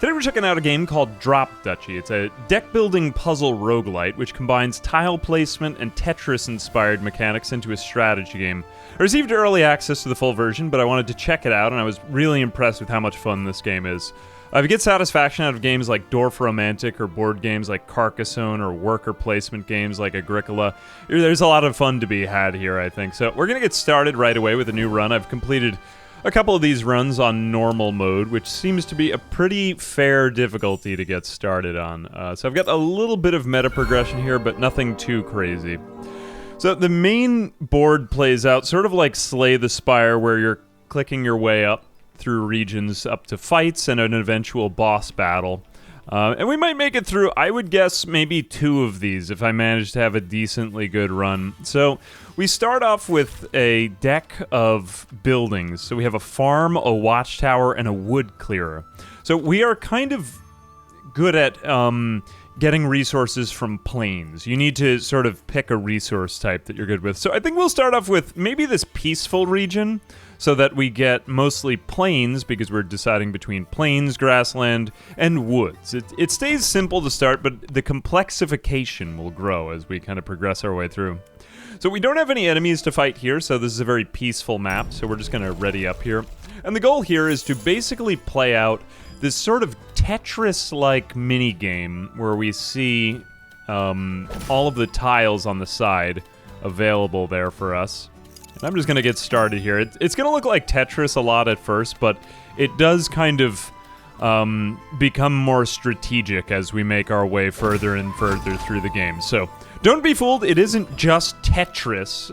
Today we're checking out a game called Duchy. It's a deck-building puzzle roguelite which combines tile placement and Tetris-inspired mechanics into a strategy game. I received early access to the full version, but I wanted to check it out, and I was really impressed with how much fun this game is. If you get satisfaction out of games like Dwarf Romantic or board games like Carcassonne or worker placement games like Agricola, there's a lot of fun to be had here, I think. So we're going to get started right away with a new run. I've completed a couple of these runs on normal mode, which seems to be a pretty fair difficulty to get started on. So I've got a little bit of meta progression here, but nothing too crazy. So the main board plays out sort of like Slay the Spire, where you're clicking your way up through regions up to fights and an eventual boss battle. And we might make it through, I would guess, maybe 2 of these if I manage to have a decently good run. So we start off with a deck of buildings. So we have a farm, a watchtower, and a wood clearer. So we are kind of good at getting resources from plains. You need to sort of pick a resource type that you're good with. So I think we'll start off with maybe this peaceful region, so that we get mostly plains, because we're deciding between plains, grassland, and woods. It stays simple to start, but the complexification will grow as we kind of progress our way through. So we don't have any enemies to fight here, so this is a very peaceful map, so we're just going to ready up here. And the goal here is to basically play out this sort of Tetris-like mini-game where we see all of the tiles on the side available there for us. I'm just going to get started here. It's going to look like Tetris a lot at first, but it does kind of become more strategic as we make our way further and further through the game. So don't be fooled, it isn't just Tetris.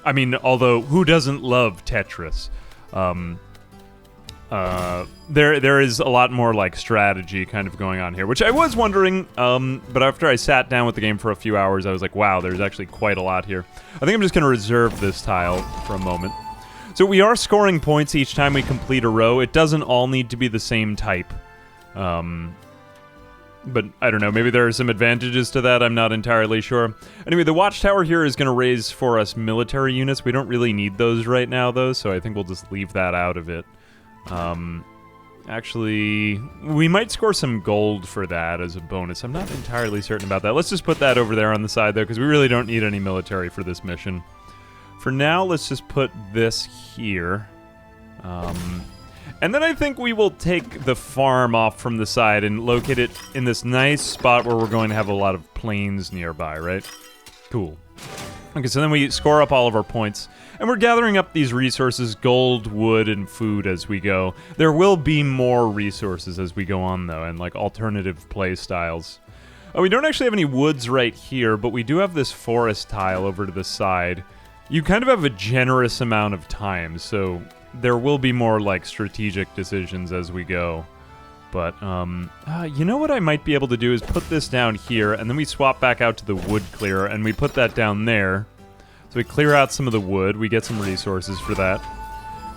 I mean, although who doesn't love Tetris? There is a lot more like strategy kind of going on here, which I was wondering, but after I sat down with the game for a few hours, I was like, wow, there's actually quite a lot here. I think I'm just going to reserve this tile for a moment. So we are scoring points each time we complete a row. It doesn't all need to be the same type. But I don't know, maybe there are some advantages to that, I'm not entirely sure. Anyway, the watchtower here is going to raise for us military units. We don't really need those right now, though, so I think we'll just leave that out of it. Actually, we might score some gold for that as a bonus. I'm not entirely certain about that. Let's just put that over there on the side, though, because we really don't need any military for this mission. For now, let's just put this here. And then I think we will take the farm off from the side and locate it in this nice spot where we're going to have a lot of plains nearby, right? Cool. Okay, so then we score up all of our points, and we're gathering up these resources, gold, wood, and food as we go. There will be more resources as we go on, though, and like alternative play styles. We don't actually have any woods right here, but we do have this forest tile over to the side. You kind of have a generous amount of time, so there will be more like strategic decisions as we go. But, you know what I might be able to do is put this down here, and then we swap back out to the wood clearer, and we put that down there. So we clear out some of the wood, we get some resources for that.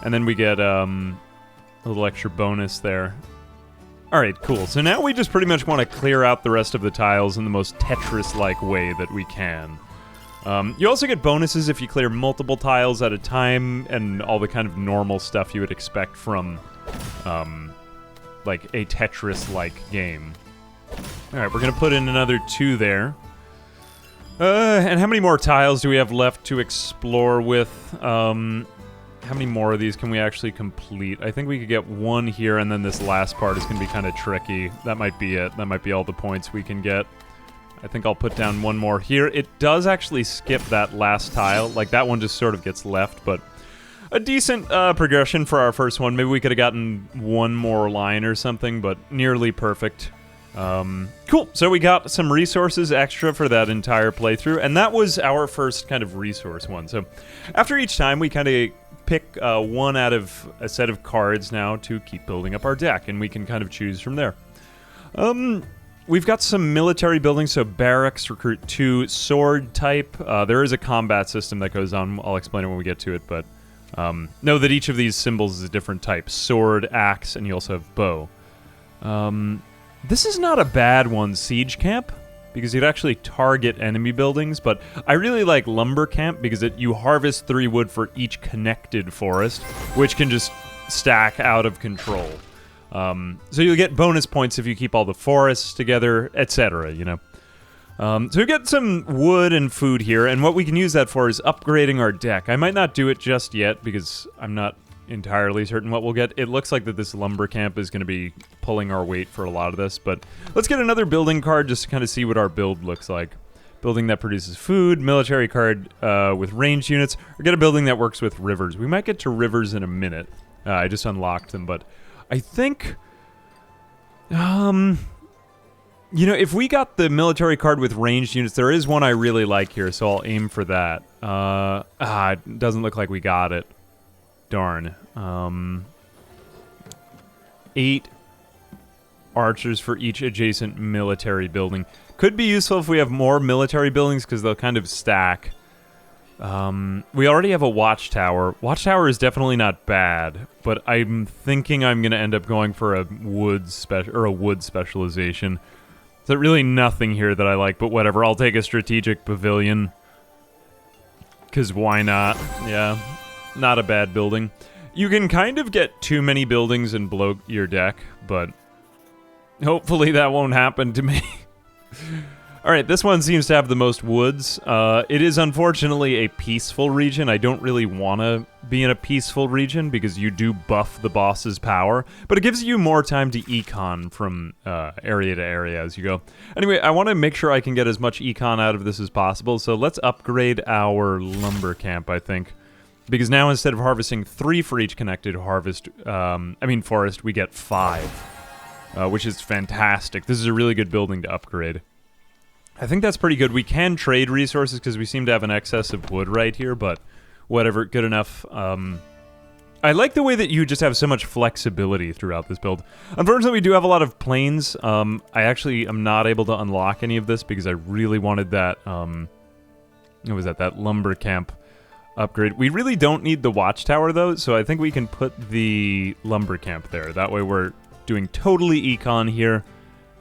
And then we get, a little extra bonus there. Alright, cool. So now we just pretty much want to clear out the rest of the tiles in the most Tetris-like way that we can. You also get bonuses if you clear multiple tiles at a time, and all the kind of normal stuff you would expect from, like a Tetris-like game. Alright, we're gonna put in another 2 there. And how many more tiles do we have left to explore with? How many more of these can we actually complete? I think we could get 1 here, and then this last part is gonna be kind of tricky. That might be it. That might be all the points we can get. I think I'll put down 1 more here. It does actually skip that last tile. Like, that one just sort of gets left, but a decent progression for our first one. Maybe we could have gotten 1 more line or something, but nearly perfect. Cool. So we got some resources extra for that entire playthrough, and that was our first kind of resource one. So after each time, we kind of pick 1 out of a set of cards now to keep building up our deck, and we can kind of choose from there. We've got some military buildings, so barracks, recruit 2, sword type. There is a combat system that goes on. I'll explain it when we get to it, but know that each of these symbols is a different type. Sword, axe, and you also have bow. This is not a bad one, siege camp, because you'd actually target enemy buildings, but I really like lumber camp because you harvest 3 wood for each connected forest, which can just stack out of control. So you'll get bonus points if you keep all the forests together, etc., you know. So we get some wood and food here, and what we can use that for is upgrading our deck. I might not do it just yet, because I'm not entirely certain what we'll get. It looks like that this lumber camp is going to be pulling our weight for a lot of this, but let's get another building card just to kind of see what our build looks like. Building that produces food, military card with ranged units, or get a building that works with rivers. We might get to rivers in a minute. I just unlocked them, but I think... you know, if we got the military card with ranged units, there is one I really like here, so I'll aim for that. It doesn't look like we got it. Darn. 8 archers for each adjacent military building. Could be useful if we have more military buildings, because they'll kind of stack. We already have a watchtower. Watchtower is definitely not bad, but I'm thinking I'm going to end up going for a wood specialization. There's really nothing here that I like, but whatever. I'll take a strategic pavilion. Because why not? Yeah, not a bad building. You can kind of get too many buildings and bloat your deck, but hopefully that won't happen to me. Alright, this one seems to have the most woods. It is unfortunately a peaceful region. I don't really want to be in a peaceful region because you do buff the boss's power, but it gives you more time to econ from area to area as you go. Anyway, I want to make sure I can get as much econ out of this as possible, so let's upgrade our lumber camp, I think. Because now instead of harvesting 3 for each connected forest, we get 5. Which is fantastic. This is a really good building to upgrade. I think that's pretty good. We can trade resources because we seem to have an excess of wood right here, but whatever, good enough. I like the way that you just have so much flexibility throughout this build. Unfortunately, we do have a lot of plains. I actually am not able to unlock any of this because I really wanted that, what was that? That lumber camp upgrade. We really don't need the watchtower, though, so I think we can put the lumber camp there. That way we're doing totally econ here.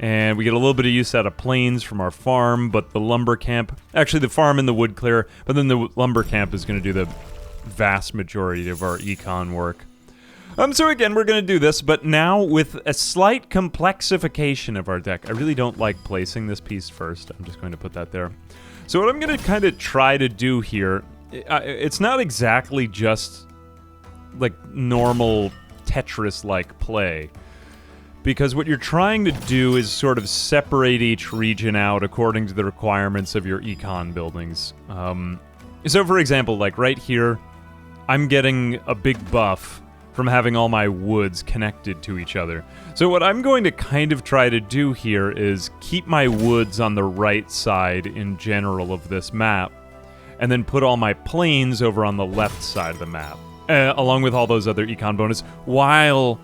And we get a little bit of use out of plains from our farm, but the lumber camp... Actually, the farm and the wood clear, but then the lumber camp is going to do the vast majority of our econ work. So again, we're going to do this, but now with a slight complexification of our deck. I really don't like placing this piece first. I'm just going to put that there. So what I'm going to kind of try to do here... it's not exactly just like normal Tetris-like play. Because what you're trying to do is sort of separate each region out according to the requirements of your econ buildings. So for example, like right here, I'm getting a big buff from having all my woods connected to each other. So what I'm going to kind of try to do here is keep my woods on the right side in general of this map, and then put all my plains over on the left side of the map, along with all those other econ bonus, while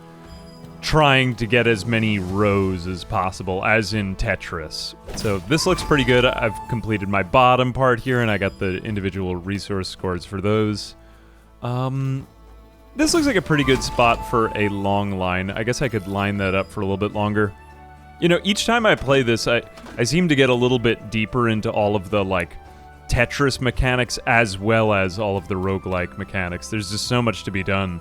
trying to get as many rows as possible, as in Tetris. So this looks pretty good. I've completed my bottom part here, and I got the individual resource scores for those. This looks like a pretty good spot for a long line. I guess I could line that up for a little bit longer. You know, each time I play this, I seem to get a little bit deeper into all of the, like, Tetris mechanics as well as all of the roguelike mechanics. There's just so much to be done.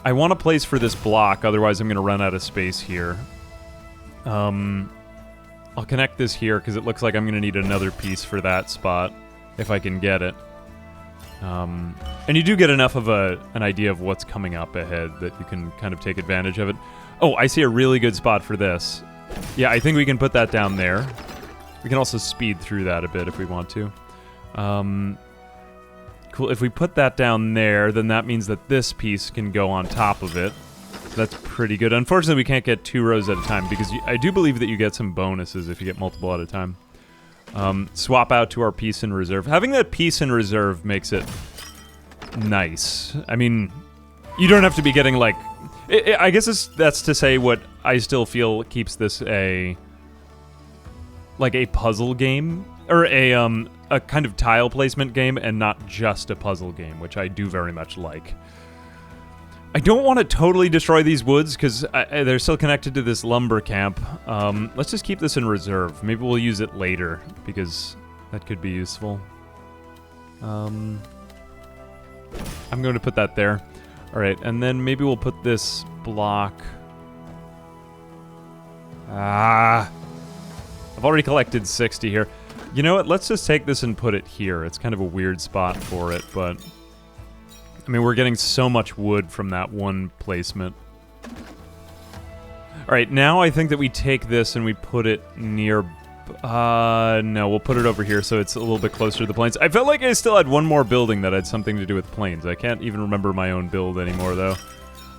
I want a place for this block, otherwise I'm going to run out of space here. I'll connect this here because it looks like I'm going to need another piece for that spot, if I can get it. And you do get enough of an idea of what's coming up ahead that you can kind of take advantage of it. Oh, I see a really good spot for this. Yeah, I think we can put that down there. We can also speed through that a bit if we want to. Cool, if we put that down there, then that means that this piece can go on top of it. So that's pretty good. Unfortunately, we can't get 2 rows at a time, because I do believe that you get some bonuses if you get multiple at a time. Swap out to our piece in reserve. Having that piece in reserve makes it nice. I mean, you don't have to be getting, like... I guess that's to say what I still feel keeps this a puzzle game, or a kind of tile placement game, and not just a puzzle game, which I do very much like. I don't want to totally destroy these woods, because they're still connected to this lumber camp. Let's just keep this in reserve. Maybe we'll use it later, because that could be useful. I'm going to put that there. Alright, and then maybe we'll put this block Ah. I've already collected 60 here. You know what? Let's just take this and put it here. It's kind of a weird spot for it, but... I mean, we're getting so much wood from that one placement. Alright, now I think that we take this and we put it near... no, we'll put it over here so it's a little bit closer to the plains. I felt like I still had one more building that had something to do with plains. I can't even remember my own build anymore, though.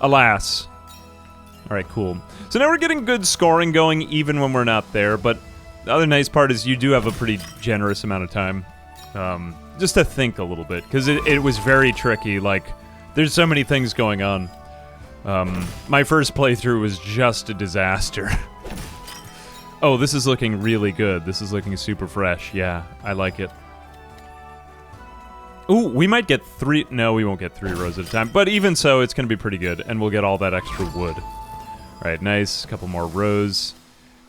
Alas. Alright, cool. So now we're getting good scoring going even when we're not there, but the other nice part is you do have a pretty generous amount of time. Just to think a little bit, because it was very tricky, like, there's so many things going on. My first playthrough was just a disaster. Oh, this is looking really good. This is looking super fresh. Yeah, I like it. Ooh, we might get 3... No, we won't get 3 rows at a time. But even so, it's going to be pretty good, and we'll get all that extra wood. Alright, nice. Couple more rows.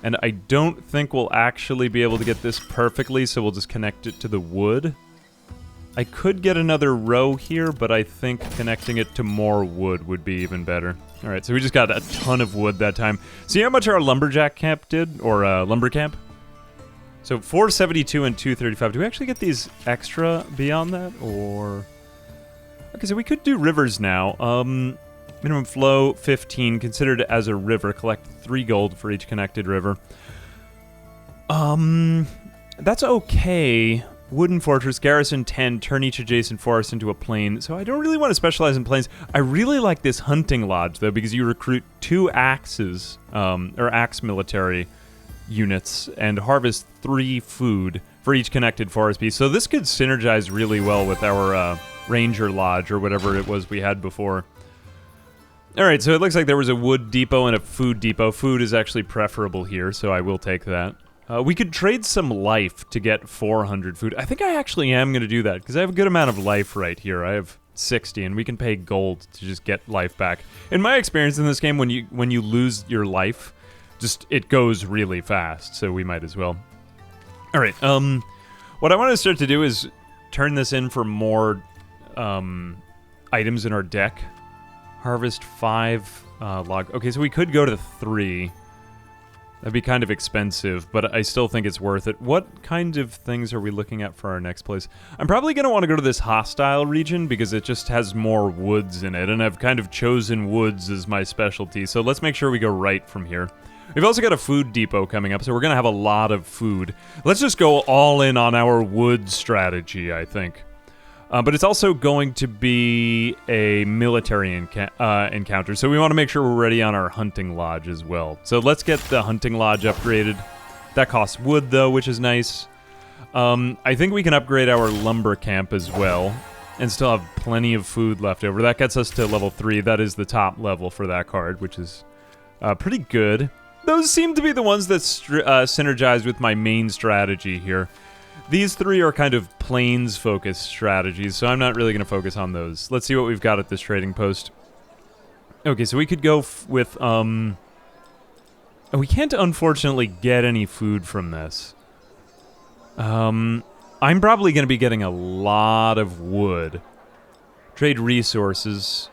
And I don't think we'll actually be able to get this perfectly, so we'll just connect it to the wood. I could get another row here, but I think connecting it to more wood would be even better. Alright, so we just got a ton of wood that time. See how much our lumberjack camp did? Or, lumber camp? So, 472 and 235. Do we actually get these extra beyond that? Or... Okay, so we could do rivers now. Minimum flow, 15. Considered as a river. Collect 3 gold for each connected river. That's okay. Wooden fortress, garrison 10, turn each adjacent forest into a plain. So I don't really want to specialize in plains. I really like this hunting lodge, though, because you recruit 2 axes, or axe military units, and harvest 3 food for each connected forest piece. So this could synergize really well with our ranger lodge, or whatever it was we had before. Alright, so it looks like there was a wood depot and a food depot. Food is actually preferable here, so I will take that. We could trade some life to get 400 food. I think I actually am going to do that, because I have a good amount of life right here. I have 60, and we can pay gold to just get life back. In my experience in this game, when you lose your life, just it goes really fast, so we might as well. Alright, what I want to start to do is turn this in for more items in our deck. Harvest 5 log. Okay, so we could go to 3. That'd be kind of expensive, but I still think it's worth it. What kind of things are we looking at for our next place? I'm probably going to want to go to this hostile region because it just has more woods in it, and I've kind of chosen woods as my specialty, so let's make sure we go right from here. We've also got a food depot coming up, so we're going to have a lot of food. Let's just go all in on our wood strategy, I think. But it's also going to be a military encounter, so we want to make sure we're ready on our hunting lodge as well. So let's get the hunting lodge upgraded. That costs wood, though, which is nice. I think we can upgrade our lumber camp as well, and still have plenty of food left over. That gets us to level 3. That is the top level for that card, which is pretty good. Those seem to be the ones that synergize with my main strategy here. These 3 are kind of plains-focused strategies, so I'm not really going to focus on those. Let's see what we've got at this trading post. Okay, so we could go with, we can't, unfortunately, get any food from this. I'm probably going to be getting a lot of wood. Trade resources.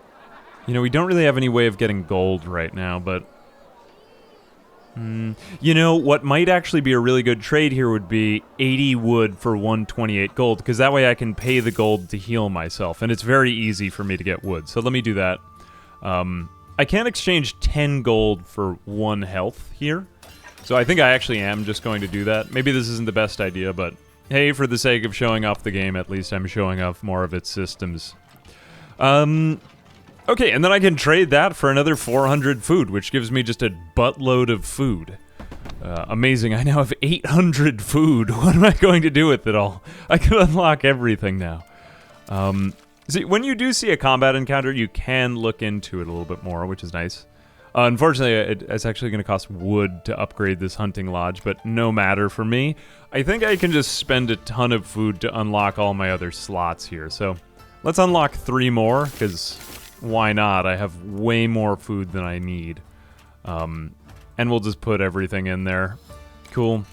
You know, we don't really have any way of getting gold right now, but... You know, what might actually be a really good trade here would be 80 wood for 128 gold, because that way I can pay the gold to heal myself, and it's very easy for me to get wood, so let me do that. I can't exchange 10 gold for 1 health here, so I think I actually am just going to do that. Maybe this isn't the best idea, but hey, for the sake of showing off the game, at least I'm showing off more of its systems. Okay, and then I can trade that for another 400 food, which gives me just a buttload of food. Amazing, I now have 800 food. What am I going to do with it all? I can unlock everything now. See, when you do see a combat encounter, you can look into it a little bit more, which is nice. Unfortunately, it's actually going to cost wood to upgrade this hunting lodge, but no matter for me. I think I can just spend a ton of food to unlock all my other slots here, so let's unlock 3 more, because... why not? I have way more food than I need. And we'll just put everything in there. Cool.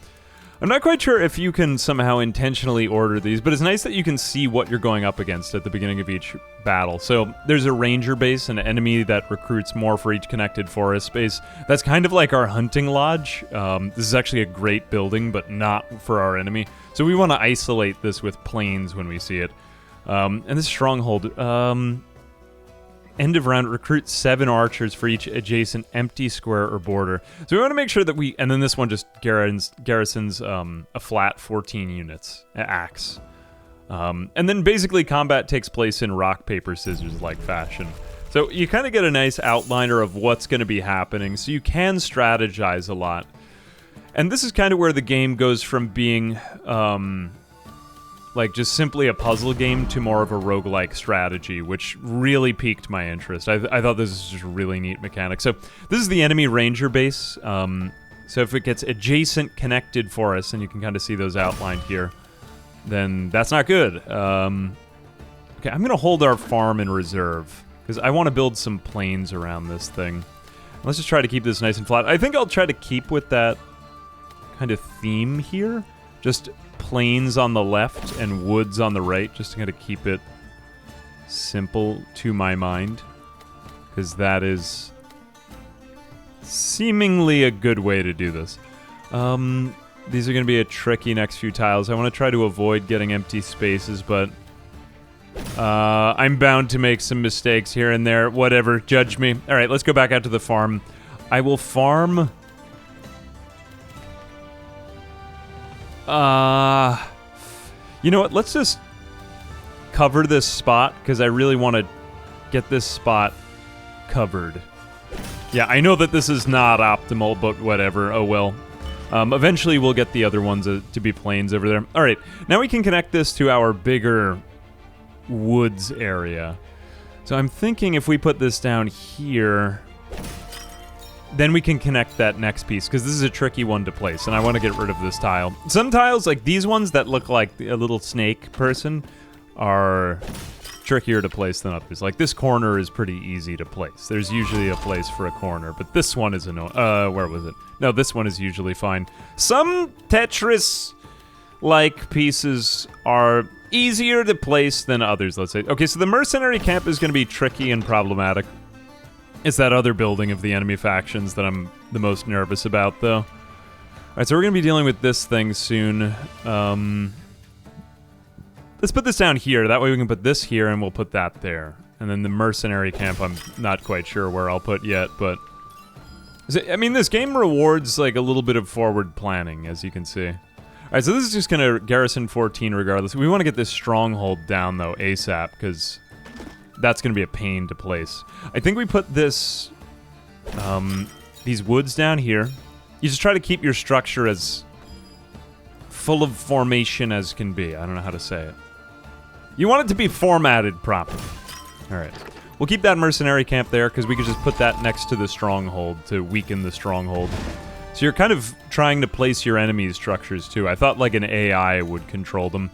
I'm not quite sure if you can somehow intentionally order these, but it's nice that you can see what you're going up against at the beginning of each battle. So there's a ranger base, an enemy that recruits more for each connected forest space. That's kind of like our hunting lodge. This is actually a great building, but not for our enemy. So we want to isolate this with planes when we see it. And this stronghold, end of round, recruit 7 archers for each adjacent empty square or border. So we want to make sure that we, and then this one just garrisons a flat 14 units, axe. And then basically combat takes place in rock, paper, scissors like fashion. So you kind of get a nice outliner of what's going to be happening, so you can strategize a lot. And this is kind of where the game goes from being like just simply a puzzle game to more of a roguelike strategy, which really piqued my interest. I thought this was just a really neat mechanic. So this is the enemy ranger base. So if it gets adjacent connected for us, and you can kind of see those outlined here, then that's not good. Okay, I'm going to hold our farm in reserve, because I want to build some plains around this thing. Let's just try to keep this nice and flat. I think I'll try to keep with that kind of theme here. Just plains on the left and woods on the right, just to kind of keep it simple to my mind, because that is seemingly a good way to do this. These are going to be a tricky next few tiles. I want to try to avoid getting empty spaces, but I'm bound to make some mistakes here and there. Whatever, judge me. All right, let's go back out to the farm. I will farm... you know what? Let's just cover this spot, because I really want to get this spot covered. Yeah, I know that this is not optimal, but whatever. Oh well. Eventually we'll get the other ones to be plains over there. All right, now we can connect this to our bigger woods area. So I'm thinking if we put this down here, then we can connect that next piece, because this is a tricky one to place, and I want to get rid of this tile. Some tiles, like these ones that look like a little snake person, are trickier to place than others. Like this corner is pretty easy to place. There's usually a place for a corner, but this one is annoying. Where was it? No, this one is usually fine. Some Tetris-like pieces are easier to place than others, let's say. Okay, so the mercenary camp is going to be tricky and problematic. It's that other building of the enemy factions that I'm the most nervous about, though. All right, so we're going to be dealing with this thing soon. Let's put this down here. That way we can put this here, and we'll put that there. And then the mercenary camp, I'm not quite sure where I'll put yet, but... I mean, this game rewards, like, a little bit of forward planning, as you can see. All right, so this is just going to garrison 14 regardless. We want to get this stronghold down, though, ASAP, because... that's going to be a pain to place. I think we put this, these woods down here. You just try to keep your structure as full of formation as can be. I don't know how to say it. You want it to be formatted properly. All right. We'll keep that mercenary camp there, because we could just put that next to the stronghold to weaken the stronghold. So you're kind of trying to place your enemy's structures, too. I thought, like, an AI would control them.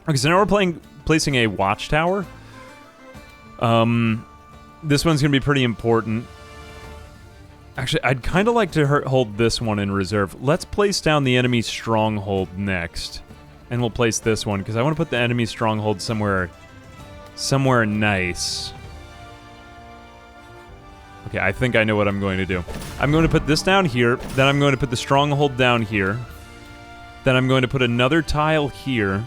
Okay, so now we're placing a watchtower. This one's gonna be pretty important. Actually, I'd kind of like to hold this one in reserve. Let's place down the enemy stronghold next. And we'll place this one, because I want to put the enemy stronghold somewhere nice. Okay, I think I know what I'm going to do. I'm going to put this down here, then I'm going to put the stronghold down here. Then I'm going to put another tile here.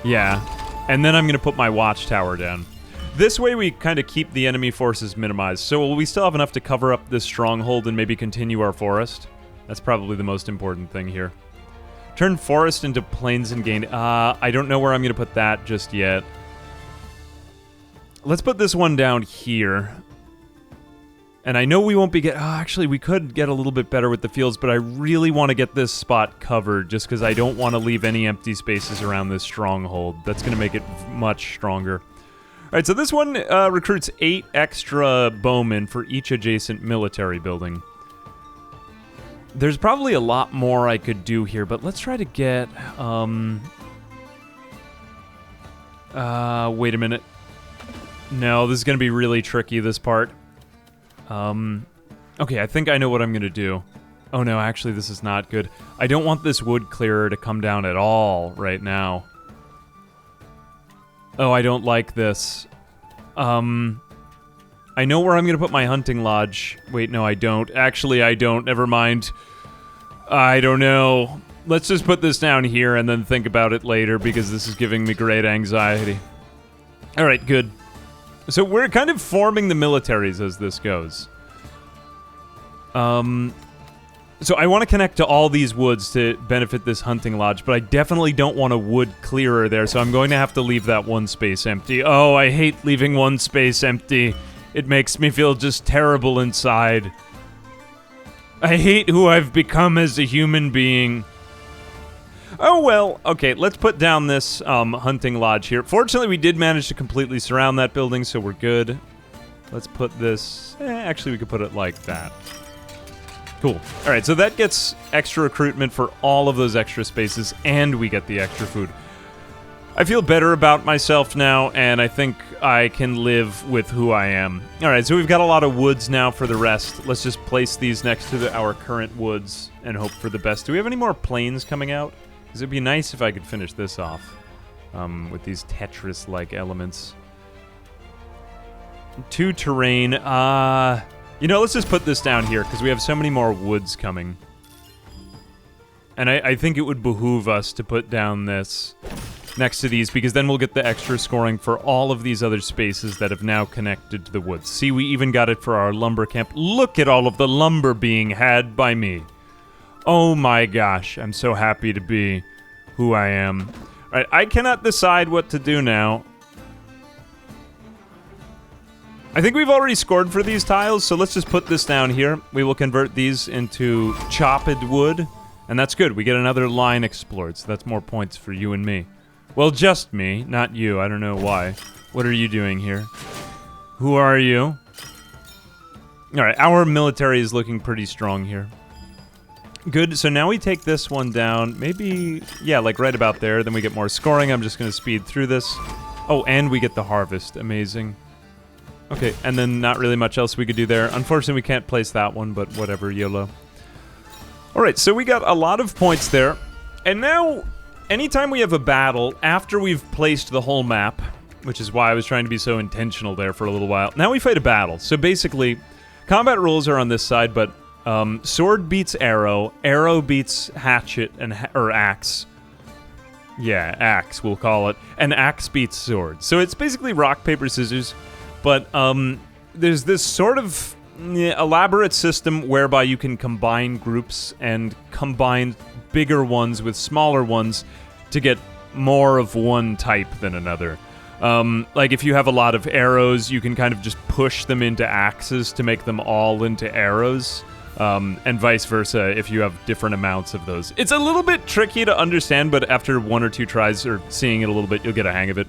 Yeah. And then I'm going to put my watchtower down. This way we kind of keep the enemy forces minimized. So will we still have enough to cover up this stronghold and maybe continue our forest? That's probably the most important thing here. Turn forest into plains and gain... I don't know where I'm going to put that just yet. Let's put this one down here. And I know we won't be actually, we could get a little bit better with the fields, but I really want to get this spot covered, just because I don't want to leave any empty spaces around this stronghold. That's going to make it much stronger. All right, so this one recruits 8 extra bowmen for each adjacent military building. There's probably a lot more I could do here, but let's try to get... wait a minute. No, this is going to be really tricky, this part. Okay, I think I know what I'm going to do. Oh no, actually this is not good. I don't want this wood clearer to come down at all right now. Oh, I don't like this. I know where I'm gonna put my hunting lodge. Wait, no, I don't. Actually, I don't. Never mind. I don't know. Let's just put this down here and then think about it later because this is giving me great anxiety. Alright, good. So we're kind of forming the militaries as this goes. So I want to connect to all these woods to benefit this hunting lodge, but I definitely don't want a wood clearer there, so I'm going to have to leave that one space empty. Oh, I hate leaving one space empty. It makes me feel just terrible inside. I hate who I've become as a human being. Oh well, okay, let's put down this hunting lodge here. Fortunately, we did manage to completely surround that building, so we're good. Let's put this... actually, we could put it like that. Cool. Alright, so that gets extra recruitment for all of those extra spaces, and we get the extra food. I feel better about myself now, and I think I can live with who I am. Alright, so we've got a lot of woods now for the rest. Let's just place these next to our current woods and hope for the best. Do we have any more planes coming out? Because it'd be nice if I could finish this off with these Tetris-like elements. 2 terrain. You know, let's just put this down here, because we have so many more woods coming. And I think it would behoove us to put down this next to these, because then we'll get the extra scoring for all of these other spaces that have now connected to the woods. See, we even got it for our lumber camp. Look at all of the lumber being had by me. Oh my gosh, I'm so happy to be who I am. Alright, I cannot decide what to do now. I think we've already scored for these tiles, so let's just put this down here. We will convert these into chopped wood, and that's good. We get another line explored, so that's more points for you and me. Well, just me, not you. I don't know why. What are you doing here? Who are you? Alright, our military is looking pretty strong here. Good, so now we take this one down. Maybe, yeah, like right about there. Then we get more scoring. I'm just going to speed through this. Oh, and we get the harvest. Amazing. Okay, and then not really much else we could do there. Unfortunately, we can't place that one, but whatever, YOLO. Alright, so we got a lot of points there. And now, anytime we have a battle, after we've placed the whole map, which is why I was trying to be so intentional there for a little while, now we fight a battle. So basically, combat rules are on this side, but sword beats arrow, arrow beats hatchet, or axe. Yeah, axe, we'll call it. And axe beats sword. So it's basically rock, paper, scissors. But there's this sort of elaborate system whereby you can combine groups and combine bigger ones with smaller ones to get more of one type than another. Like if you have a lot of arrows, you can kind of just push them into axes to make them all into arrows. And vice versa if you have different amounts of those. It's a little bit tricky to understand, but after 1 or 2 tries or seeing it a little bit, you'll get a hang of it.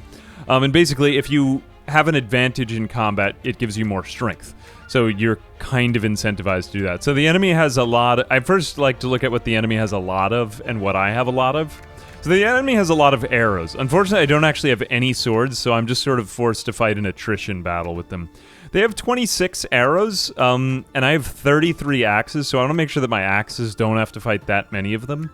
And basically, if you have an advantage in combat, it gives you more strength. So you're kind of incentivized to do that. So the enemy has a lot of... I first like to look at what the enemy has a lot of and what I have a lot of. So the enemy has a lot of arrows. Unfortunately, I don't actually have any swords, so I'm just sort of forced to fight an attrition battle with them. They have 26 arrows, and I have 33 axes, so I want to make sure that my axes don't have to fight that many of them.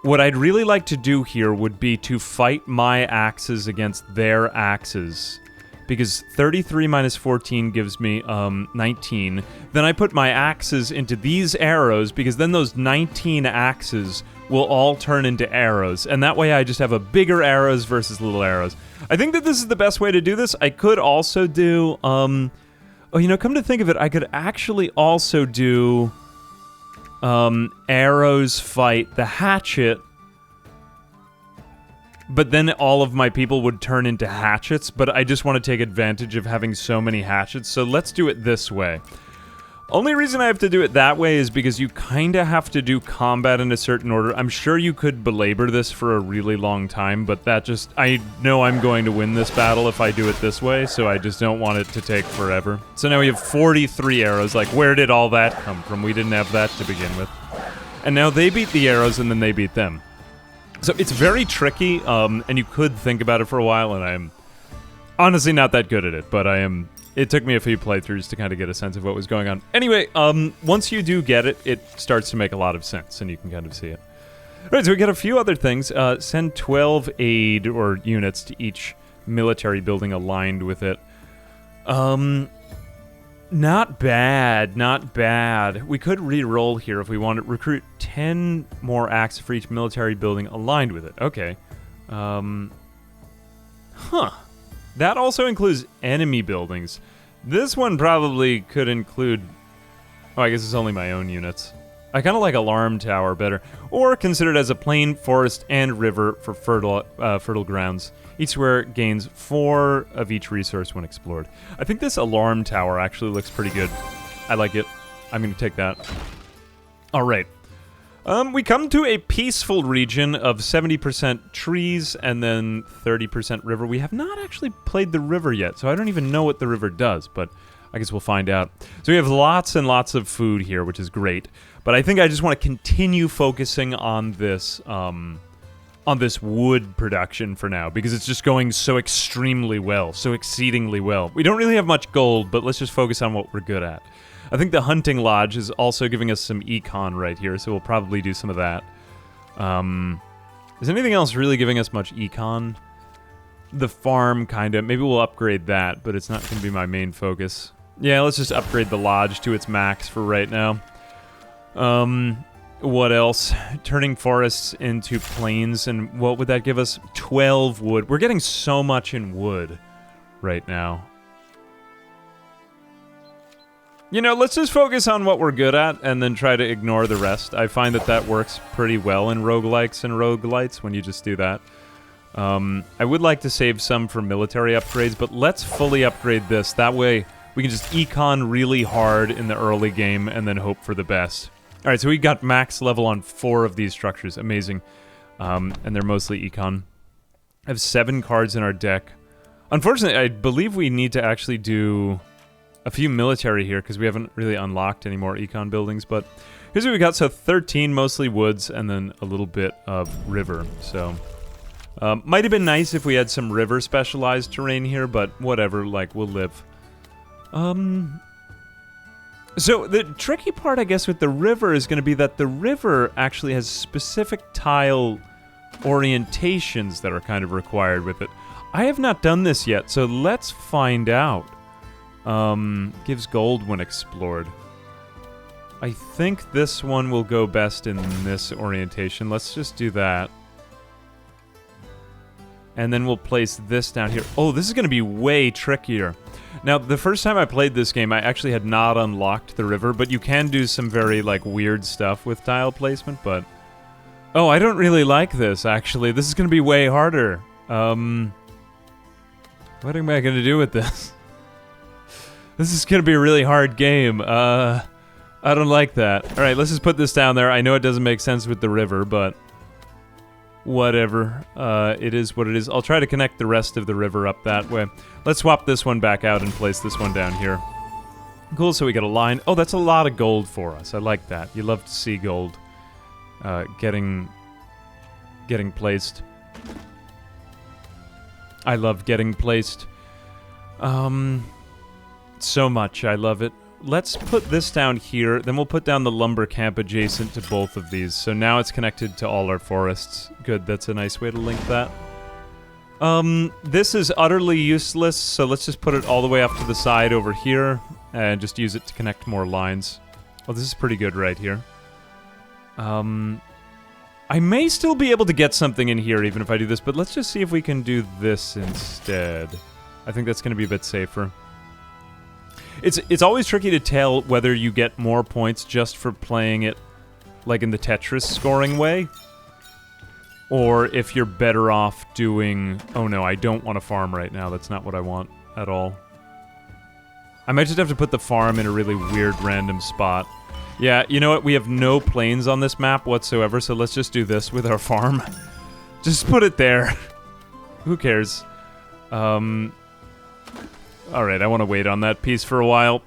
What I'd really like to do here would be to fight my axes against their axes. Because 33 minus 14 gives me 19. Then I put my axes into these arrows, because then those 19 axes will all turn into arrows. And that way I just have a bigger arrows versus little arrows. I think that this is the best way to do this. I could also do... oh, you know, come to think of it, I could actually also do... arrows fight the hatchet, but then all of my people would turn into hatchets, but I just want to take advantage of having so many hatchets, so let's do it this way. Only reason I have to do it that way is because you kinda have to do combat in a certain order. I'm sure you could belabor this for a really long time, but that just... I know I'm going to win this battle if I do it this way, so I just don't want it to take forever. So now we have 43 arrows. Like, where did all that come from? We didn't have that to begin with. And now they beat the arrows, and then they beat them. So it's very tricky, and you could think about it for a while, and I'm honestly not that good at it, but I am It took me a few playthroughs to kind of get a sense of what was going on. Anyway, once you do get it, it starts to make a lot of sense, and you can kind of see it. All right, so we got a few other things. Send 12 aid or units to each military building aligned with it. Not bad, not bad. We could re-roll here if we wanted. Recruit 10 more acts for each military building aligned with it. Okay. That also includes enemy buildings. This one probably could include... Oh, I guess it's only my own units. I kind of like Alarm Tower better. Or consider it as a plain, forest, and river for fertile grounds. Each square gains 4 of each resource when explored. I think this Alarm Tower actually looks pretty good. I like it. I'm going to take that. All right. We come to a peaceful region of 70% trees and then 30% river. We have not actually played the river yet, so I don't even know what the river does, but I guess we'll find out. So we have lots and lots of food here, which is great. But I think I just want to continue focusing on this wood production for now, because it's just going so extremely well, so exceedingly well. We don't really have much gold, but let's just focus on what we're good at. I think the hunting lodge is also giving us some econ right here, so we'll probably do some of that. Is anything else really giving us much econ? The farm, kind of. Maybe we'll upgrade that, but it's not going to be my main focus. Yeah, let's just upgrade the lodge to its max for right now. What else? Turning forests into plains, and what would that give us? 12 wood. We're getting so much in wood right now. You know, let's just focus on what we're good at and then try to ignore the rest. I find that that works pretty well in roguelikes and roguelites when you just do that. I would like to save some for military upgrades, but let's fully upgrade this. That way, we can just econ really hard in the early game and then hope for the best. Alright, so we got max level on 4 of these structures. Amazing. And they're mostly econ. I have 7 cards in our deck. Unfortunately, I believe we need to actually do a few military here because we haven't really unlocked any more econ buildings, but here's what we got. So 13 mostly woods and then a little bit of river. So might have been nice if we had some river specialized terrain here, but whatever, like, we'll live. So the tricky part, I guess, with the river is going to be that the river actually has specific tile orientations that are kind of required with it. I have not done this yet, so let's find out. Gives gold when explored. I think this one will go best in this orientation. Let's just do that. And then we'll place this down here. Oh, this is going to be way trickier. Now, the first time I played this game, I actually had not unlocked the river, but you can do some very, like, weird stuff with tile placement, but... Oh, I don't really like this, actually. This is going to be way harder. What am I going to do with this? This is going to be a really hard game. I don't like that. Alright, let's just put this down there. I know it doesn't make sense with the river, but... whatever. It is what it is. I'll try to connect the rest of the river up that way. Let's swap this one back out and place this one down here. Cool, so we got a line. Oh, that's a lot of gold for us. I like that. You love to see gold getting placed. I love getting placed. So much. I love it. Let's put this down here, then we'll put down the lumber camp adjacent to both of these. So now it's connected to all our forests. Good, that's a nice way to link that. This is utterly useless, so let's just put it all the way up to the side over here, and just use it to connect more lines. Oh, this is pretty good right here. I may still be able to get something in here even if I do this, but let's just see if we can do this instead. I think that's going to be a bit safer. It's always tricky to tell whether you get more points just for playing it like in the Tetris scoring way, or if you're better off doing... Oh no, I don't want to farm right now. That's not what I want at all. I might just have to put the farm in a really weird random spot. Yeah, you know what? We have no plains on this map whatsoever, so let's just do this with our farm. Just put it there. Who cares? Alright, I want to wait on that piece for a while.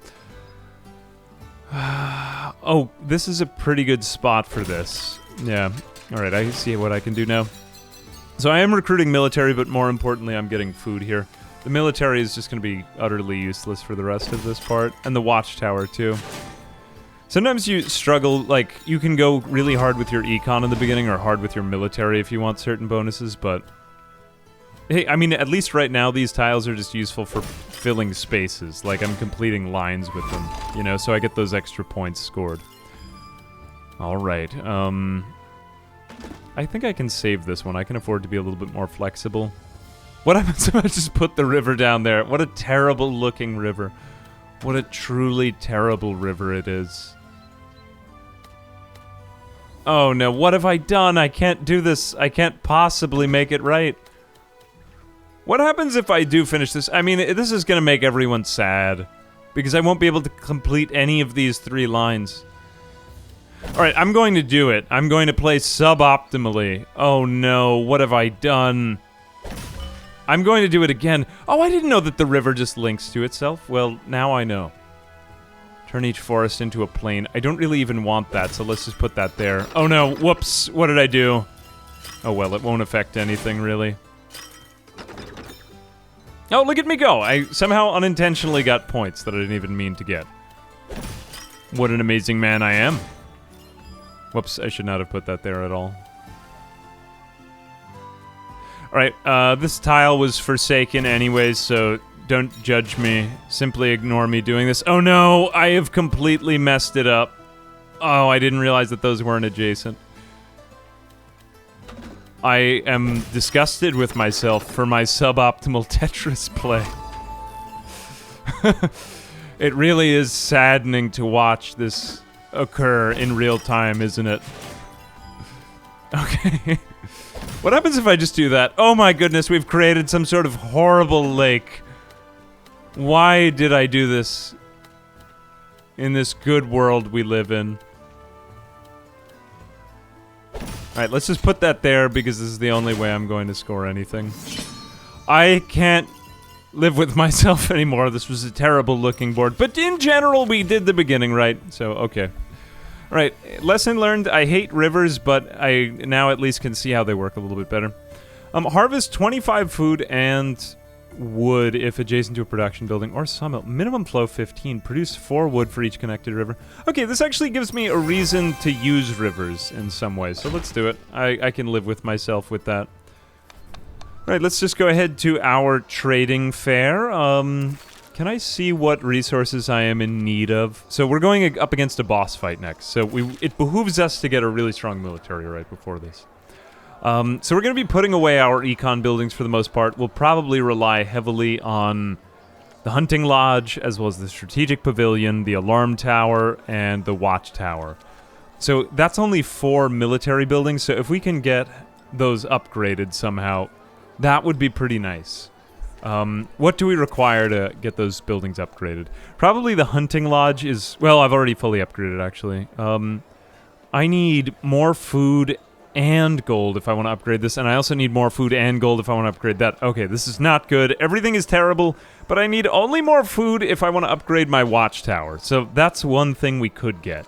Oh, this is a pretty good spot for this. Yeah. Alright, I see what I can do now. So I am recruiting military, but more importantly, I'm getting food here. The military is just going to be utterly useless for the rest of this part. And the watchtower, too. Sometimes you struggle, like, you can go really hard with your econ in the beginning or hard with your military if you want certain bonuses, but... Hey, I mean, at least right now, these tiles are just useful for filling spaces. Like, I'm completing lines with them, you know, so I get those extra points scored. Alright, I think I can save this one. I can afford to be a little bit more flexible. What happens if I just put the river down there? What a terrible looking river. What a truly terrible river it is. Oh no, what have I done? I can't do this. I can't possibly make it right. What happens if I do finish this? I mean, this is gonna make everyone sad. Because I won't be able to complete any of these 3 lines. Alright, I'm going to do it. I'm going to play suboptimally. Oh no, what have I done? I'm going to do it again. Oh, I didn't know that the river just links to itself. Well, now I know. Turn each forest into a plain. I don't really even want that, so let's just put that there. Oh no, whoops, what did I do? Oh well, it won't affect anything, really. Oh, look at me go! I somehow unintentionally got points that I didn't even mean to get. What an amazing man I am. Whoops, I should not have put that there at all. Alright, this tile was forsaken anyways, so don't judge me. Simply ignore me doing this. Oh no, I have completely messed it up. Oh, I didn't realize that those weren't adjacent. I am disgusted with myself for my suboptimal Tetris play. It really is saddening to watch this occur in real time, isn't it? Okay. What happens if I just do that? Oh my goodness, we've created some sort of horrible lake. Why did I do this in this good world we live in? Alright, let's just put that there because this is the only way I'm going to score anything. I can't live with myself anymore. This was a terrible looking board. But in general, we did the beginning right, so okay. Alright, lesson learned. I hate rivers, but I now at least can see how they work a little bit better. Harvest 25 food and wood if adjacent to a production building or sawmill. Minimum flow 15. Produce 4 wood for each connected river. Okay, this actually gives me a reason to use rivers in some way, so let's do it. I can live with myself with that. Alright, let's just go ahead to our trading fair. Can I see what resources I am in need of? So we're going up against a boss fight next, so it behooves us to get a really strong military right before this. So we're going to be putting away our econ buildings for the most part. We'll probably rely heavily on the hunting lodge, as well as the strategic pavilion, the alarm tower, and the watchtower. So that's only 4 military buildings, so if we can get those upgraded somehow, that would be pretty nice. What do we require to get those buildings upgraded? Probably the hunting lodge is... Well, I've already fully upgraded, actually. I need more food and gold if I want to upgrade this, and I also need more food and gold if I want to upgrade that. Okay, this is not good. Everything is terrible, but I need only more food if I want to upgrade my watchtower. So that's one thing we could get.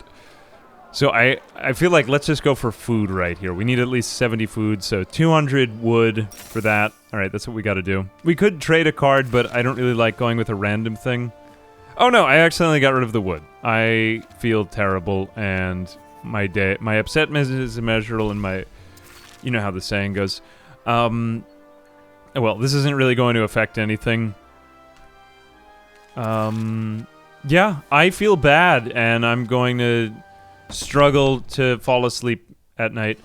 So I feel like let's just go for food right here. We need at least 70 food, so 200 wood for that. Alright, that's what we gotta do. We could trade a card, but I don't really like going with a random thing. Oh no, I accidentally got rid of the wood. I feel terrible, and my upsetness is immeasurable, and my... You know how the saying goes. Well, this isn't really going to affect anything. Yeah, I feel bad, and I'm going to struggle to fall asleep at night.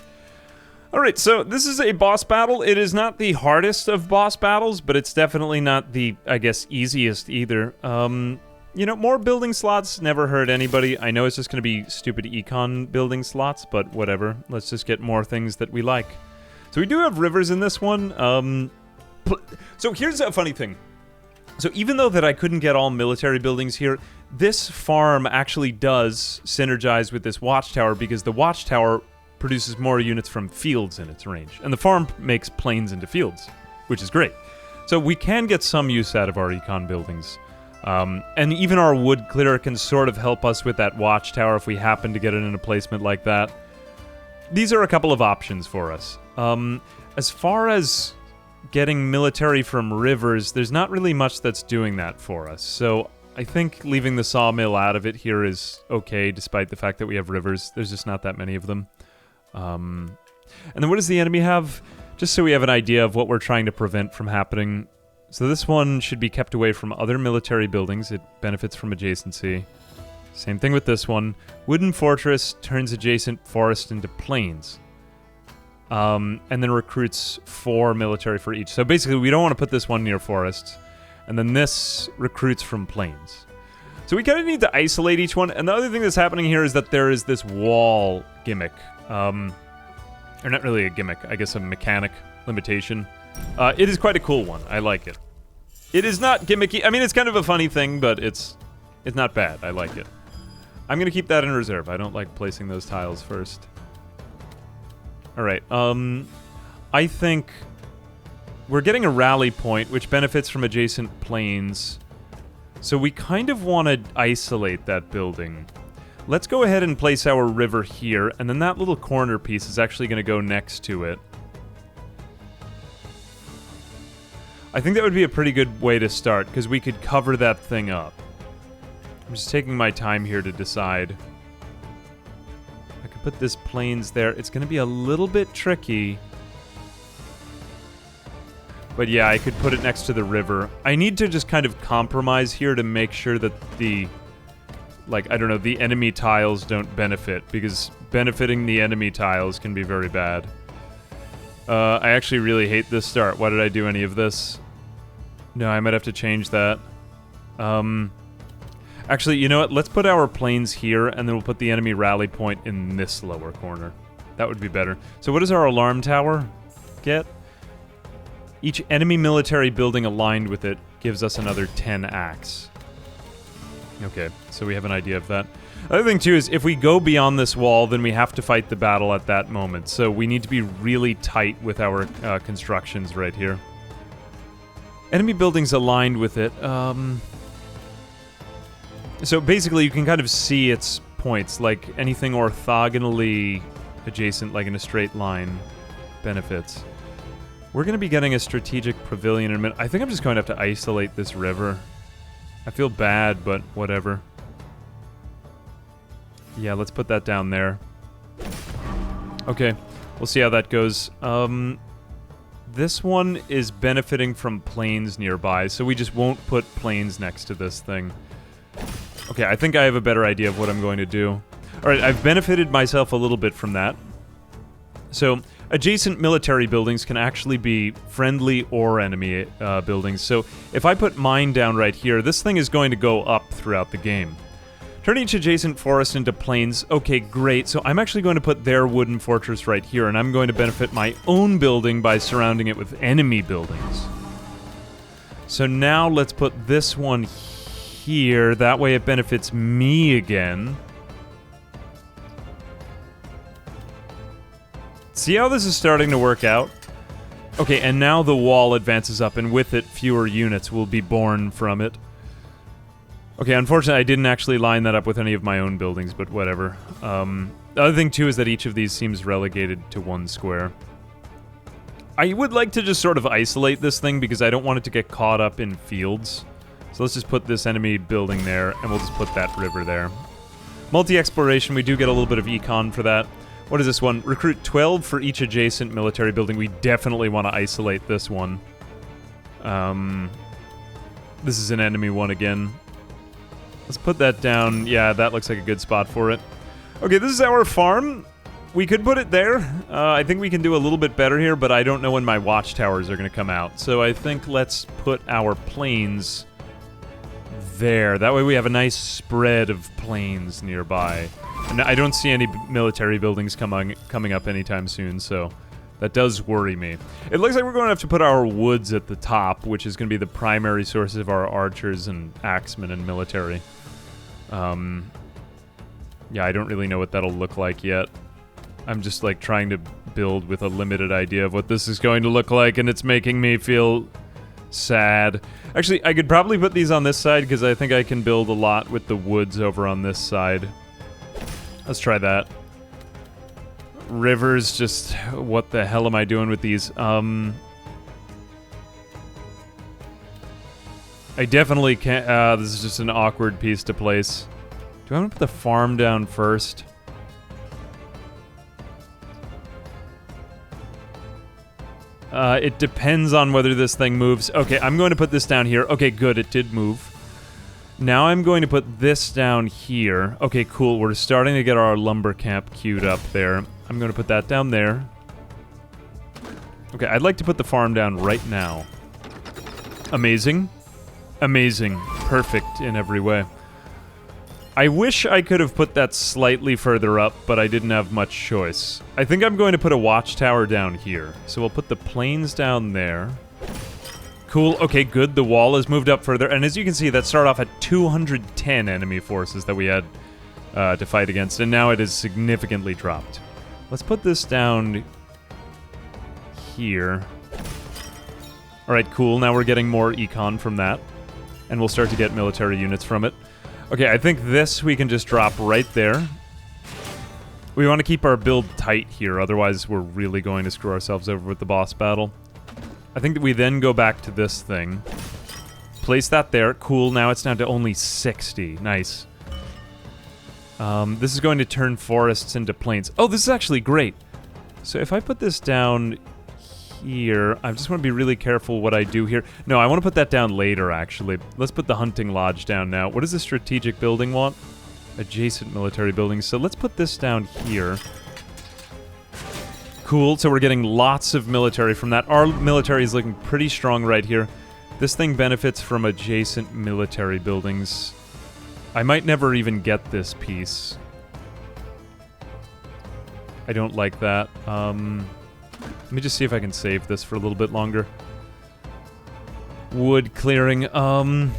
Alright, so this is a boss battle. It is not the hardest of boss battles, but it's definitely not the, I guess, easiest either. You know, more building slots never hurt anybody. I know it's just going to be stupid econ building slots, but whatever. Let's just get more things that we like. So we do have rivers in this one. So here's a funny thing. So even though that I couldn't get all military buildings here, this farm actually does synergize with this watchtower because the watchtower produces more units from fields in its range. And the farm makes plains into fields, which is great. So we can get some use out of our econ buildings. And even our wood clearer can sort of help us with that watchtower if we happen to get it in a placement like that. These are a couple of options for us. As far as getting military from rivers, there's not really much that's doing that for us. So I think leaving the sawmill out of it here is okay, despite the fact that we have rivers. There's just not that many of them. And then what does the enemy have? Just so we have an idea of what we're trying to prevent from happening. So this one should be kept away from other military buildings. It benefits from adjacency. Same thing with this one. Wooden fortress turns adjacent forest into plains. And then recruits 4 military for each. So basically, we don't want to put this one near forests. And then this recruits from plains. So we kind of need to isolate each one. And the other thing that's happening here is that there is this wall gimmick. Or not really a gimmick, I guess a mechanic limitation. It is quite a cool one. I like it. It is not gimmicky. I mean, it's kind of a funny thing, but it's not bad. I like it. I'm going to keep that in reserve. I don't like placing those tiles first. Alright, I think we're getting a rally point, which benefits from adjacent plains. So we kind of want to isolate that building. Let's go ahead and place our river here, and then that little corner piece is actually going to go next to it. I think that would be a pretty good way to start, because we could cover that thing up. I'm just taking my time here to decide. I could put this plains there. It's going to be a little bit tricky. But yeah, I could put it next to the river. I need to just kind of compromise here to make sure that the... like, I don't know, the enemy tiles don't benefit, because benefiting the enemy tiles can be very bad. I actually really hate this start. Why did I do any of this? No, I might have to change that. Actually, you know what? Let's put our planes here, and then we'll put the enemy rally point in this lower corner. That would be better. So what does our alarm tower get? Each enemy military building aligned with it gives us another 10 acts. Okay, so we have an idea of that. Other thing, too, is if we go beyond this wall, then we have to fight the battle at that moment. So we need to be really tight with our constructions right here. Enemy buildings aligned with it. So basically, you can kind of see its points, like anything orthogonally adjacent, like in a straight line, benefits. We're going to be getting a strategic pavilion in a minute. I think I'm just going to have to isolate this river. I feel bad, but whatever. Yeah, let's put that down there. Okay, we'll see how that goes. This one is benefiting from plains nearby, so we just won't put plains next to this thing. Okay, I think I have a better idea of what I'm going to do. Alright, I've benefited myself a little bit from that. So, adjacent military buildings can actually be friendly or enemy buildings. So, if I put mine down right here, this thing is going to go up throughout the game. Turn each adjacent forest into plains. Okay, great. So I'm actually going to put their wooden fortress right here, and I'm going to benefit my own building by surrounding it with enemy buildings. So now let's put this one here. That way it benefits me again. See how this is starting to work out? Okay, and now the wall advances up, and with it, fewer units will be born from it. Okay, unfortunately, I didn't actually line that up with any of my own buildings, but whatever. The other thing, too, is that each of these seems relegated to one square. I would like to just sort of isolate this thing, because I don't want it to get caught up in fields. So let's just put this enemy building there, and we'll just put that river there. Multi-exploration, we do get a little bit of econ for that. What is this one? Recruit 12 for each adjacent military building. We definitely want to isolate this one. This is an enemy one again. Let's put that down. Yeah, that looks like a good spot for it. Okay, this is our farm. We could put it there. I think we can do a little bit better here, but I don't know when my watchtowers are going to come out. So I think let's put our plains there. That way we have a nice spread of plains nearby. And I don't see any military buildings coming up anytime soon, so that does worry me. It looks like we're going to have to put our woods at the top, which is going to be the primary sources of our archers and axemen and military. Yeah, I don't really know what that'll look like yet. I'm just, like, trying to build with a limited idea of what this is going to look like, and it's making me feel sad. Actually, I could probably put these on this side, because I think I can build a lot with the woods over on this side. Let's try that. Rivers, just... what the hell am I doing with these? I definitely can't... this is just an awkward piece to place. Do I want to put the farm down first? It depends on whether this thing moves. Okay, I'm going to put this down here. Okay, good, it did move. Now I'm going to put this down here. Okay, cool, we're starting to get our lumber camp queued up there. I'm going to put that down there. Okay, I'd like to put the farm down right now. Amazing. Amazing. Perfect in every way. I wish I could have put that slightly further up, but I didn't have much choice. I think I'm going to put a watchtower down here. So we'll put the planes down there. Cool. Okay, good. The wall has moved up further. And as you can see, that started off at 210 enemy forces that we had to fight against. And now it is significantly dropped. Let's put this down here. Alright, cool. Now we're getting more econ from that. And we'll start to get military units from it. Okay, I think this we can just drop right there. We want to keep our build tight here, otherwise we're really going to screw ourselves over with the boss battle. I think that we then go back to this thing. Place that there. Cool, now it's down to only 60. Nice. This is going to turn forests into plains. Oh, this is actually great. So if I put this down here, I just want to be really careful what I do here. No, I want to put that down later, actually. Let's put the hunting lodge down now. What does the strategic building want? Adjacent military buildings. So let's put this down here. Cool, so we're getting lots of military from that. Our military is looking pretty strong right here. This thing benefits from adjacent military buildings. I might never even get this piece. I don't like that. Let me just see if I can save this for a little bit longer. Wood clearing. I'm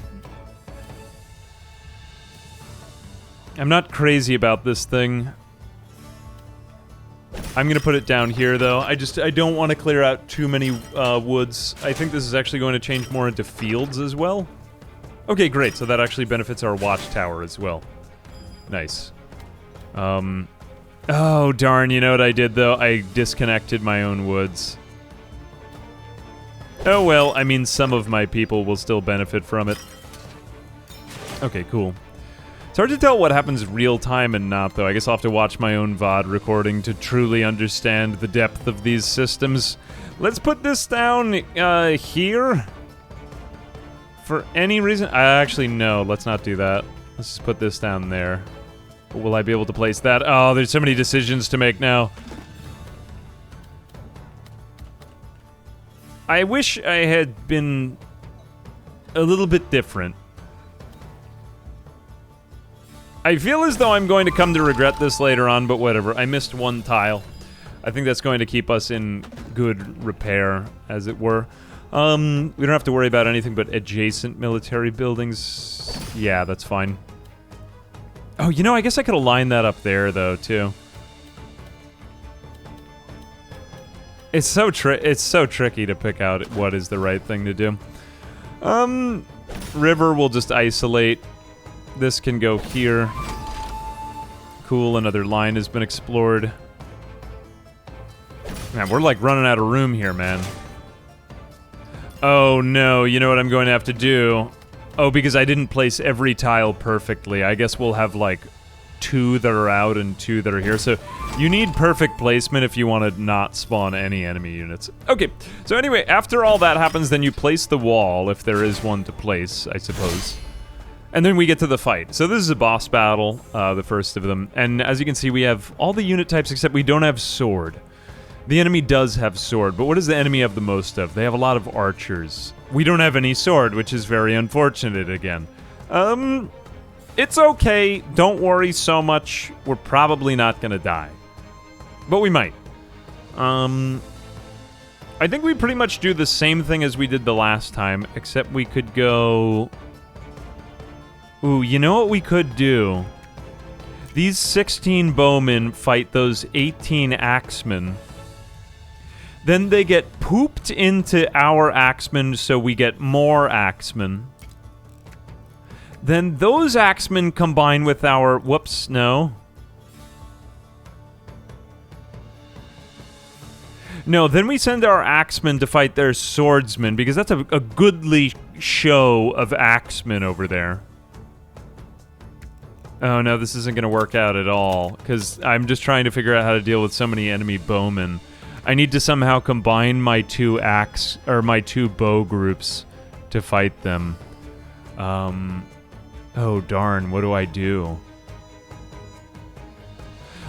not crazy about this thing. I'm gonna put it down here, though. I don't want to clear out too many woods. I think this is actually going to change more into fields as well. Okay, great. So that actually benefits our watchtower as well. Nice. Oh, darn, you know what I did, though? I disconnected my own woods. Oh, well, I mean, some of my people will still benefit from it. Okay, cool. It's hard to tell what happens real-time and not, though. I guess I'll have to watch my own VOD recording to truly understand the depth of these systems. Let's put this down, here. For any reason? Actually, no, let's not do that. Let's just put this down there. Will I be able to place that? Oh, there's so many decisions to make now. I wish I had been a little bit different. I feel as though I'm going to come to regret this later on, but whatever. I missed one tile. I think that's going to keep us in good repair, as it were. We don't have to worry about anything but adjacent military buildings. Yeah, that's fine. Oh, you know, I guess I could align that up there, though, too. It's so tricky to pick out what is the right thing to do. River will just isolate. This can go here. Cool, another line has been explored. Man, we're like running out of room here, man. Oh no, you know what I'm going to have to do? Oh, because I didn't place every tile perfectly. I guess we'll have like 2 that are out and 2 that are here. So you need perfect placement if you want to not spawn any enemy units. Okay, so anyway, after all that happens, then you place the wall, if there is one to place, I suppose. And then we get to the fight. So this is a boss battle, the first of them. And as you can see, we have all the unit types except we don't have sword. The enemy does have sword, but what does the enemy have the most of? They have a lot of archers. We don't have any sword, which is very unfortunate again. It's okay. Don't worry so much. We're probably not gonna die. But we might. I think we pretty much do the same thing as we did the last time, except we could go... Ooh, you know what we could do? These 16 bowmen fight those 18 axemen. Then they get pooped into our axemen, so we get more axemen. Then those axemen combine with our... Whoops, no. No, then we send our axemen to fight their swordsmen, because that's a goodly show of axemen over there. Oh no, this isn't going to work out at all, because I'm just trying to figure out how to deal with so many enemy bowmen. I need to somehow combine my two bow groups to fight them. Oh darn, what do I do?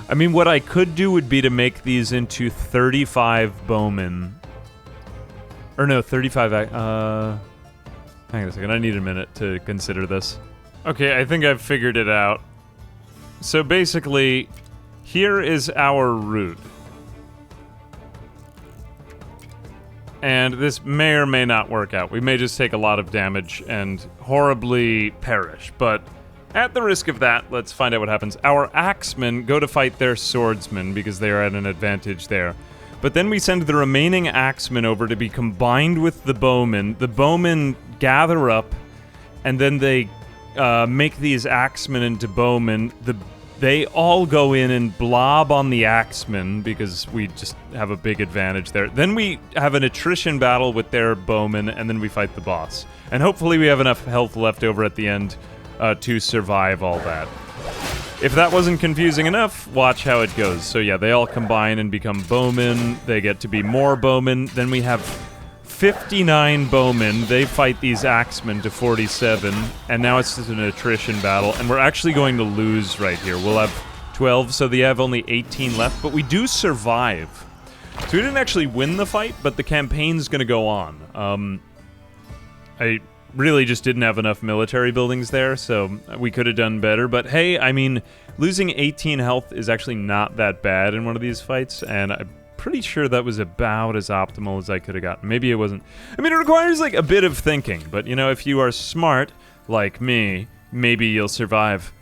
I mean, what I could do would be to make these into 35 bowmen. Or no, 35... hang on a second, I need a minute to consider this. Okay, I think I've figured it out. So basically, here is our route. And this may or may not work out. We may just take a lot of damage and horribly perish, but at the risk of that, let's find out what happens. Our axemen go to fight their swordsmen because they are at an advantage there. But then we send the remaining axemen over to be combined with the bowmen. The bowmen gather up, and then they make these axemen into bowmen. They all go in and blob on the axemen because we just have a big advantage there. Then we have an attrition battle with their bowmen, and then we fight the boss. And hopefully we have enough health left over at the end to survive all that. If that wasn't confusing enough, watch how it goes. So yeah, they all combine and become bowmen. They get to be more bowmen. Then we have 59 bowmen. They fight these axemen to 47, and now it's just an attrition battle, and we're actually going to lose right here. We'll have 12, so they have only 18 left, but we do survive. So we didn't actually win the fight, but the campaign's gonna go on. I really just didn't have enough military buildings there, so we could have done better, but hey, I mean, losing 18 health is actually not that bad in one of these fights, and I'm pretty sure that was about as optimal as I could have gotten. Maybe it wasn't. I mean, it requires, like, a bit of thinking, but, you know, if you are smart, like me, maybe you'll survive.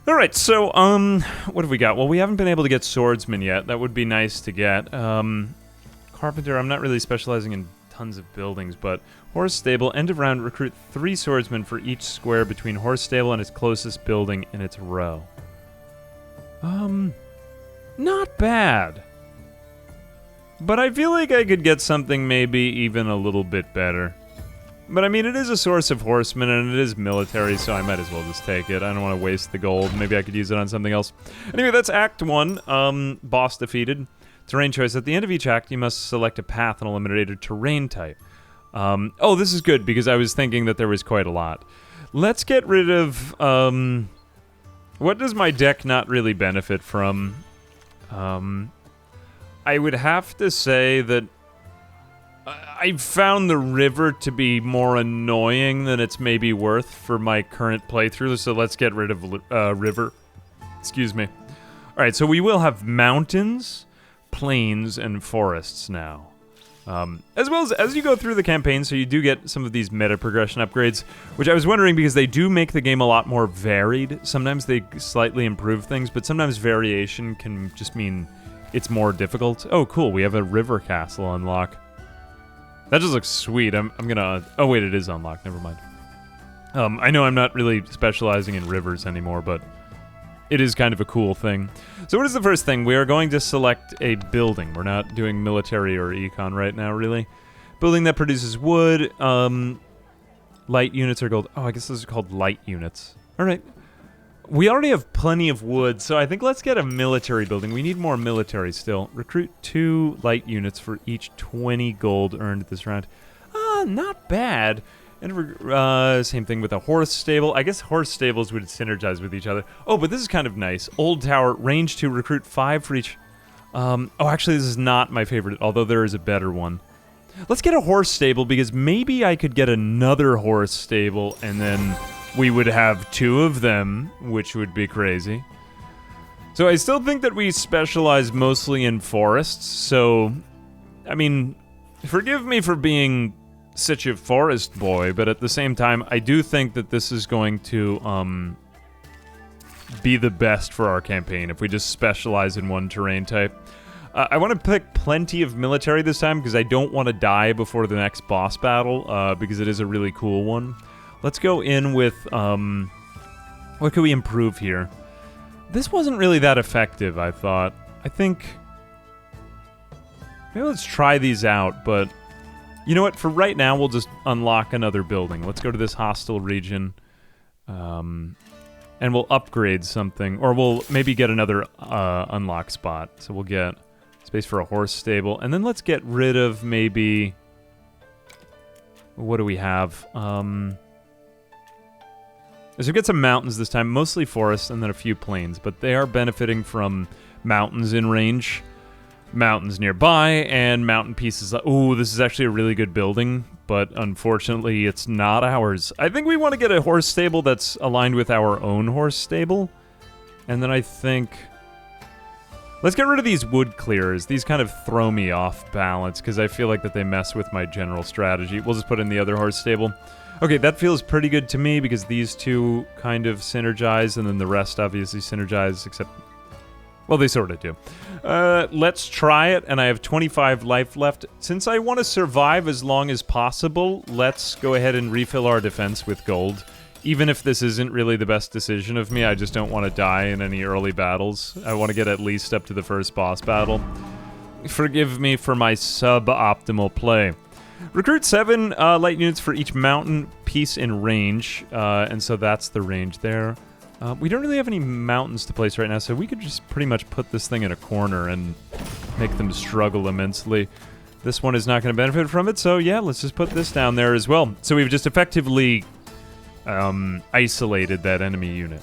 Alright, so, what have we got? Well, we haven't been able to get swordsmen yet. That would be nice to get. Carpenter, I'm not really specializing in tons of buildings, but horse stable, end of round, recruit 3 swordsmen for each square between horse stable and its closest building in its row. Not bad. But I feel like I could get something maybe even a little bit better. But I mean, it is a source of horsemen and it is military, so I might as well just take it. I don't want to waste the gold. Maybe I could use it on something else. Anyway, that's Act 1. Boss defeated. Terrain choice. At the end of each act, you must select a path and eliminate a terrain type. Oh, this is good because I was thinking that there was quite a lot. Let's get rid of... what does my deck not really benefit from? I would have to say that I found the river to be more annoying than it's maybe worth for my current playthrough, so let's get rid of river. Excuse me. Alright, so we will have mountains, plains, and forests now. As well as you go through the campaign, so you do get some of these meta progression upgrades, which I was wondering because they do make the game a lot more varied. Sometimes they slightly improve things, but sometimes variation can just mean it's more difficult. Oh, cool. We have a river castle unlock. That just looks sweet. I'm gonna... Oh, wait, it is unlocked. Never mind. I know I'm not really specializing in rivers anymore, but it is kind of a cool thing. So what is the first thing? We are going to select a building. We're not doing military or econ right now, really. Building that produces wood. Light units are gold. Oh, I guess those are called light units. All right. We already have plenty of wood, so I think let's get a military building. We need more military still. Recruit 2 light units for each 20 gold earned this round. Not bad. And same thing with a horse stable. I guess horse stables would synergize with each other. Oh, but this is kind of nice. Old tower, range 2, recruit 5 for each... oh, actually, this is not my favorite, although there is a better one. Let's get a horse stable, because maybe I could get another horse stable, and then... we would have 2 of them, which would be crazy. So I still think that we specialize mostly in forests, so... I mean, forgive me for being such a forest boy, but at the same time, I do think that this is going to, be the best for our campaign, if we just specialize in one terrain type. I want to pick plenty of military this time, because I don't want to die before the next boss battle, because it is a really cool one. Let's go in with, what can we improve here? This wasn't really that effective, I thought. I think... maybe let's try these out, but You know what? For right now, we'll just unlock another building. Let's go to this hostile region. And we'll upgrade something. Or we'll maybe get another unlock spot. So we'll get space for a horse stable. And then let's get rid of maybe... What do we have? So we get some mountains this time. Mostly forests and then a few plains. But they are benefiting from mountains in range. Mountains nearby, and mountain pieces. Ooh, this is actually a really good building, but unfortunately it's not ours. I think we want to get a horse stable that's aligned with our own horse stable. And then I think... Let's get rid of these wood clears. These kind of throw me off balance, because I feel like that they mess with my general strategy. We'll just put in the other horse stable. Okay, that feels pretty good to me, because these two kind of synergize, and then the rest obviously synergize, except... Well, they sort of do. Let's try it, and I have 25 life left. Since I want to survive as long as possible, let's go ahead and refill our defense with gold. Even if this isn't really the best decision of me, I just don't want to die in any early battles. I want to get at least up to the first boss battle. Forgive me for my suboptimal play. Recruit 7 light units for each mountain piece in range, and so that's the range there. We don't really have any mountains to place right now, so we could just pretty much put this thing in a corner and make them struggle immensely. This one is not going to benefit from it, so yeah, let's just put this down there as well. So we've just effectively isolated that enemy unit.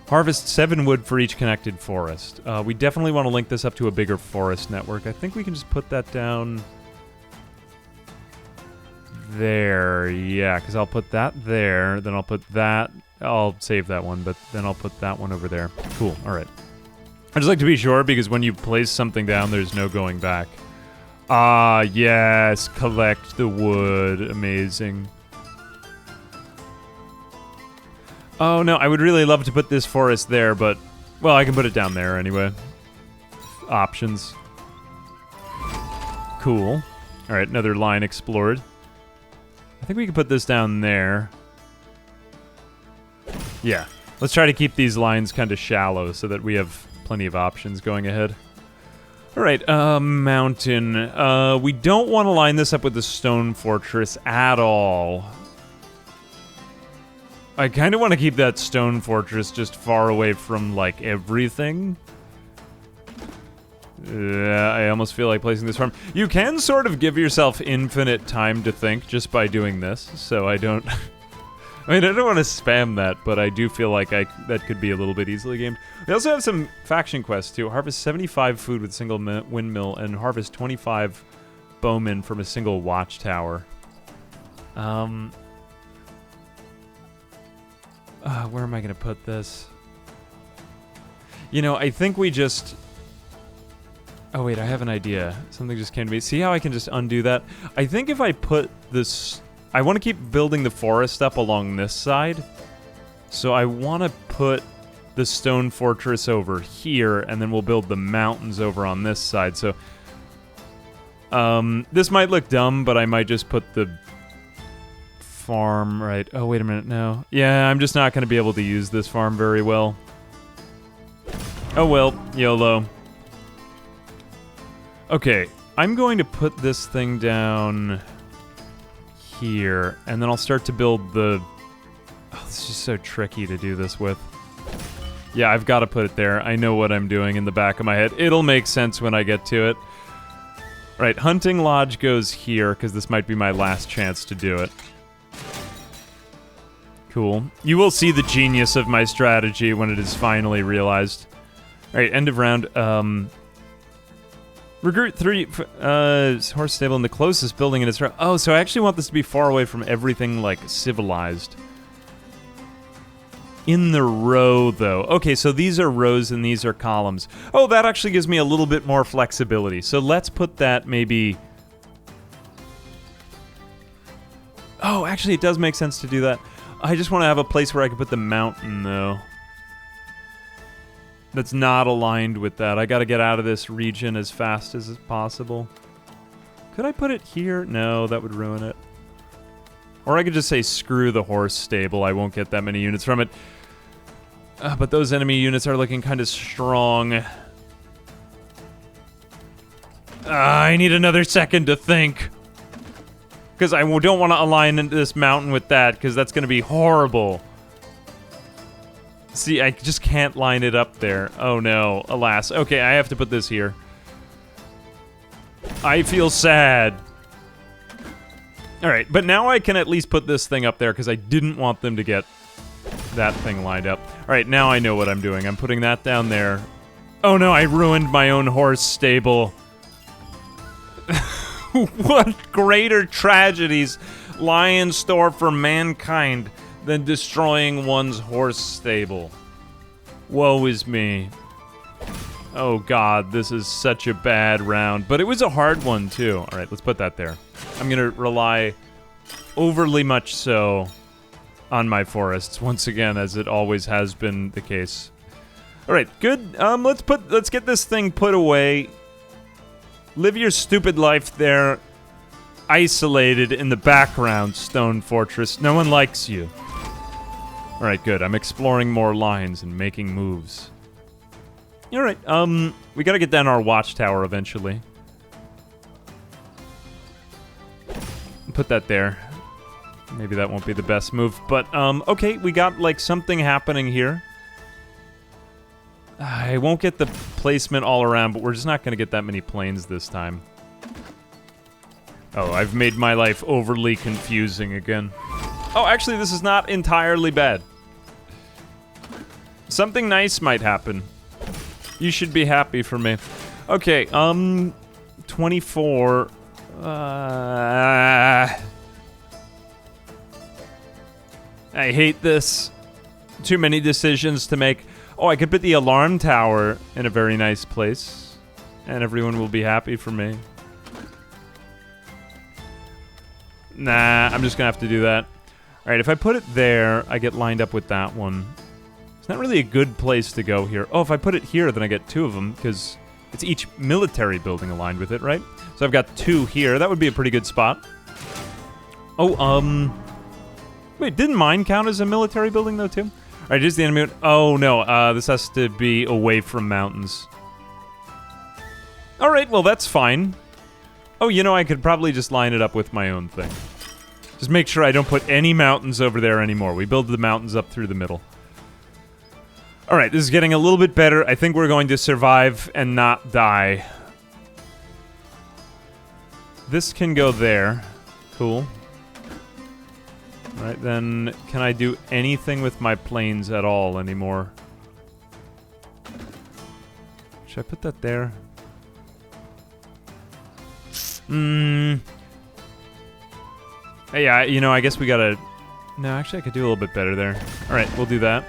Harvest 7 wood for each connected forest. We definitely want to link this up to a bigger forest network. I think we can just put that down there. Yeah, because I'll put that there, then I'll put that... I'll save that one, but then I'll put that one over there. Cool, alright. I just like to be sure, because when you place something down, there's no going back. Ah, yes, collect the wood. Amazing. Oh, no, I would really love to put this forest there, but... Well, I can put it down there anyway. Options. Cool. Alright, another line explored. I think we can put this down there. Yeah, let's try to keep these lines kind of shallow so that we have plenty of options going ahead. Alright, mountain. We don't want to line this up with the stone fortress at all. I kind of want to keep that stone fortress just far away from, like, everything. I almost feel like placing this farm. You can sort of give yourself infinite time to think just by doing this, so I don't... I mean, I don't want to spam that, but I do feel like that could be a little bit easily gamed. We also have some faction quests, too. Harvest 75 food with a single windmill, and harvest 25 bowmen from a single watchtower. Where am I going to put this? You know, I think we just... Oh, wait, I have an idea. Something just came to me. See how I can just undo that? I think if I put this... I want to keep building the forest up along this side. So I want to put the stone fortress over here, and then we'll build the mountains over on this side. So this might look dumb, but I might just put the farm right... Oh, wait a minute, no. Yeah, I'm just not going to be able to use this farm very well. Oh well, YOLO. Okay, I'm going to put this thing down... here, and then I'll start to build the... Oh, it's just so tricky to do this with. Yeah, I've got to put it there. I know what I'm doing in the back of my head. It'll make sense when I get to it. Right, Hunting Lodge goes here, because this might be my last chance to do it. Cool. You will see the genius of my strategy when it is finally realized. Alright, end of round. Recruit 3 horse stable in the closest building in its row. Oh, so I actually want this to be far away from everything, like, civilized. In the row, though. Okay, so these are rows and these are columns. Oh, that actually gives me a little bit more flexibility. So let's put that maybe... Oh, actually, it does make sense to do that. I just want to have a place where I can put the mountain, though. That's not aligned with that. I gotta get out of this region as fast as possible. Could I put it here? No, that would ruin it. Or I could just say, screw the horse stable. I won't get that many units from it. But those enemy units are looking kind of strong. I need another second to think. Because I don't want to align into this mountain with that, because that's going to be horrible. See, I just can't line it up there. Oh no, alas. Okay, I have to put this here. I feel sad. Alright, but now I can at least put this thing up there, because I didn't want them to get that thing lined up. Alright, now I know what I'm doing. I'm putting that down there. Oh no, I ruined my own horse stable. What greater tragedies lie in store for mankind than destroying one's horse stable? Woe is me. Oh god, this is such a bad round. But it was a hard one, too. Alright, let's put that there. I'm gonna rely overly much so on my forests, once again, as it always has been the case. Alright, good. Let's get this thing put away. Live your stupid life there, isolated in the background, Stone Fortress. No one likes you. Alright, good. I'm exploring more lines and making moves. Alright, we gotta get down our watchtower eventually. Put that there. Maybe that won't be the best move, but, okay, we got, like, something happening here. I won't get the placement all around, but we're just not gonna get that many planes this time. Oh, I've made my life overly confusing again. Oh, actually, this is not entirely bad. Something nice might happen. You should be happy for me. Okay, 24. I hate this. Too many decisions to make. Oh, I could put the alarm tower in a very nice place, and everyone will be happy for me. Nah, I'm just gonna have to do that. Alright, if I put it there, I get lined up with that one. It's not really a good place to go here. Oh, if I put it here, then I get two of them, because it's each military building aligned with it, right? So I've got two here. That would be a pretty good spot. Oh, wait, didn't mine count as a military building, though, too? Alright, here's the enemy. Oh, no, this has to be away from mountains. Alright, well, that's fine. Oh, you know, I could probably just line it up with my own thing. Just make sure I don't put any mountains over there anymore. We build the mountains up through the middle. Alright, this is getting a little bit better. I think we're going to survive and not die. This can go there. Cool. Alright, then can I do anything with my planes at all anymore? Should I put that there? Yeah, you know, I guess we gotta... No, actually I could do a little bit better there. Alright, we'll do that.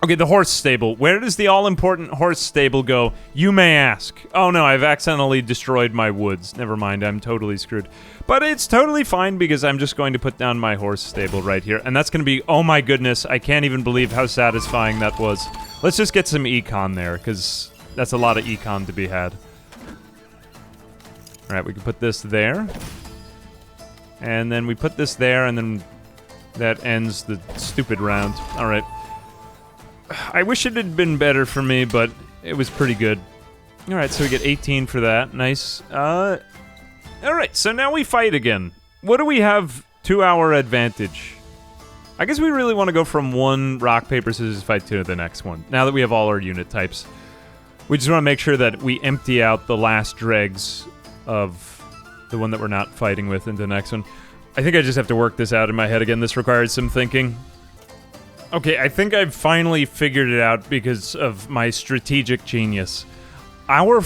Okay, the horse stable. Where does the all-important horse stable go? You may ask. Oh no, I've accidentally destroyed my woods. Never mind, I'm totally screwed. But it's totally fine because I'm just going to put down my horse stable right here. And that's going to be, oh my goodness, I can't even believe how satisfying that was. Let's just get some econ there, because that's a lot of econ to be had. Alright, we can put this there. And then we put this there, and then that ends the stupid round. Alright. I wish it had been better for me, but it was pretty good. Alright, so we get 18 for that. Nice. Alright, so now we fight again. What do we have to our advantage? I guess we really want to go from one rock, paper, scissors fight to the next one. Now that we have all our unit types. We just want to make sure that we empty out the last dregs of the one that we're not fighting with into the next one. I think I just have to work this out in my head again. This requires some thinking. Okay, I think I've finally figured it out because of my strategic genius. Our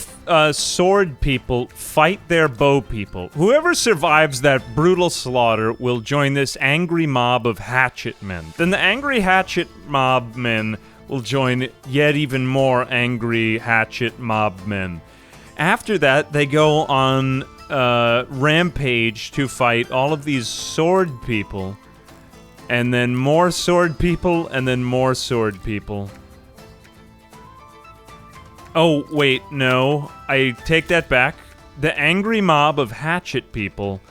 sword people fight their bow people. Whoever survives that brutal slaughter will join this angry mob of hatchet men. Then the angry hatchet mob men will join yet even more angry hatchet mob men. After that, they go on rampage to fight all of these sword people. And then more sword people, and then more sword people. Oh, wait, no. I take that back. The angry mob of hatchet people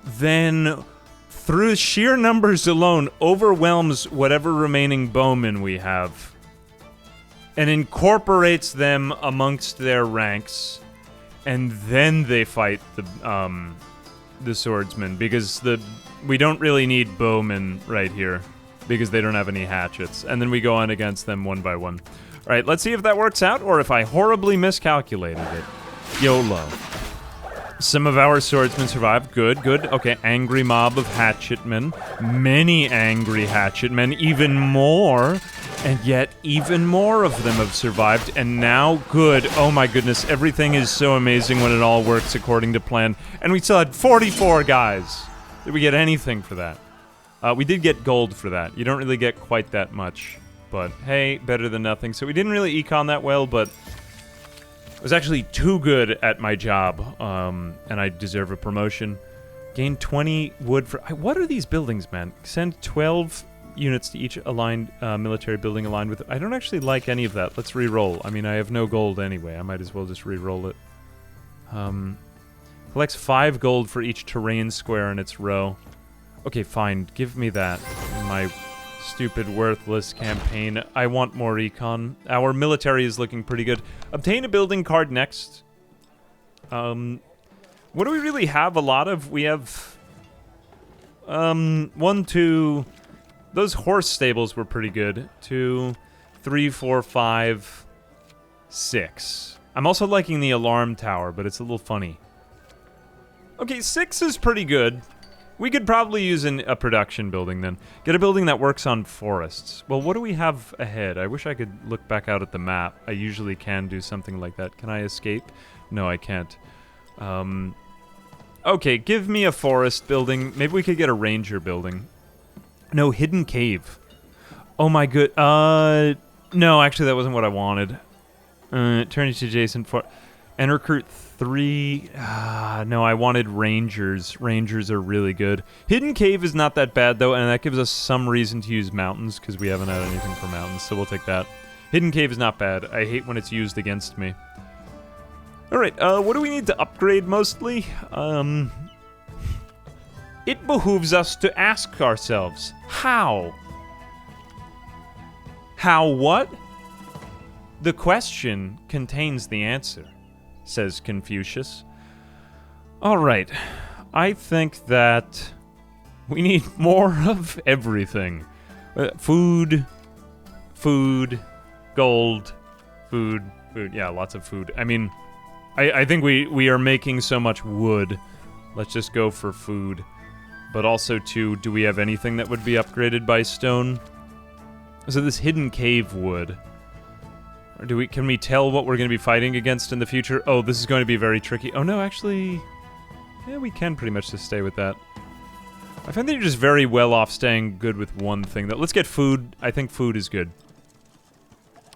then, through sheer numbers alone, overwhelms whatever remaining bowmen we have. And incorporates them amongst their ranks. And then they fight the swordsmen, because we don't really need bowmen right here, because they don't have any hatchets. And then we go on against them one by one. All right, let's see if that works out, or if I horribly miscalculated it. YOLO. Some of our swordsmen survived. Good, good. Okay, angry mob of hatchetmen. Many angry hatchetmen. Even more. And yet, even more of them have survived. And now, good. Oh my goodness, everything is so amazing when it all works according to plan. And we still had 44 guys. Did we get anything for that? We did get gold for that. You don't really get quite that much. But, hey, better than nothing. So we didn't really econ that well, but I was actually too good at my job, and I deserve a promotion. Gain 20 wood for... What are these buildings, man? Send 12 units to each aligned military building aligned with... I don't actually like any of that. Let's re-roll. I mean, I have no gold anyway. I might as well just re-roll it. Collects 5 gold for each terrain square in its row. Okay, fine. Give me that. My stupid, worthless campaign. I want more econ. Our military is looking pretty good. Obtain a building card next. What do we really have a lot of? We have... 1, 2... Those horse stables were pretty good. 2, 3, 4, 5, 6. I'm also liking the alarm tower, but it's a little funny. Okay, 6 is pretty good. We could probably use a production building then. Get a building that works on forests. Well, what do we have ahead? I wish I could look back out at the map. I usually can do something like that. Can I escape? No, I can't. Okay, give me a forest building. Maybe we could get a ranger building. No, hidden cave. Oh my good. No, actually that wasn't what I wanted. Turn it to adjacent for... And recruit 3... no, I wanted rangers. Rangers are really good. Hidden cave is not that bad, though, and that gives us some reason to use mountains, because we haven't had anything for mountains, so we'll take that. Hidden cave is not bad. I hate when it's used against me. Alright, what do we need to upgrade, mostly? It behooves us to ask ourselves, how? How what? The question contains the answer, says Confucius. Alright, I think that we need more of everything. Food, gold, food, yeah, lots of food. I mean, I think we are making so much wood. Let's just go for food. But also, too, do we have anything that would be upgraded by stone? So this hidden cave wood... Or can we tell what we're going to be fighting against in the future? Oh, this is going to be very tricky. Oh, no, actually... Yeah, we can pretty much just stay with that. I find that you're just very well off staying good with one thing. Let's get food. I think food is good.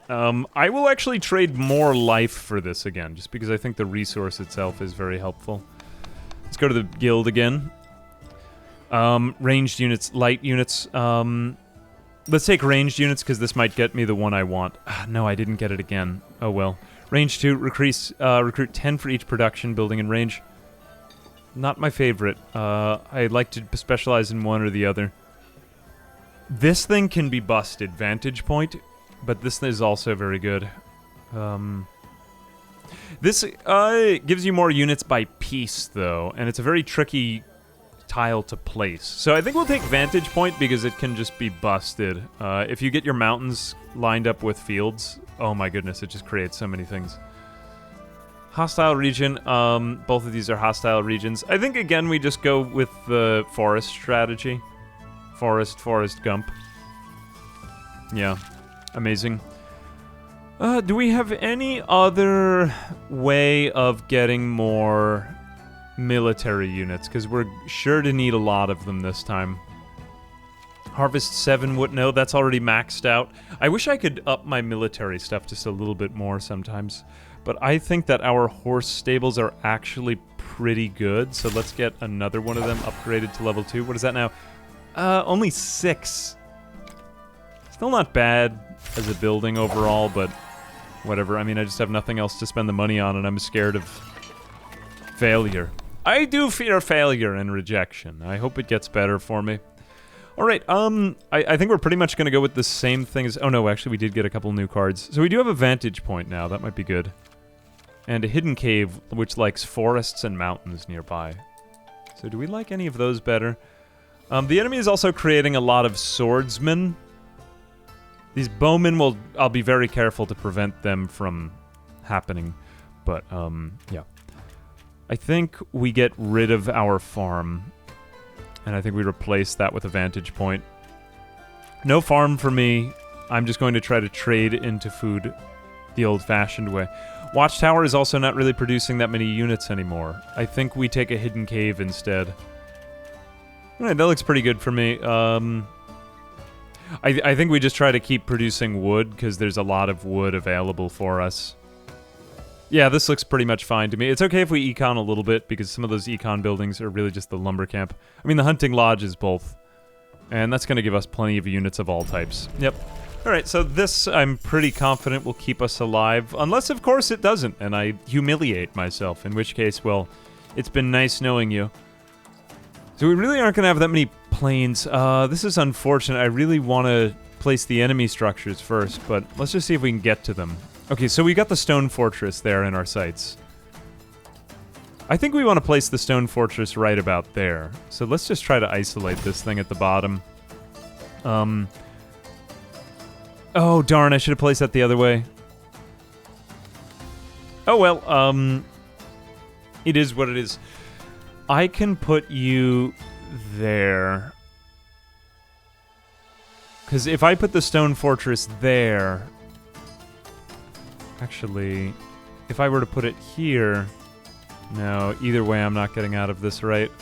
I will actually trade more life for this again, just because I think the resource itself is very helpful. Let's go to the guild again. Ranged units, light units. Let's take ranged units, because this might get me the one I want. No, I didn't get it again. Oh well. Range 2, recruit 10 for each production building in range. Not my favorite. I like to specialize in one or the other. This thing can be busted, vantage point, but this is also very good. This gives you more units by piece, though, and it's a very tricky tile to place. So I think we'll take vantage point because it can just be busted. If you get your mountains lined up with fields, oh my goodness, it just creates so many things. Hostile region, both of these are hostile regions. I think, again, we just go with the forest strategy. Forest, gump. Yeah, amazing. Do we have any other way of getting more military units? Because we're sure to need a lot of them this time. Harvest 7 wood. No, that's already maxed out. I wish I could up my military stuff just a little bit more sometimes. But I think that our horse stables are actually pretty good. So let's get another one of them upgraded to level 2. What is that now? Only 6. Still not bad as a building overall, but whatever. I mean, I just have nothing else to spend the money on, and I'm scared of failure. I do fear failure and rejection. I hope it gets better for me. Alright, I think we're pretty much going to go with the same thing as... Oh no, actually we did get a couple new cards. So we do have a vantage point now, that might be good. And a hidden cave, which likes forests and mountains nearby. So do we like any of those better? The enemy is also creating a lot of swordsmen. These bowmen I'll be very careful to prevent them from happening. But, yeah. I think we get rid of our farm. And I think we replace that with a vantage point. No farm for me. I'm just going to try to trade into food the old-fashioned way. Watchtower is also not really producing that many units anymore. I think we take a hidden cave instead. Alright, that looks pretty good for me. I think we just try to keep producing wood, because there's a lot of wood available for us. Yeah, this looks pretty much fine to me. It's okay if we econ a little bit, because some of those econ buildings are really just the lumber camp. I mean, the hunting lodge is both. And that's going to give us plenty of units of all types. Yep. Alright, so this, I'm pretty confident, will keep us alive. Unless, of course, it doesn't, and I humiliate myself. In which case, well, it's been nice knowing you. So we really aren't going to have that many planes. This is unfortunate. I really want to place the enemy structures first, but let's just see if we can get to them. Okay, so we got the stone fortress there in our sights. I think we want to place the stone fortress right about there. So let's just try to isolate this thing at the bottom. Oh, darn, I should have placed that the other way. Oh, well, it is what it is. I can put you there. Because if I put the stone fortress there... Actually, if I were to put it here... No, either way, I'm not getting out of this right.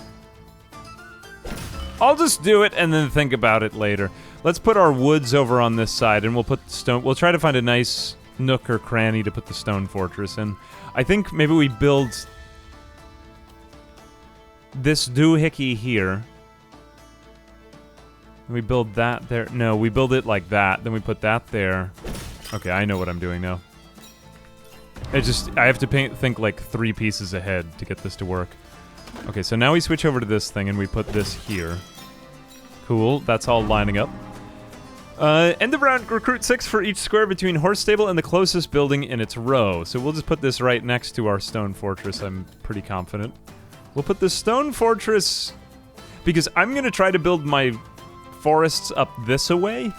I'll just do it and then think about it later. Let's put our woods over on this side, and we'll put the stone... We'll try to find a nice nook or cranny to put the stone fortress in. I think maybe we build... this doohickey here. And we build that there. No, we build it like that. Then we put that there. Okay, I know what I'm doing now. I have to think like 3 pieces ahead to get this to work. Okay, so now we switch over to this thing and we put this here. Cool, that's all lining up. End of round, recruit 6 for each square between horse stable and the closest building in its row. So we'll just put this right next to our stone fortress, I'm pretty confident. We'll put the stone fortress... Because I'm going to try to build my forests up this away.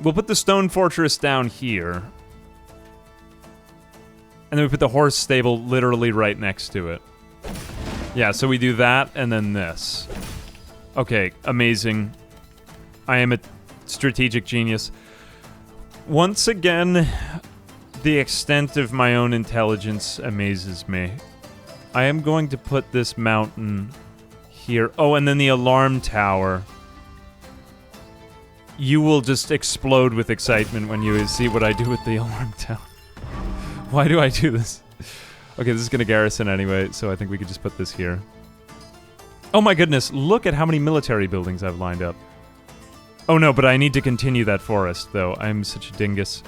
We'll put the stone fortress down here. And then we put the horse stable literally right next to it. Yeah, so we do that and then this. Okay, amazing. I am a strategic genius. Once again, the extent of my own intelligence amazes me. I am going to put this mountain here. Oh, and then the alarm tower. You will just explode with excitement when you see what I do with the alarm tower. Why do I do this? Okay, this is going to garrison anyway, so I think we could just put this here. Oh my goodness, look at how many military buildings I've lined up. Oh no, but I need to continue that forest, though. I'm such a dingus.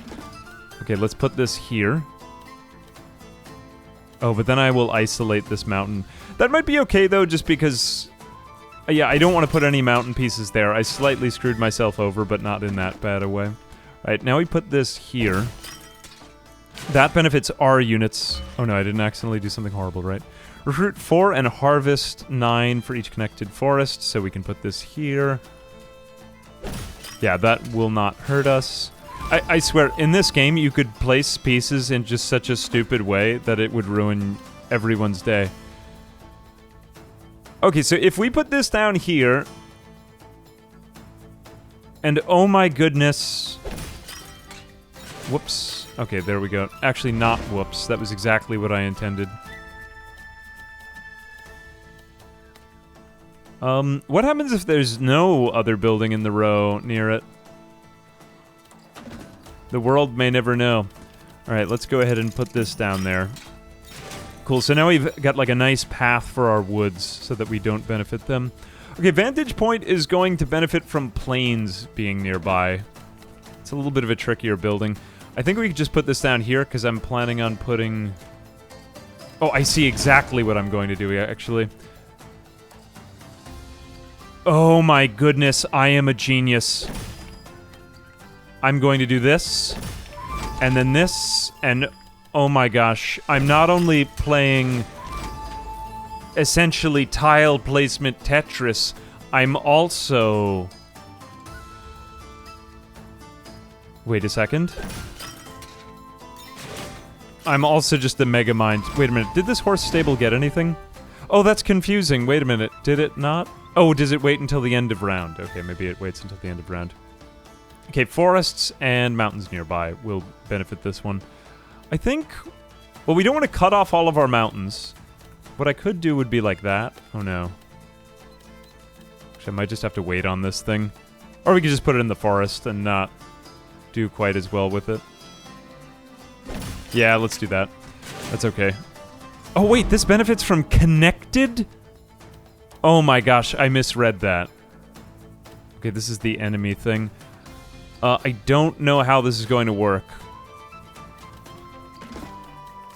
Okay, let's put this here. Oh, but then I will isolate this mountain. That might be okay, though, just because... yeah, I don't want to put any mountain pieces there. I slightly screwed myself over, but not in that bad a way. Alright, now we put this here. That benefits our units. Oh no, I didn't accidentally do something horrible, right? Recruit 4 and harvest 9 for each connected forest, so we can put this here. Yeah, that will not hurt us. I swear, in this game, you could place pieces in just such a stupid way that it would ruin everyone's day. Okay, so if we put this down here... And oh my goodness... Whoops. Okay, there we go. Actually, not whoops. That was exactly what I intended. What happens if there's no other building in the row near it? The world may never know. Alright, let's go ahead and put this down there. Cool, so now we've got like a nice path for our woods so that we don't benefit them. Okay, Vantage Point is going to benefit from plains being nearby. It's a little bit of a trickier building. I think we could just put this down here because I'm planning on putting... Oh, I see exactly what I'm going to do, actually. Oh my goodness, I am a genius. I'm going to do this. And then this, and oh my gosh, I'm not only playing essentially tile placement Tetris, I'm also... Wait a second. I'm also just a mega mind. Wait a minute, did this horse stable get anything? Oh, that's confusing. Wait a minute, did it not? Oh, does it wait until the end of round? Okay, maybe it waits until the end of round. Okay, forests and mountains nearby will benefit this one. I think... Well, we don't want to cut off all of our mountains. What I could do would be like that. Oh, no. Actually, I might just have to wait on this thing. Or we could just put it in the forest and not do quite as well with it. Yeah, let's do that. That's okay. Oh, wait, this benefits from connected? Oh my gosh, I misread that. Okay, this is the enemy thing. I don't know how this is going to work.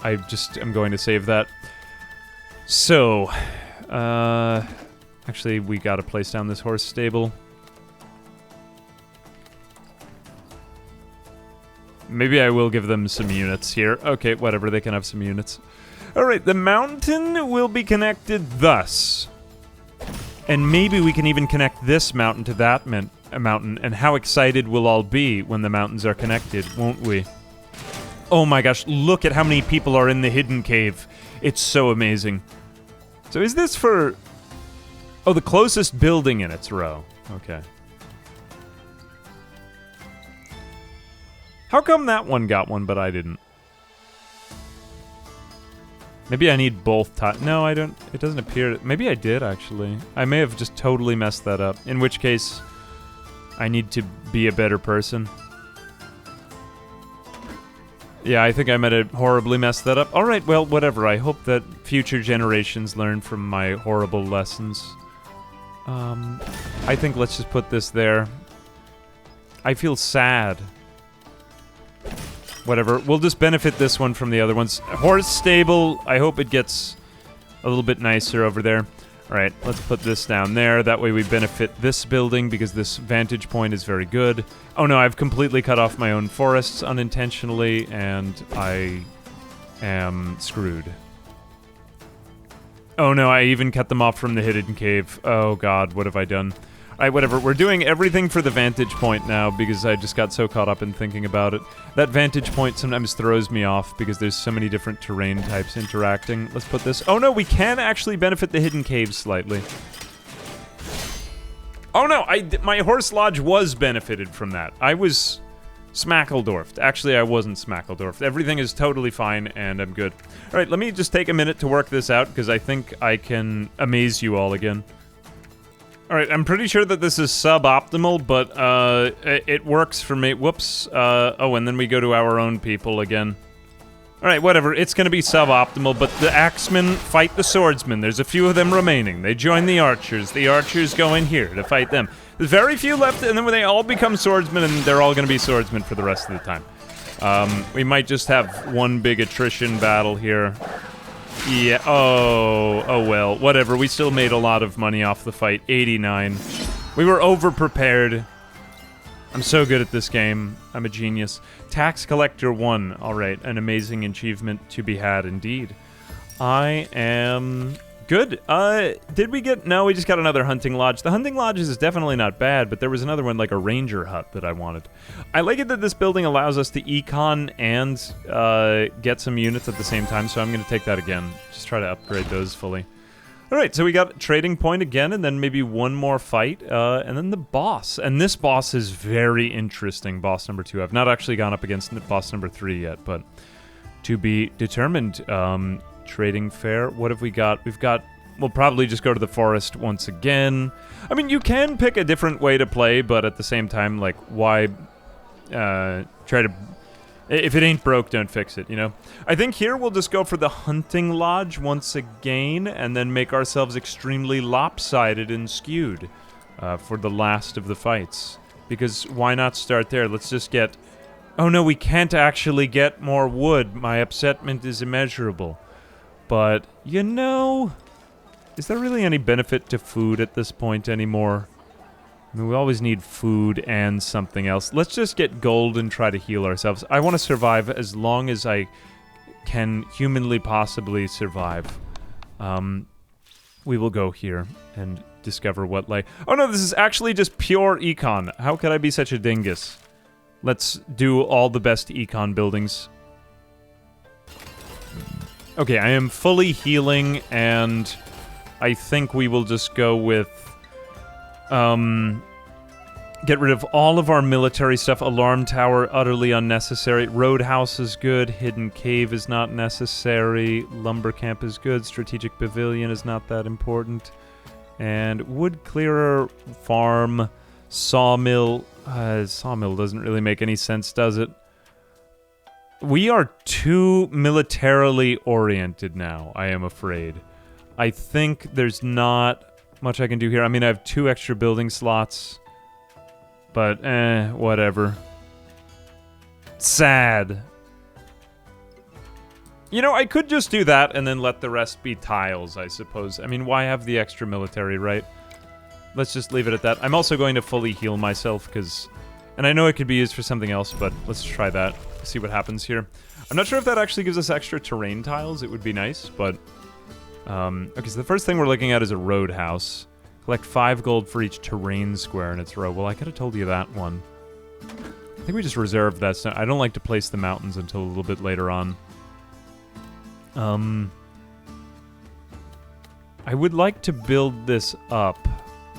I'm going to save that. So, actually, we gotta place down this horse stable. Maybe I will give them some units here. Okay, whatever, they can have some units. Alright, the mountain will be connected thus. And maybe we can even connect this mountain to that mountain, and how excited we'll all be when the mountains are connected, won't we? Oh my gosh, look at how many people are in the hidden cave. It's so amazing. So is this for... Oh, the closest building in its row. Okay. How come that one got one, but I didn't? Maybe I need both No, I don't... It doesn't appear... Maybe I did, actually. I may have just totally messed that up. In which case... I need to be a better person. Yeah, I think I might have horribly messed that up. Alright, well, whatever. I hope that future generations learn from my horrible lessons. I think let's just put this there. I feel sad. Whatever. We'll just benefit this one from the other ones. Horse stable. I hope it gets a little bit nicer over there. Alright, let's put this down there. That way we benefit this building because this vantage point is very good. Oh no, I've completely cut off my own forests unintentionally, and I am screwed. Oh no, I even cut them off from the hidden cave. Oh god, what have I done? Alright, whatever. We're doing everything for the vantage point now because I just got so caught up in thinking about it. That vantage point sometimes throws me off because there's so many different terrain types interacting. Let's put this... Oh no, we can actually benefit the hidden caves slightly. Oh no, my horse lodge was benefited from that. I was smackledorfed. Actually, I wasn't smackledorfed. Everything is totally fine and I'm good. Alright, let me just take a minute to work this out because I think I can amaze you all again. Alright, I'm pretty sure that this is suboptimal, but it works for me. Whoops. Oh, and then we go to our own people again. Alright, whatever. It's gonna be suboptimal, but the axemen fight the swordsmen. There's a few of them remaining. They join the archers. The archers go in here to fight them. There's very few left, and then when they all become swordsmen, and they're all gonna be swordsmen for the rest of the time. We might just have one big attrition battle here. Yeah, oh well, whatever. We still made a lot of money off the fight. 89. We were over-prepared. I'm so good at this game. I'm a genius. Tax Collector 1. Alright, an amazing achievement to be had indeed. I am... good. Did we get... No, we just got another hunting lodge. The hunting lodges is definitely not bad, but there was another one, like a ranger hut, that I wanted. I like it that this building allows us to econ and get some units at the same time, so I'm going to take that again. Just try to upgrade those fully. Alright, so we got trading point again, and then maybe one more fight, and then the boss. And this boss is very interesting, boss number 2. I've not actually gone up against boss number 3 yet, but to be determined. Trading fair. What have we got? We'll probably just go to the forest once again. I mean, you can pick a different way to play, but at the same time, like, why try to... If it ain't broke, don't fix it, you know? I think here we'll just go for the hunting lodge once again, and then make ourselves extremely lopsided and skewed for the last of the fights. Because why not start there? Let's just get... Oh no, we can't actually get more wood. My upsetment is immeasurable. But, you know, is there really any benefit to food at this point anymore? I mean, we always need food and something else. Let's just get gold and try to heal ourselves. I want to survive as long as I can humanly possibly survive. We will go here and discover what light... Oh no, this is actually just pure econ. How could I be such a dingus? Let's do all the best econ buildings. Okay, I am fully healing, and I think we will just go with... get rid of all of our military stuff. Alarm tower, utterly unnecessary. Roadhouse is good. Hidden cave is not necessary. Lumber camp is good. Strategic pavilion is not that important. And wood clearer, farm, sawmill. Sawmill doesn't really make any sense, does it? We are too militarily oriented now, I am afraid. I think there's not much I can do here. I mean, I have 2 extra building slots. But, whatever. Sad. You know, I could just do that and then let the rest be tiles, I suppose. I mean, why have the extra military, right? Let's just leave it at that. I'm also going to fully heal myself, because... And I know it could be used for something else, but let's try that. See what happens here. I'm not sure if that actually gives us extra terrain tiles. It would be nice, but... okay, so the first thing we're looking at is a roadhouse. Collect 5 gold for each terrain square in its row. Well, I could have told you that one. I think we just reserved that. So I don't like to place the mountains until a little bit later on. I would like to build this up,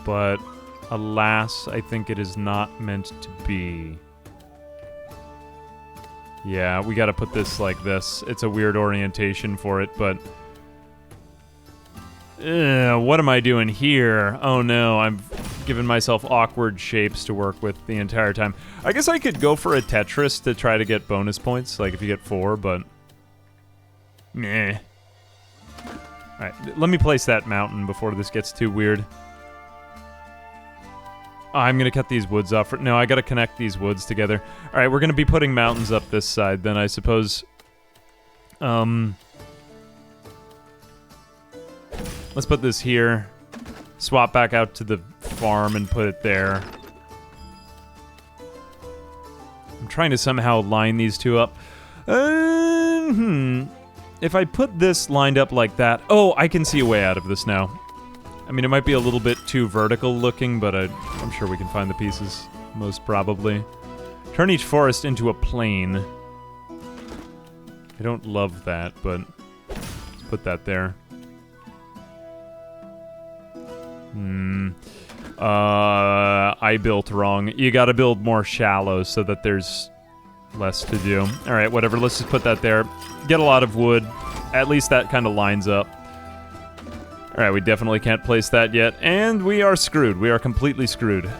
but alas, I think it is not meant to be. Yeah, we gotta put this like this. It's a weird orientation for it, but... what am I doing here? Oh no, I'm giving myself awkward shapes to work with the entire time. I guess I could go for a Tetris to try to get bonus points, like if you get 4, but... Meh. Alright, let me place that mountain before this gets too weird. Oh, I'm gonna cut these woods off. No, I gotta connect these woods together. Alright, we're gonna be putting mountains up this side then, I suppose. Let's put this here. Swap back out to the farm and put it there. I'm trying to somehow line these 2 up. If I put this lined up like that... Oh, I can see a way out of this now. I mean, it might be a little bit too vertical looking, but I'm sure we can find the pieces, most probably. Turn each forest into a plain. I don't love that, but let's put that there. I built wrong. You gotta build more shallow so that there's less to do. Alright, whatever, let's just put that there. Get a lot of wood. At least that kind of lines up. Alright, we definitely can't place that yet. And we are screwed. We are completely screwed.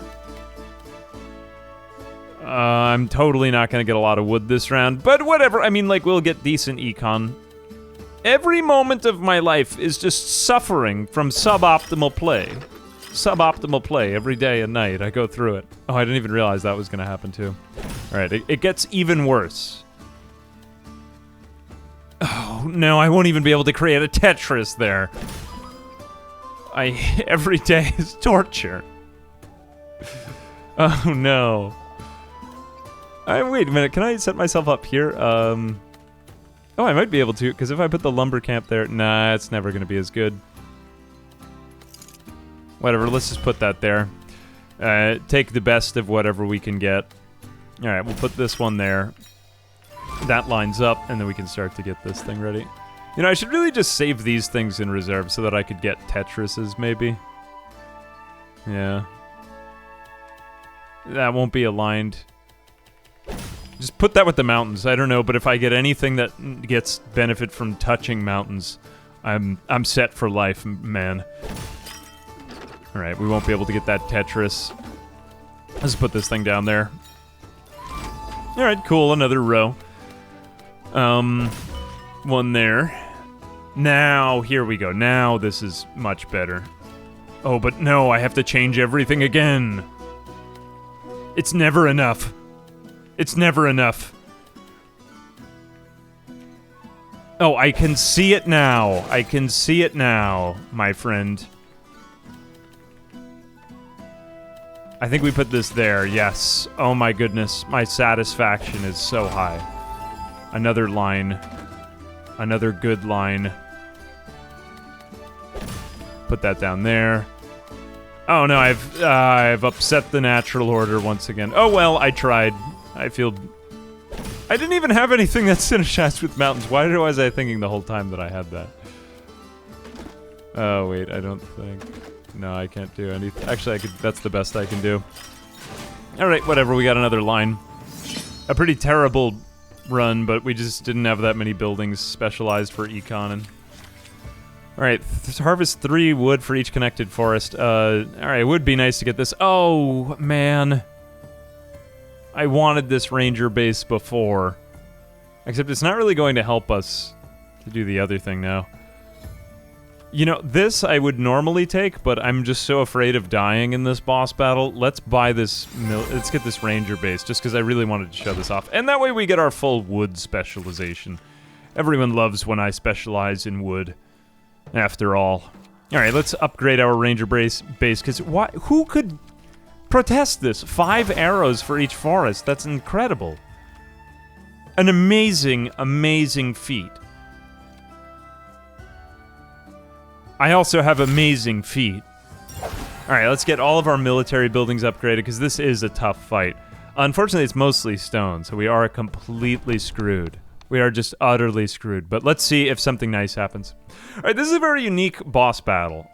I'm totally not gonna get a lot of wood this round, but whatever. I mean, like, we'll get decent econ. Every moment of my life is just suffering from suboptimal play. Suboptimal play every day and night. I go through it. Oh, I didn't even realize that was going to happen too. Alright, it gets even worse. Oh, no, I won't even be able to create a Tetris there. Every day is torture. Oh, no. Wait a minute, can I set myself up here? Oh, I might be able to, because if I put the lumber camp there... Nah, it's never going to be as good. Whatever, let's just put that there. Take the best of whatever we can get. Alright, we'll put this one there. That lines up, and then we can start to get this thing ready. You know, I should really just save these things in reserve so that I could get Tetrises, maybe. Yeah. That won't be aligned. Just put that with the mountains. I don't know, but if I get anything that gets benefit from touching mountains, I'm set for life, man. Alright, we won't be able to get that Tetris. Let's put this thing down there. Alright, cool, another row. One there. Now, here we go. Now this is much better. Oh, but no, I have to change everything again. It's never enough. It's never enough. Oh, I can see it now. I can see it now, my friend. I think we put this there, yes. Oh my goodness, my satisfaction is so high. Another line. Another good line. Put that down there. Oh no, I've upset the natural order once again. Oh well, I tried. I feel... I didn't even have anything that synergized with mountains. Why was I thinking the whole time that I had that? Oh wait, I don't think... No, I can't do anything. Actually, I could. That's the best I can do. Alright, whatever, we got another line. A pretty terrible run, but we just didn't have that many buildings specialized for econin. Alright, harvest 3 wood for each connected forest. Alright, it would be nice to get this. Oh, man. I wanted this ranger base before. Except it's not really going to help us to do the other thing now. You know, this I would normally take, but I'm just so afraid of dying in this boss battle. Let's buy this, let's get this ranger base, just because I really wanted to show this off. And that way we get our full wood specialization. Everyone loves when I specialize in wood, after all. Alright, let's upgrade our ranger base, because who could protest this? 5 arrows for each forest, that's incredible. An amazing, amazing feat. I also have amazing feet. Alright, let's get all of our military buildings upgraded, because this is a tough fight. Unfortunately, it's mostly stone, so we are completely screwed. We are just utterly screwed, but let's see if something nice happens. Alright, this is a very unique boss battle.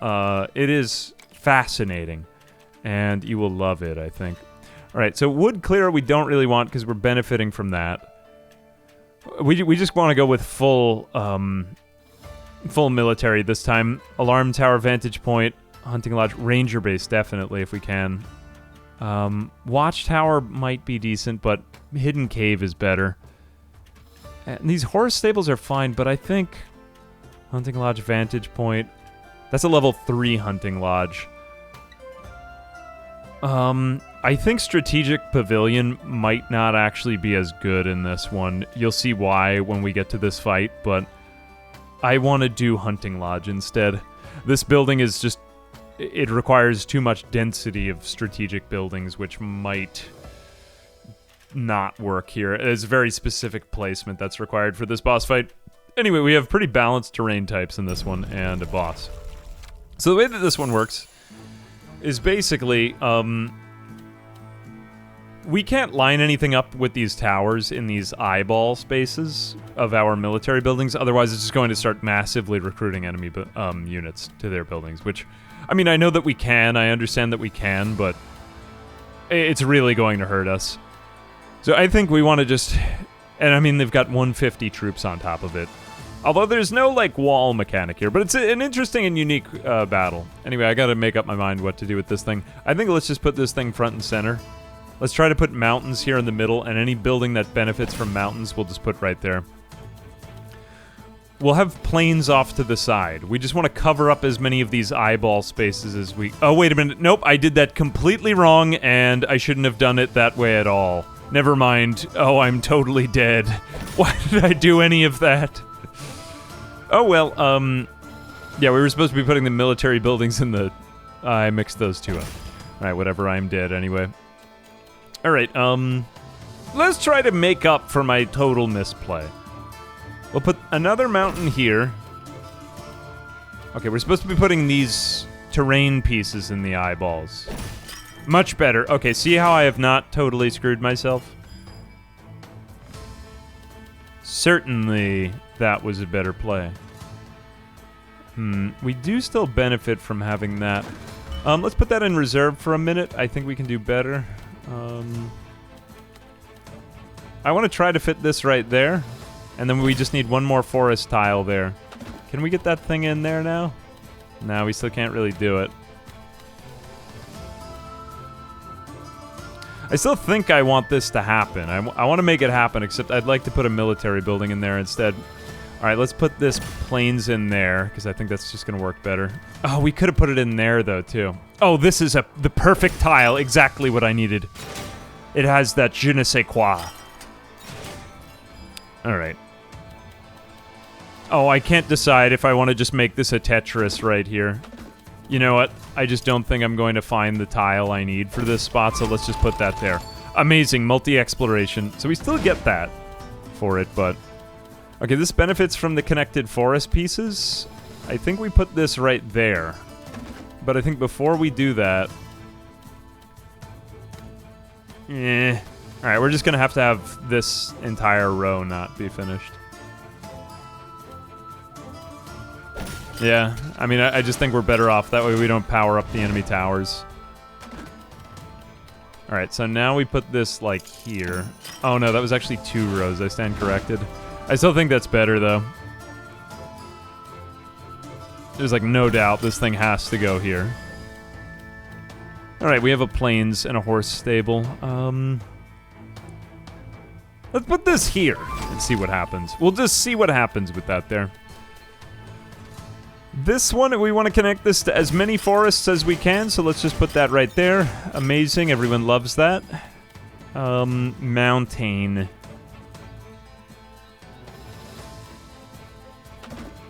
It is fascinating, and you will love it, I think. Alright, so wood clear we don't really want, because we're benefiting from that. We just want to go with full military this time. Alarm tower, vantage point, hunting lodge, ranger base, definitely, if we can. Watchtower might be decent, but hidden cave is better. And these horse stables are fine, but I think hunting lodge, vantage point, that's a level 3 hunting lodge. I think strategic pavilion might not actually be as good in this one. You'll see why when we get to this fight, but I want to do hunting lodge instead. This building is just... it requires too much density of strategic buildings, which might not work here. It is a very specific placement that's required for this boss fight. Anyway, we have pretty balanced terrain types in this one, and a boss. So the way that this one works is basically, we can't line anything up with these towers in these eyeball spaces of our military buildings, otherwise it's just going to start massively recruiting enemy units to their buildings, which, I mean, I know that we can, I understand that we can, but it's really going to hurt us. So I think we want to just, and I mean, they've got 150 troops on top of it. Although there's no, like, wall mechanic here, but it's an interesting and unique battle. Anyway, I gotta make up my mind what to do with this thing. I think let's just put this thing front and center. Let's try to put mountains here in the middle, and any building that benefits from mountains we'll just put right there. We'll have plains off to the side. We just want to cover up as many of these eyeball spaces as we... Oh, wait a minute. Nope, I did that completely wrong, and I shouldn't have done it that way at all. Never mind. Oh, I'm totally dead. Why did I do any of that? Oh, well, yeah, we were supposed to be putting the military buildings in the... I mixed those two up. Alright, whatever, I'm dead anyway. Alright, let's try to make up for my total misplay. We'll put another mountain here. Okay, we're supposed to be putting these terrain pieces in the eyeballs. Much better. Okay, see how I have not totally screwed myself? Certainly, that was a better play. We do still benefit from having that. Let's put that in reserve for a minute. I think we can do better. I want to try to fit this right there. And then we just need one more forest tile there. Can we get that thing in there now? No, we still can't really do it. I still think I want this to happen. I want to make it happen, except I'd like to put a military building in there instead. Alright, let's put this plains in there, because I think that's just going to work better. Oh, we could have put it in there, though, too. Oh, this is the perfect tile. Exactly what I needed. It has that je ne sais quoi. Alright. Oh, I can't decide if I want to just make this a Tetris right here. You know what? I just don't think I'm going to find the tile I need for this spot, so let's just put that there. Amazing, multi-exploration. So we still get that for it, but... Okay, this benefits from the connected forest pieces. I think we put this right there. But I think before we do that... Alright, we're just gonna have to have this entire row not be finished. Yeah, I mean, I just think we're better off. That way we don't power up the enemy towers. Alright, so now we put this, like, here. Oh no, that was actually 2 rows. I stand corrected. I still think that's better, though. There's, like, no doubt this thing has to go here. Alright, we have a plains and a horse stable. Let's put this here and see what happens. We'll just see what happens with that there. This one, we want to connect this to as many forests as we can, so let's just put that right there. Amazing, everyone loves that. Mountain.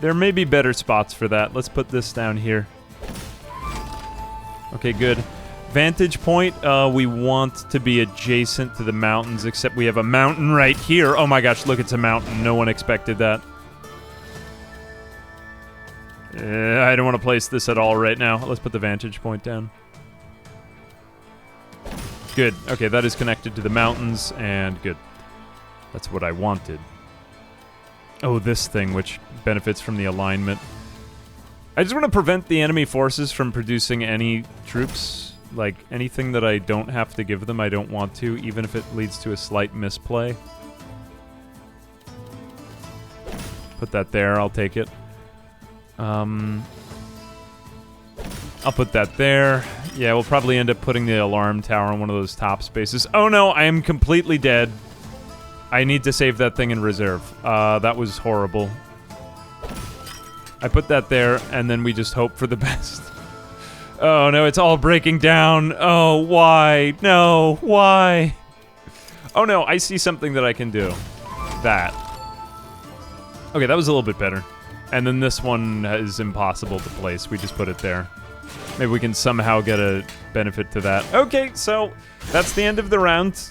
There may be better spots for that. Let's put this down here. Okay, good. Vantage point, we want to be adjacent to the mountains, except we have a mountain right here. Oh my gosh, look, it's a mountain. No one expected that. I don't want to place this at all right now. Let's put the vantage point down. Good. Okay, that is connected to the mountains, and good. That's what I wanted. Oh, this thing, which benefits from the alignment. I just want to prevent the enemy forces from producing any troops. Like, anything that I don't have to give them, I don't want to, even if it leads to a slight misplay. Put that there, I'll take it. I'll put that there. Yeah, we'll probably end up putting the alarm tower on one of those top spaces. Oh no, I am completely dead. I need to save that thing in reserve. That was horrible. I put that there, and then we just hope for the best. Oh no, it's all breaking down. Oh, why? No, why? Oh no, I see something that I can do. That. Okay, that was a little bit better. And then this one is impossible to place. We just put it there. Maybe we can somehow get a benefit to that. Okay, so that's the end of the round.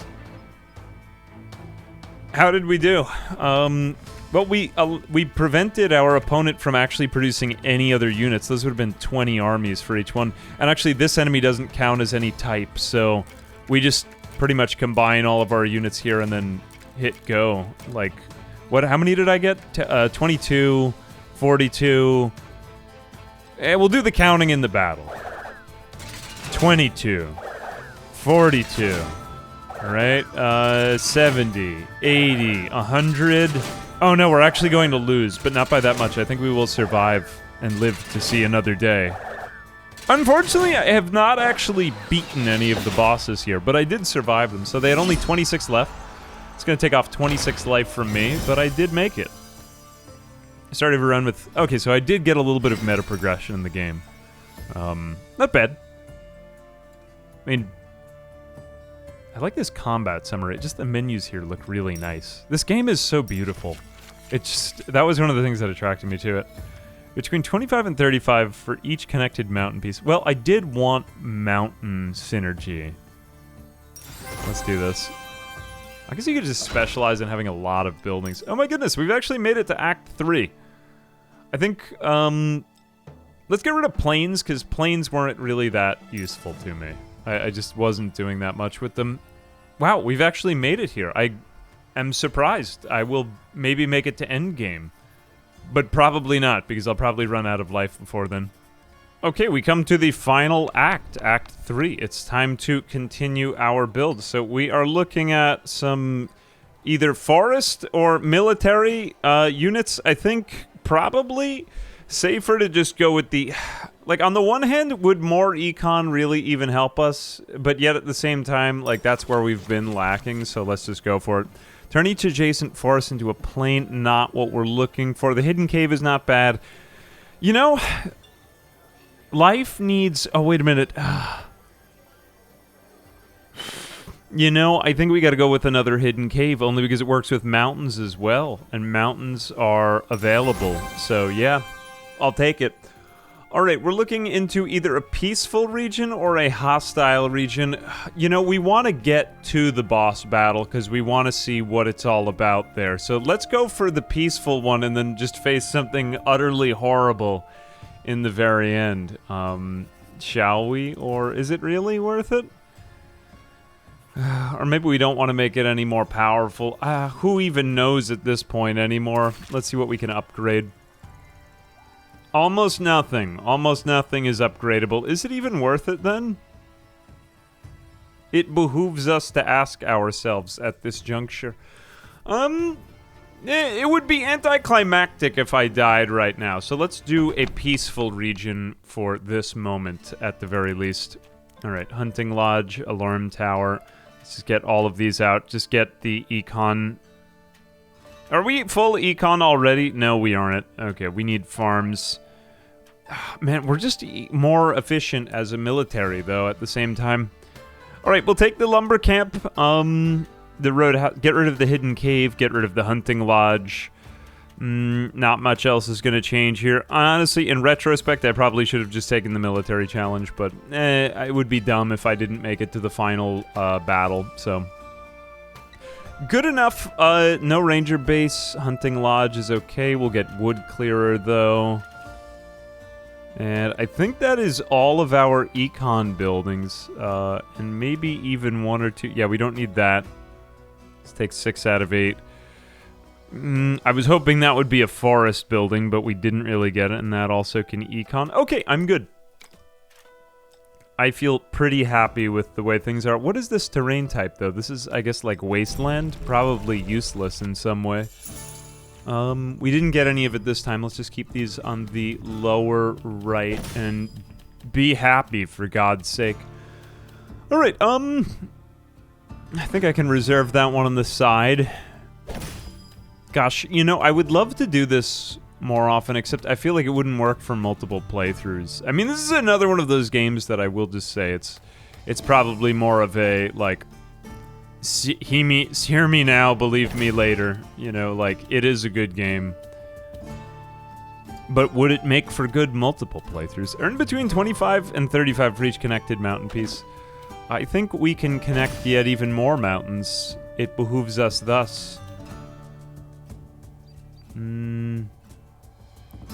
How did we do? Well, we prevented our opponent from actually producing any other units. Those would have been 20 armies for each one. And actually, this enemy doesn't count as any type, so we just pretty much combine all of our units here and then hit go. Like, what? How many did I get? 22... 42. We'll do the counting in the battle. 22. 42. Alright, 70. 80. 100. Oh no, we're actually going to lose, but not by that much. I think we will survive and live to see another day. Unfortunately, I have not actually beaten any of the bosses here, but I did survive them, so they had only 26 left. It's going to take off 26 life from me, but I did make it. I started a run with... Okay, so I did get a little bit of meta progression in the game. Not bad. I mean... I like this combat summary. Just the menus here look really nice. This game is so beautiful. It's just... That was one of the things that attracted me to it. Between 25 and 35 for each connected mountain piece. Well, I did want mountain synergy. Let's do this. I guess you could just specialize in having a lot of buildings. Oh my goodness, we've actually made it to Act 3. I think, let's get rid of planes, because planes weren't really that useful to me. I just wasn't doing that much with them. Wow, we've actually made it here. I am surprised. I will maybe make it to endgame. But probably not, because I'll probably run out of life before then. Okay, we come to the final act, Act 3. It's time to continue our build. So we are looking at some either forest or military units. I think probably safer to just go with the... Like, on the one hand, would more econ really even help us? But yet at the same time, like, that's where we've been lacking, so let's just go for it. Turn each adjacent forest into a plain, not what we're looking for. The hidden cave is not bad. You know... Life needs... Oh, wait a minute. You know, I think we gotta go with another hidden cave, only because it works with mountains as well. And mountains are available. So, yeah, I'll take it. Alright, we're looking into either a peaceful region or a hostile region. You know, we want to get to the boss battle because we want to see what it's all about there. So let's go for the peaceful one and then just face something utterly horrible in the very end. Shall we? Or is it really worth it? Or maybe we don't want to make it any more powerful. Who even knows at this point anymore? Let's see what we can upgrade. Almost nothing. Almost nothing is upgradable. Is it even worth it then? It behooves us to ask ourselves at this juncture. It would be anticlimactic if I died right now. So let's do a peaceful region for this moment at the very least. Alright, Hunting Lodge, Alarm Tower. Let's just get all of these out. Just get the econ. Are we full econ already? No, we aren't. Okay, we need farms. Man, we're just more efficient as a military, though, at the same time. Alright, we'll take the lumber camp. The road. Get rid of the hidden cave. Get rid of the hunting lodge. Not much else is going to change here. Honestly, in retrospect, I probably should have just taken the military challenge, but it would be dumb if I didn't make it to the final battle, so... Good enough. No ranger base. Hunting lodge is okay. We'll get wood clearer, though. And I think that is all of our econ buildings. And maybe even one or two. Yeah, we don't need that. Let's take 6 out of 8. I was hoping that would be a forest building, but we didn't really get it, and that also can econ. Okay, I'm good. I feel pretty happy with the way things are. What is this terrain type, though? This is, I guess, like wasteland? Probably useless in some way. We didn't get any of it this time. Let's just keep these on the lower right and be happy, for God's sake. Alright, I think I can reserve that one on the side. Gosh, you know, I would love to do this more often, except I feel like it wouldn't work for multiple playthroughs. I mean, this is another one of those games that I will just say it's probably more of a, like, hear me now, believe me later. You know, like, it is a good game. But would it make for good multiple playthroughs? Earn between 25 and 35 for each connected mountain piece. I think we can connect yet even more mountains. It behooves us thus.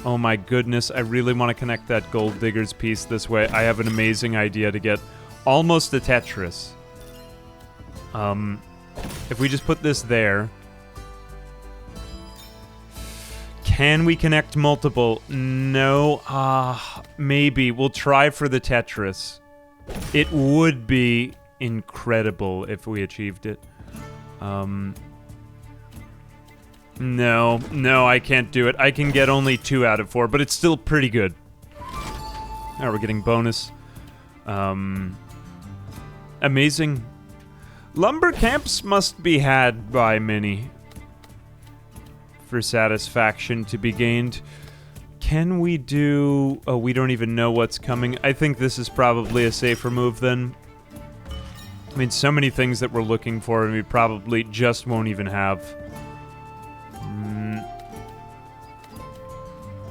Oh my goodness, I really want to connect that gold diggers piece this way. I have an amazing idea to get almost a Tetris. If we just put this there... Can we connect multiple? No. Maybe. We'll try for the Tetris. It would be incredible if we achieved it. No, I can't do it. I can get only 2 out of 4, but it's still pretty good. Now we're getting bonus. Amazing. Lumber camps must be had by many for satisfaction to be gained. Can we do... Oh, we don't even know what's coming. I think this is probably a safer move then. I mean, so many things that we're looking for and we probably just won't even have.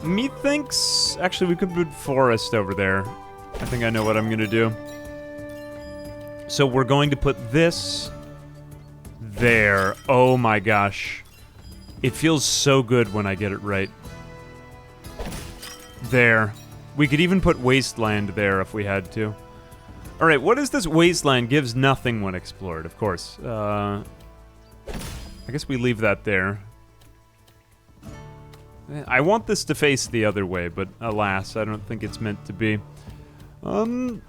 Methinks... Actually, we could put forest over there. I think I know what I'm gonna do. So we're going to put this there. Oh my gosh. It feels so good when I get it right. There. We could even put wasteland there if we had to. Alright, what is this wasteland? Gives nothing when explored, of course. I guess we leave that there. I want this to face the other way, but alas, I don't think it's meant to be. We'll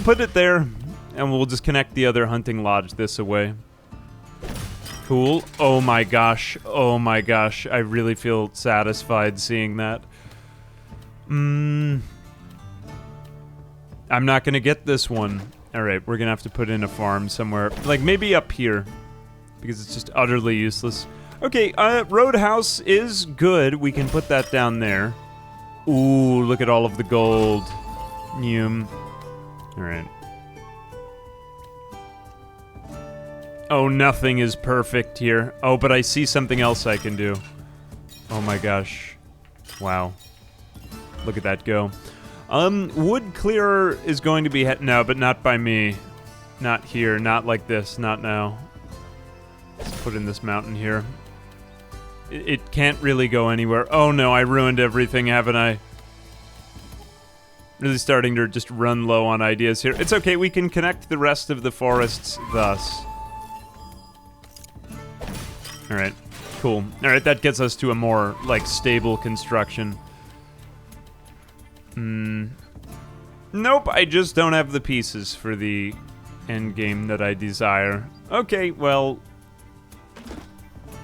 put it there, and we'll just connect the other hunting lodge this way. Cool. Oh my gosh. Oh my gosh. I really feel satisfied seeing that. I'm not gonna get this one. Alright, we're gonna have to put in a farm somewhere. Like, maybe up here. Because it's just utterly useless. Okay, roadhouse is good. We can put that down there. Ooh, look at all of the gold. Alright. Oh, nothing is perfect here. Oh, but I see something else I can do. Oh my gosh. Wow. Look at that go. Wood clearer is going to be... no, but not by me. Not here. Not like this. Not now. Let's put in this mountain here. It can't really go anywhere. Oh no, I ruined everything, haven't I? Really starting to just run low on ideas here. It's okay, we can connect the rest of the forests thus. Alright, cool. Alright, that gets us to a more, like, stable construction. Nope, I just don't have the pieces for the endgame that I desire. Okay, well...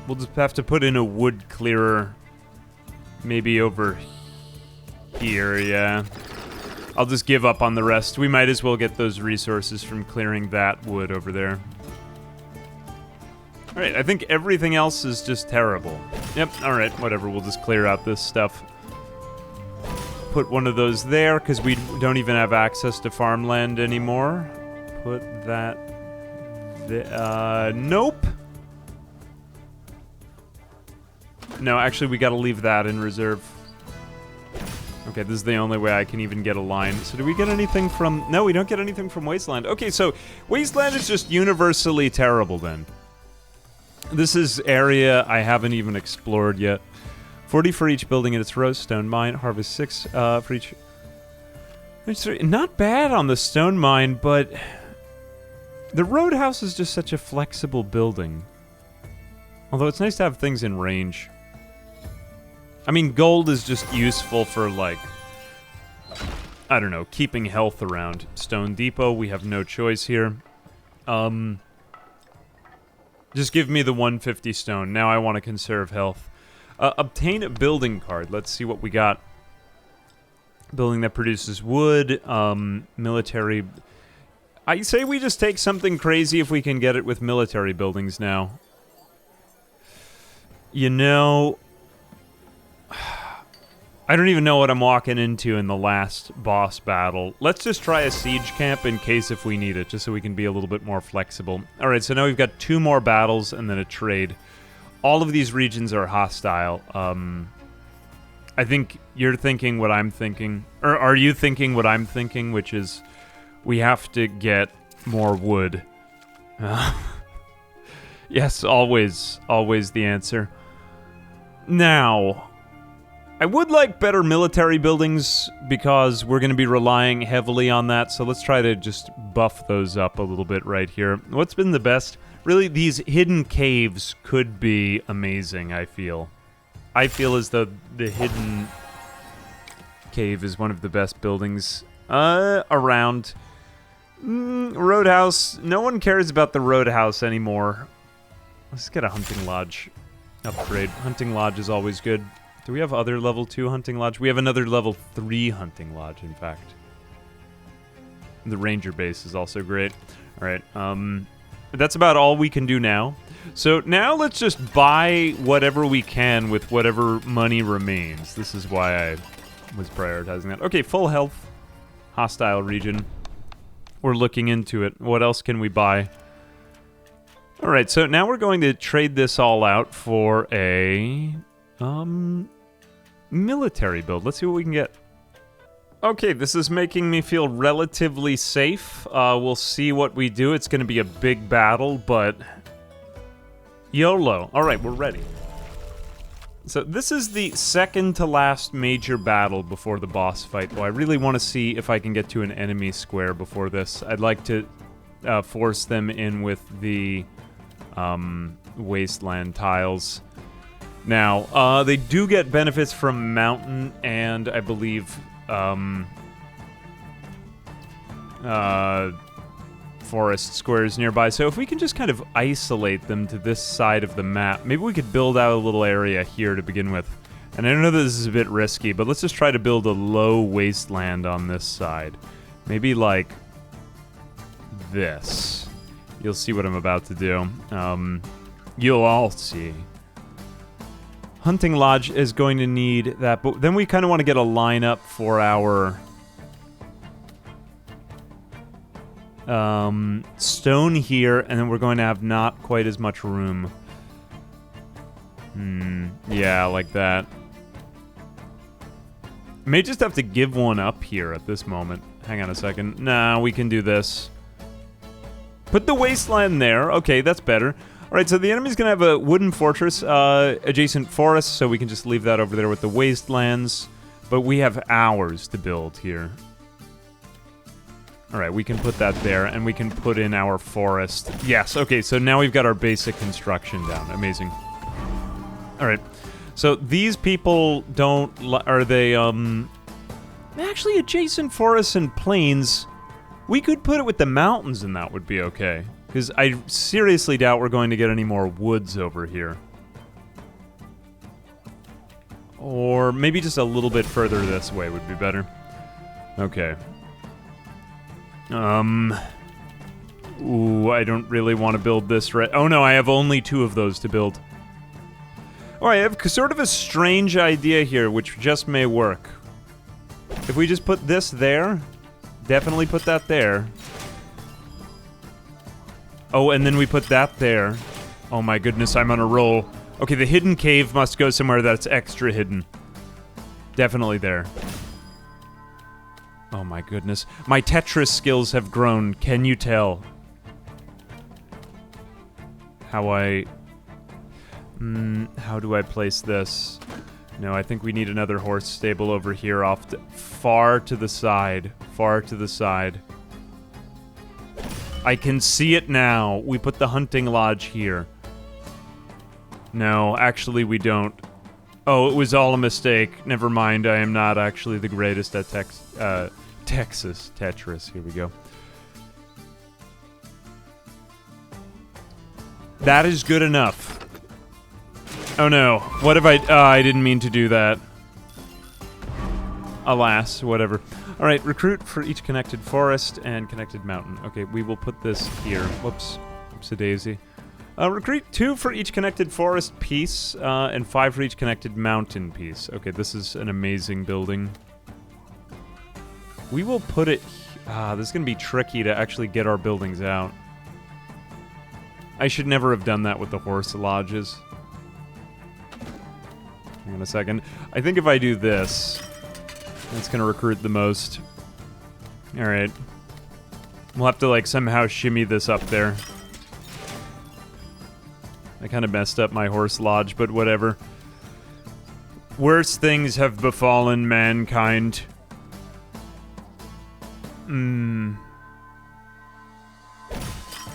we'll just have to put in a wood clearer. Maybe over here, yeah. I'll just give up on the rest. We might as well get those resources from clearing that wood over there. Alright, I think everything else is just terrible. Yep, alright, whatever. We'll just clear out this stuff. Put one of those there, because we don't even have access to farmland anymore. Put that... nope! No, actually, we gotta leave that in reserve. Okay, this is the only way I can even get a line. So do we get anything from... no, we don't get anything from Wasteland. Okay, so Wasteland is just universally terrible, then. This is area I haven't even explored yet. 40 for each building in its row. Stone mine. Harvest 6 for each... not bad on the stone mine, but... the roadhouse is just such a flexible building. Although it's nice to have things in range. I mean, gold is just useful for, like... I don't know, keeping health around. Stone Depot, we have no choice here. Just give me the 150 stone. Now I want to conserve health. Obtain a building card. Let's see what we got. Building that produces wood. Military... I say we just take something crazy if we can get it with military buildings now. You know... I don't even know what I'm walking into in the last boss battle. Let's just try a siege camp in case if we need it, just so we can be a little bit more flexible. Alright, so now we've got 2 more battles and then a trade. All of these regions are hostile. I think you're thinking what I'm thinking. Or are you thinking what I'm thinking, which is we have to get more wood. Yes, always the answer. Now... I would like better military buildings because we're going to be relying heavily on that, so let's try to just buff those up a little bit right here. What's been the best? Really, these hidden caves could be amazing, I feel. I feel as though the hidden cave is one of the best buildings around. Roadhouse. No one cares about the roadhouse anymore. Let's get a hunting lodge upgrade. Hunting lodge is always good. Do we have other level 2 hunting lodge? We have another level 3 hunting lodge, in fact. The ranger base is also great. Alright, that's about all we can do now. So now let's just buy whatever we can with whatever money remains. This is why I was prioritizing that. Okay, full health. Hostile region. We're looking into it. What else can we buy? Alright, so now we're going to trade this all out for a... military build. Let's see what we can get. Okay, this is making me feel relatively safe. We'll see what we do. It's going to be a big battle, but... YOLO. Alright, we're ready. So this is the second to last major battle before the boss fight. Though I really want to see if I can get to an enemy square before this. I'd like to force them in with the wasteland tiles. Now, they do get benefits from mountain and, I believe, forest squares nearby. So if we can just kind of isolate them to this side of the map, maybe we could build out a little area here to begin with. And I know this is a bit risky, but let's just try to build a low wasteland on this side. Maybe like this. You'll see what I'm about to do. You'll all see. Hunting Lodge is going to need that, but then we kind of want to get a lineup for our stone here, and then we're going to have not quite as much room. Yeah, like that. May just have to give one up here at this moment. Hang on a second. Nah, we can do this. Put the wasteland there. Okay, that's better. Alright, so the enemy's gonna have a wooden fortress, adjacent forest, so we can just leave that over there with the wastelands. But we have hours to build here. Alright, we can put that there, and we can put in our forest. Yes, okay, so now we've got our basic construction down. Amazing. Alright, so these people don't... Are they, actually, adjacent forests and plains... We could put it with the mountains and that would be okay. Because I seriously doubt we're going to get any more woods over here. Or maybe just a little bit further this way would be better. Okay. Ooh, I don't really want to build this right... Oh no, I have only 2 of those to build. Oh, I have sort of a strange idea here, which just may work. If we just put this there... Definitely put that there. Oh, and then we put that there. Oh my goodness, I'm on a roll. Okay, the hidden cave must go somewhere that's extra hidden. Definitely there. Oh my goodness. My Tetris skills have grown, can you tell? How do I place this? No, I think we need another horse stable over here off to, far to the side. Far to the side. I can see it now. We put the hunting lodge here. No, actually we don't. Oh, it was all a mistake. Never mind, I am not actually the greatest at Texas Tetris. Here we go. That is good enough. Oh no, what have I didn't mean to do that. Alas, whatever. Alright, recruit for each connected forest and connected mountain. Okay, we will put this here. Whoops. Oopsie-daisy. Recruit 2 for each connected forest piece, and 5 for each connected mountain piece. Okay, this is an amazing building. We will put it... this is gonna be tricky to actually get our buildings out. I should never have done that with the horse lodges. Hang on a second. I think if I do this, that's gonna recruit the most. Alright. We'll have to, like, somehow shimmy this up there. I kind of messed up my horse lodge, but whatever. Worse things have befallen mankind. I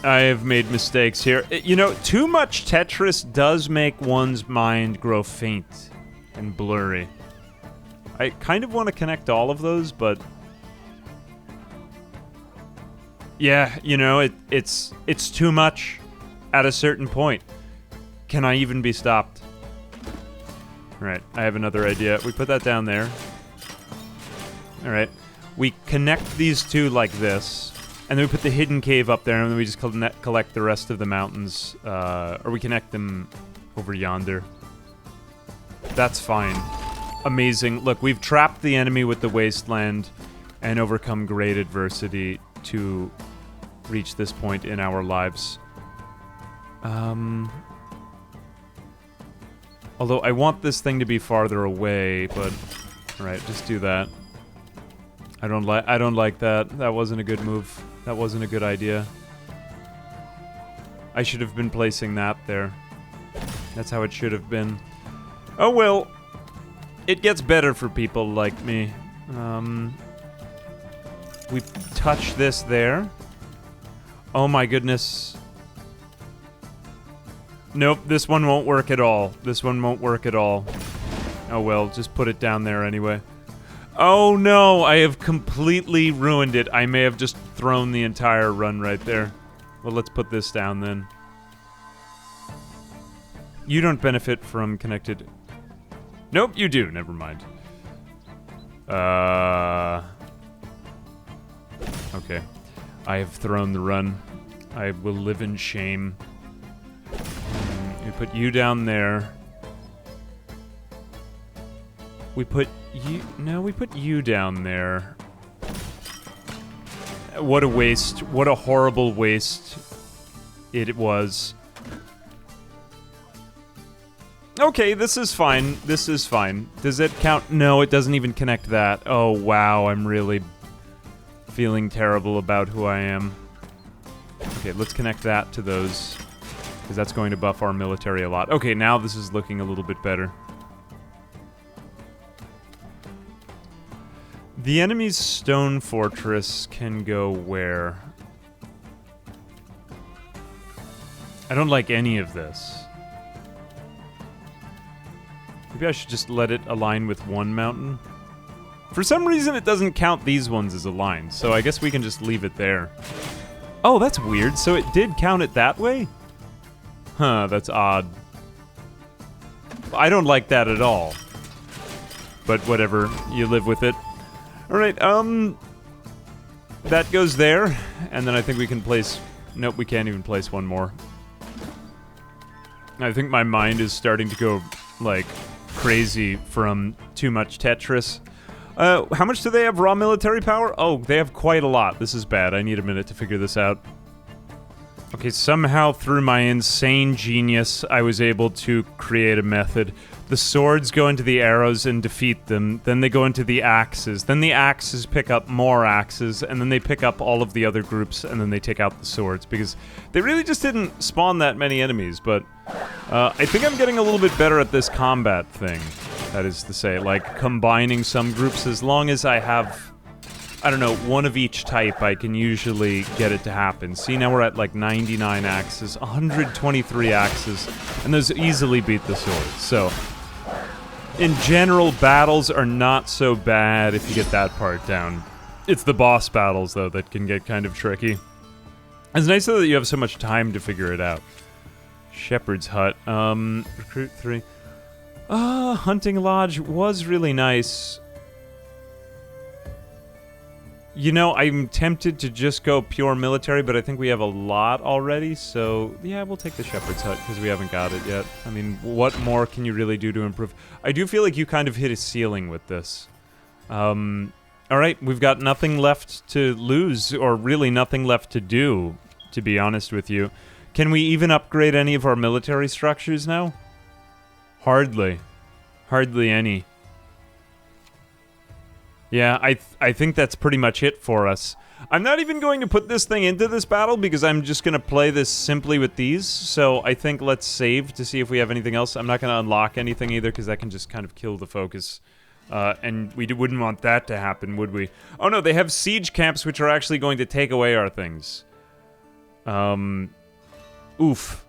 have made mistakes here. You know, too much Tetris does make one's mind grow faint and blurry. I kind of want to connect all of those, but... Yeah, you know, it's too much at a certain point. Can I even be stopped? Alright, I have another idea. We put that down there. Alright. We connect these two like this. And then we put the hidden cave up there, and then we just collect the rest of the mountains. Or we connect them over yonder. That's fine. Amazing. Look, we've trapped the enemy with the wasteland and overcome great adversity to reach this point in our lives. Although I want this thing to be farther away, but... Alright, just do that. I don't like that. That wasn't a good move. That wasn't a good idea. I should have been placing that there. That's how it should have been. Oh well. It gets better for people like me. We touch this there. Oh my goodness. Nope, this one won't work at all. This one won't work at all. Oh well, just put it down there anyway. Oh no, I have completely ruined it. I may have just thrown the entire run right there. Well, let's put this down then. You don't benefit from connected... Nope, you do. Never mind. Okay. I have thrown the run. I will live in shame. We put you down there. We put you... No, we put you down there. What a waste. What a horrible waste it was. Okay, this is fine. This is fine. Does it count? No, it doesn't even connect that. Oh, wow. I'm really feeling terrible about who I am. Okay, let's connect that to those, because that's going to buff our military a lot. Okay, now this is looking a little bit better. The enemy's stone fortress can go where? I don't like any of this. Maybe I should just let it align with one mountain. For some reason, it doesn't count these ones as aligned, so I guess we can just leave it there. Oh, that's weird. So it did count it that way? Huh, that's odd. I don't like that at all. But whatever, you live with it. Alright, that goes there, and then I think we can place... Nope, we can't even place one more. I think my mind is starting to go, like, crazy from too much Tetris. How much do they have raw military power? Oh, they have quite a lot. This is bad. I need a minute to figure this out. Okay, somehow through my insane genius, I was able to create a method. The swords go into the arrows and defeat them. Then they go into the axes. Then the axes pick up more axes. And then they pick up all of the other groups. And then they take out the swords. Because they really just didn't spawn that many enemies. But I think I'm getting a little bit better at this combat thing. That is to say, like, combining some groups. As long as I have, I don't know, one of each type, I can usually get it to happen. See, now we're at, like, 99 axes, 123 axes, and those easily beat the swords. So, in general, battles are not so bad if you get that part down. It's the boss battles, though, that can get kind of tricky. It's nice, though, that you have so much time to figure it out. Shepherd's Hut. Recruit 3. Hunting Lodge was really nice. You know, I'm tempted to just go pure military, but I think we have a lot already, so yeah, we'll take the Shepherd's Hut, because we haven't got it yet. I mean, what more can you really do to improve? I do feel like you kind of hit a ceiling with this. Alright, we've got nothing left to lose, or really nothing left to do, to be honest with you. Can we even upgrade any of our military structures now? Hardly. Hardly any. Yeah, I think that's pretty much it for us. I'm not even going to put this thing into this battle because I'm just going to play this simply with these. So I think let's save to see if we have anything else. I'm not going to unlock anything either because that can just kind of kill the focus. And we wouldn't want that to happen, would we? Oh no, they have siege camps which are actually going to take away our things. Oof.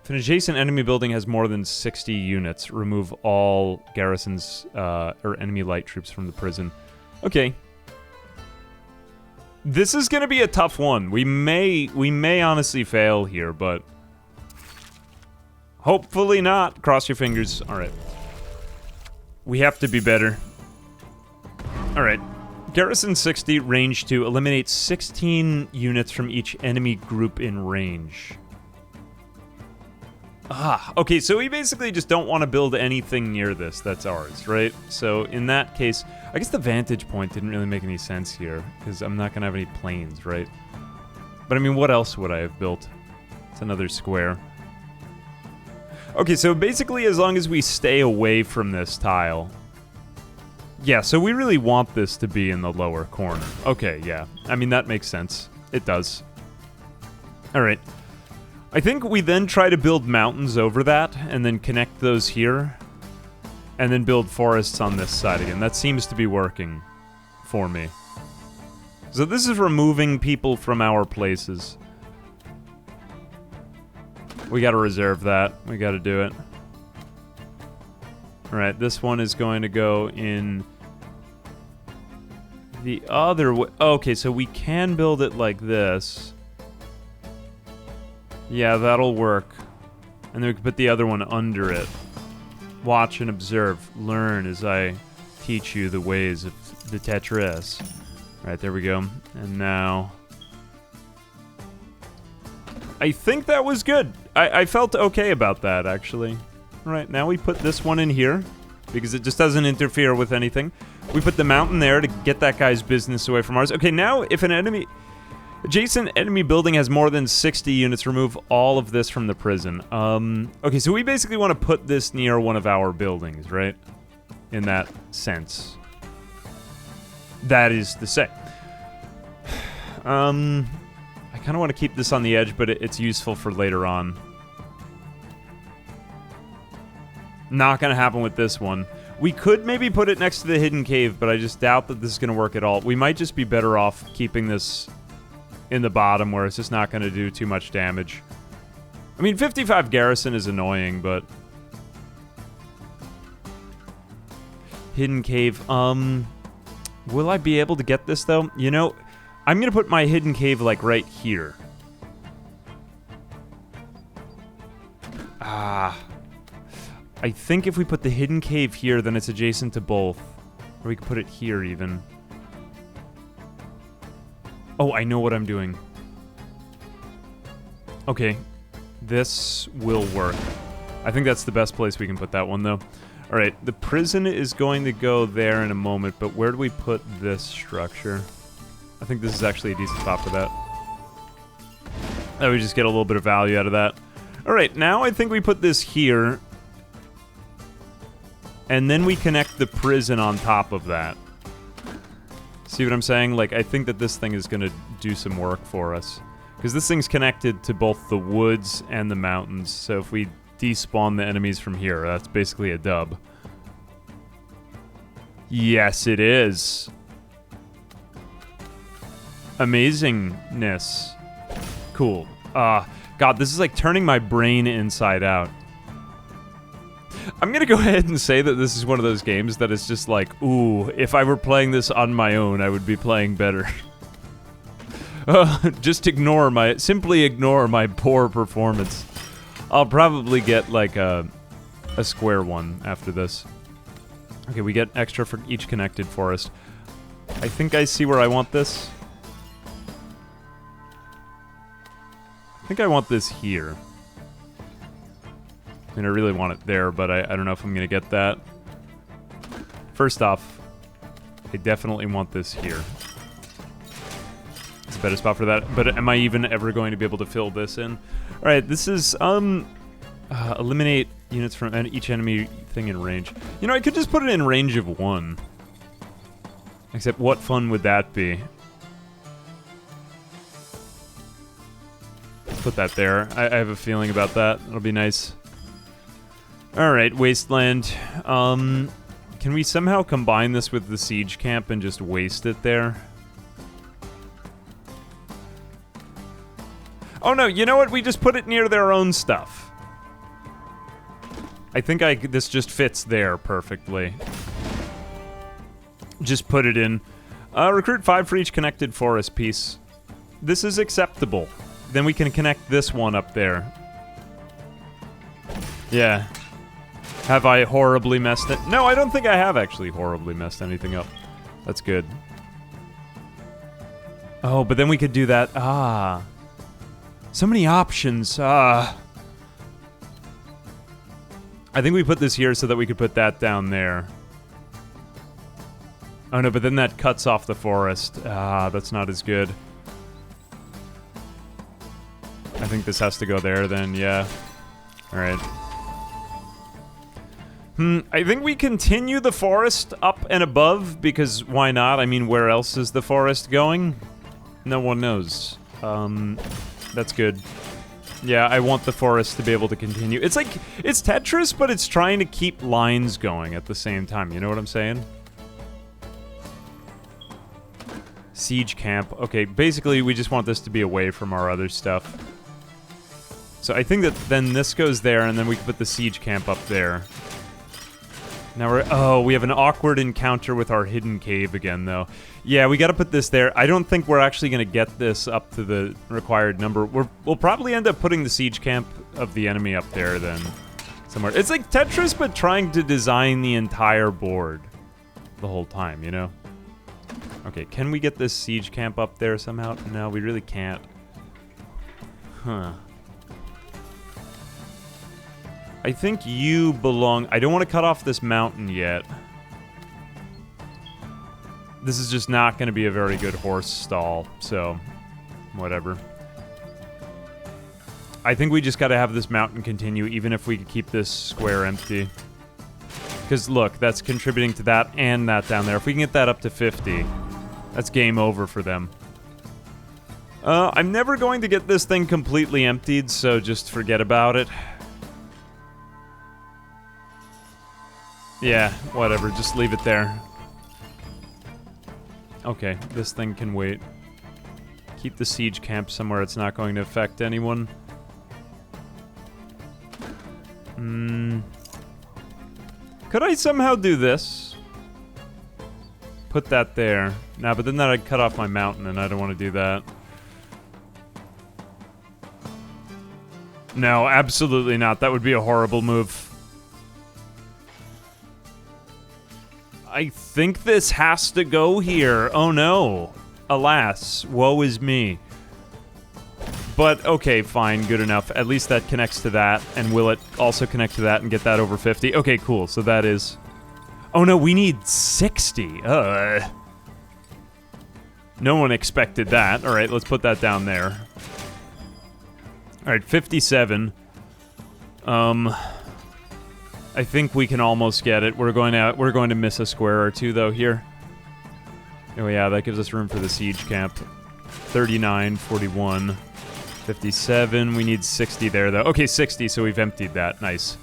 If an adjacent enemy building has more than 60 units, remove all garrisons or enemy light troops from the prison. Okay. This is gonna be a tough one. We may honestly fail here, but hopefully not. Cross your fingers. All right. We have to be better. All right. Garrison 60, range 2, eliminate 16 units from each enemy group in range. Ah, okay, so we basically just don't want to build anything near this that's ours, right? So in that case, I guess the vantage point didn't really make any sense here, because I'm not going to have any planes, right? But I mean, what else would I have built? It's another square. Okay, so basically as long as we stay away from this tile... Yeah, so we really want this to be in the lower corner. Okay, yeah. I mean, that makes sense. It does. Alright. I think we then try to build mountains over that, and then connect those here, and then build forests on this side again. That seems to be working for me. So this is removing people from our places. We gotta reserve that. We gotta do it. Alright, this one is going to go in the other way. Okay, so we can build it like this. Yeah, that'll work. And then we can put the other one under it. Watch and observe. Learn as I teach you the ways of the Tetris. Alright, there we go. And now... I think that was good. I felt okay about that, actually. Alright, now we put this one in here, because it just doesn't interfere with anything. We put the mountain there to get that guy's business away from ours. Okay, now if an enemy... Adjacent enemy building has more than 60 units. Remove all of this from the prison. Okay, so we basically want to put this near one of our buildings, right? In that sense. That is to say. I kind of want to keep this on the edge, but it's useful for later on. Not going to happen with this one. We could maybe put it next to the hidden cave, but I just doubt that this is going to work at all. We might just be better off keeping this in the bottom where it's just not going to do too much damage. I mean, 55 garrison is annoying, but... Hidden cave. Will I be able to get this, though? You know, I'm going to put my hidden cave, like, right here. I think if we put the hidden cave here, then it's adjacent to both. Or we could put it here, even. Oh, I know what I'm doing. Okay. This will work. I think that's the best place we can put that one, though. Alright, the prison is going to go there in a moment, but where do we put this structure? I think this is actually a decent spot for that. That we just get a little bit of value out of that. Alright, now I think we put this here. And then we connect the prison on top of that. See what I'm saying? Like, I think that this thing is going to do some work for us. Because this thing's connected to both the woods and the mountains. So if we despawn the enemies from here, that's basically a dub. Yes, it is. Amazingness. Cool. God, this is like turning my brain inside out. I'm gonna go ahead and say that this is one of those games that is just like, ooh, if I were playing this on my own, I would be playing better. Just simply ignore my poor performance. I'll probably get like a square one after this. Okay, we get extra for each connected forest. I think I see where I want this. I think I want this here. I mean, I really want it there, but I don't know if I'm going to get that. First off, I definitely want this here. It's a better spot for that, but am I even ever going to be able to fill this in? Alright, this is, eliminate units from each enemy thing in range. You know, I could just put it in range of 1. Except, what fun would that be? Put that there. I have a feeling about that. It'll be nice. Alright, Wasteland. Can we somehow combine this with the siege camp and just waste it there? Oh no, you know what? We just put it near their own stuff. I think this just fits there perfectly. Just put it in. Recruit 5 for each connected forest piece. This is acceptable. Then we can connect this one up there. Yeah. Have I horribly messed it? No, I don't think I have actually horribly messed anything up. That's good. Oh, but then we could do that. So many options. I think we put this here so that we could put that down there. Oh no, but then that cuts off the forest. That's not as good. I think this has to go there then, yeah. Alright. I think we continue the forest up and above, because why not? I mean, where else is the forest going? No one knows. That's good. Yeah, I want the forest to be able to continue. It's like, it's Tetris, but it's trying to keep lines going at the same time. You know what I'm saying? Siege camp. Okay, basically, we just want this to be away from our other stuff. So I think that then this goes there, and then we can put the siege camp up there. Now we have an awkward encounter with our hidden cave again, though. Yeah, we gotta put this there. I don't think we're actually gonna get this up to the required number. We'll probably end up putting the siege camp of the enemy up there, then. Somewhere. It's like Tetris, but trying to design the entire board the whole time, you know? Okay, can we get this siege camp up there somehow? No, we really can't. Huh. I think you belong... I don't want to cut off this mountain yet. This is just not going to be a very good horse stall, so... Whatever. I think we just gotta have this mountain continue, even if we could keep this square empty. Because, look, that's contributing to that and that down there. If we can get that up to 50, that's game over for them. I'm never going to get this thing completely emptied, so just forget about it. Yeah, whatever. Just leave it there. Okay, this thing can wait. Keep the siege camp somewhere it's not going to affect anyone. Could I somehow do this? Put that there. Nah, but then that I'd cut off my mountain, and I don't want to do that. No, absolutely not. That would be a horrible move. I think this has to go here. Oh no. Alas, woe is me. But, okay, fine, good enough. At least that connects to that, and will it also connect to that and get that over 50? Okay, cool, so that is... Oh no, we need 60. No one expected that. Alright, let's put that down there. Alright, 57. I think we can almost get it. We're going to miss a square or two, though, here. Oh yeah, that gives us room for the siege camp. 39, 41... 57, we need 60 there, though. Okay, 60, so we've emptied that. Nice.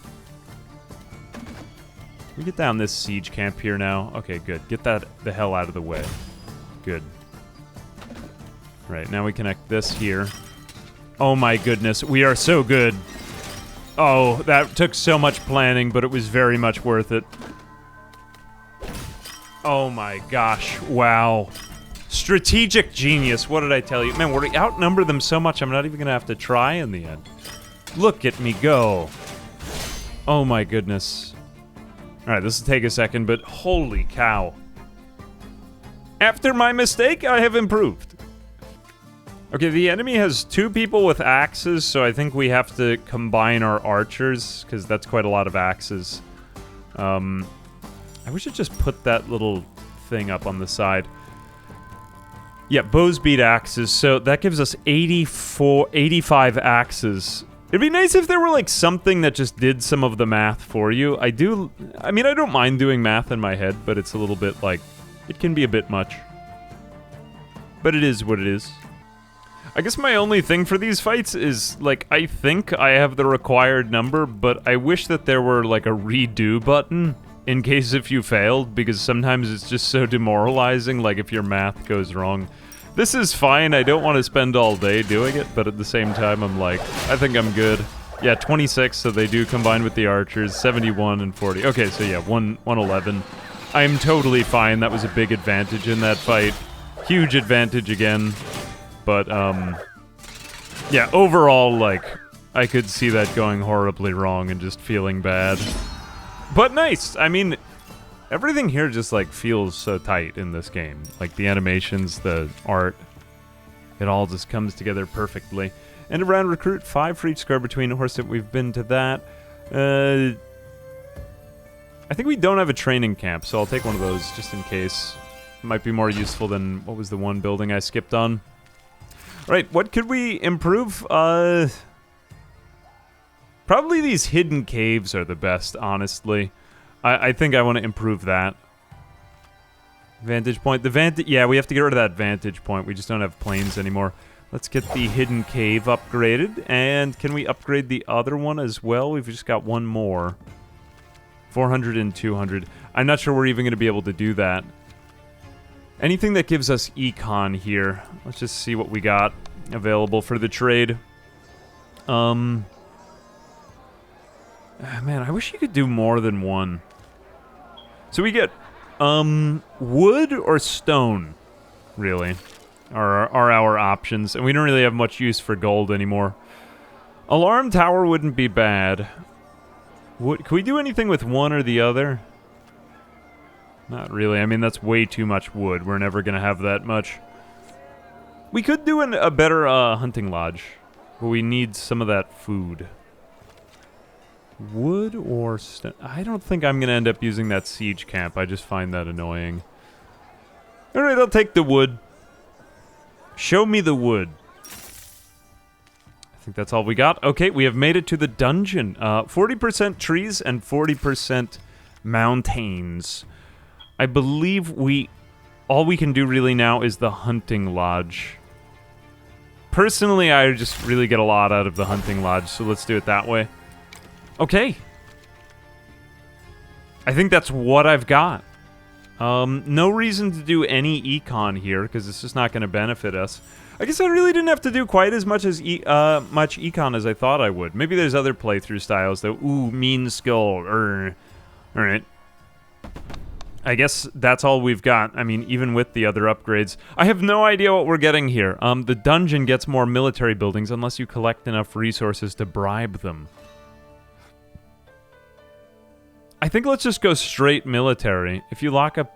We get down this siege camp here now. Okay, good. Get that the hell out of the way. Good. Right, now we connect this here. Oh my goodness, we are so good. Oh, that took so much planning, but it was very much worth it. Oh my gosh, wow. Strategic genius, what did I tell you? Man, we outnumber them so much, I'm not even gonna have to try in the end. Look at me go. Oh my goodness. Alright, this will take a second, but holy cow. After my mistake, I have improved. Okay, the enemy has 2 people with axes, so I think we have to combine our archers, because that's quite a lot of axes. I wish I'd just put that little thing up on the side. Yeah, bows beat axes, so that gives us 85 axes. It'd be nice if there were, like, something that just did some of the math for you. I mean, I don't mind doing math in my head, but it's a little bit, like, it can be a bit much. But it is what it is. I guess my only thing for these fights is, like, I think I have the required number, but I wish that there were, like, a redo button in case if you failed, because sometimes it's just so demoralizing, like, if your math goes wrong. This is fine, I don't want to spend all day doing it, but at the same time, I'm like, I think I'm good. Yeah, 26, so they do combine with the archers, 71 and 40. Okay, so yeah, 111. I'm totally fine, that was a big advantage in that fight. Huge advantage again. But, yeah, overall, like, I could see that going horribly wrong and just feeling bad. But nice! I mean, everything here just, like, feels so tight in this game. Like, the animations, the art, it all just comes together perfectly. End of round recruit, 5 for each score between horse that we've been to that. I think we don't have a training camp, so I'll take one of those just in case. Might be more useful than, what was the one building I skipped on? Right, what could we improve? Probably these hidden caves are the best, honestly. I think I want to improve that. Vantage point. Yeah, we have to get rid of that vantage point. We just don't have planes anymore. Let's get the hidden cave upgraded. And can we upgrade the other one as well? We've just got one more. 400 and 200. I'm not sure we're even going to be able to do that. Anything that gives us econ here. Let's just see what we got available for the trade. Man, I wish you could do more than one. So we get, wood or stone, really, are our options. And we don't really have much use for gold anymore. Alarm tower wouldn't be bad. Can we do anything with one or the other? Not really. I mean, that's way too much wood. We're never going to have that much. We could do a better hunting lodge, but we need some of that food. Wood or stone? I don't think I'm going to end up using that siege camp. I just find that annoying. Alright, I'll take the wood. Show me the wood. I think that's all we got. Okay, we have made it to the dungeon. 40% trees and 40% mountains. I believe all we can do really now is the hunting lodge. Personally, I just really get a lot out of the hunting lodge, so let's do it that way. Okay. I think that's what I've got. No reason to do any econ here, because it's just not going to benefit us. I guess I really didn't have to do quite as much as much econ as I thought I would. Maybe there's other playthrough styles, though. Ooh, mean skull. Alright. I guess that's all we've got. I mean, even with the other upgrades. I have no idea what we're getting here. The dungeon gets more military buildings unless you collect enough resources to bribe them. I think let's just go straight military. If you lock up...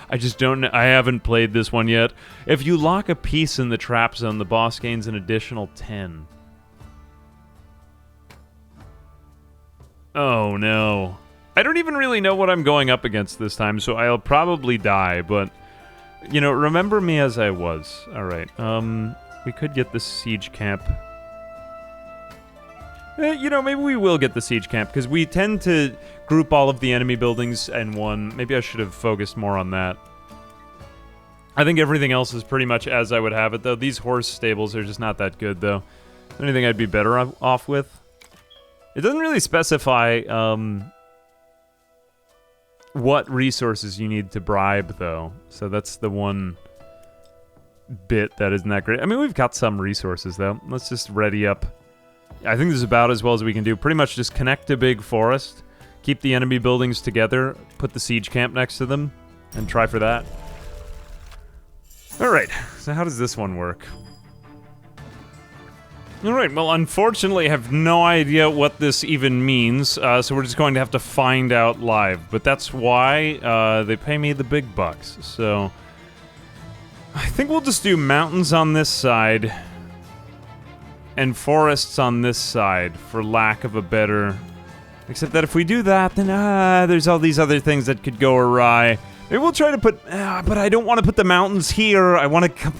I just don't know. I haven't played this one yet. If you lock a piece in the trap zone, the boss gains an additional 10. Oh, no. I don't even really know what I'm going up against this time, so I'll probably die, but... You know, remember me as I was. Alright, we could get the siege camp. You know, maybe we will get the siege camp, because we tend to group all of the enemy buildings in one. Maybe I should have focused more on that. I think everything else is pretty much as I would have it, though. These horse stables are just not that good, though. Is there anything I'd be better off with? It doesn't really specify, what resources you need to bribe, though. So that's the one bit that isn't that great. I mean, we've got some resources, though. Let's just ready up. I think this is about as well as we can do. Pretty much just connect a big forest, keep the enemy buildings together, put the siege camp next to them, and try for that. Alright, so how does this one work? Alright, well, unfortunately I have no idea what this even means, so we're just going to have to find out live. But that's why they pay me the big bucks, so... I think we'll just do mountains on this side... and forests on this side, for lack of a better... Except that if we do that, then, there's all these other things that could go awry. Maybe we'll try to put... but I don't want to put the mountains here. I want to...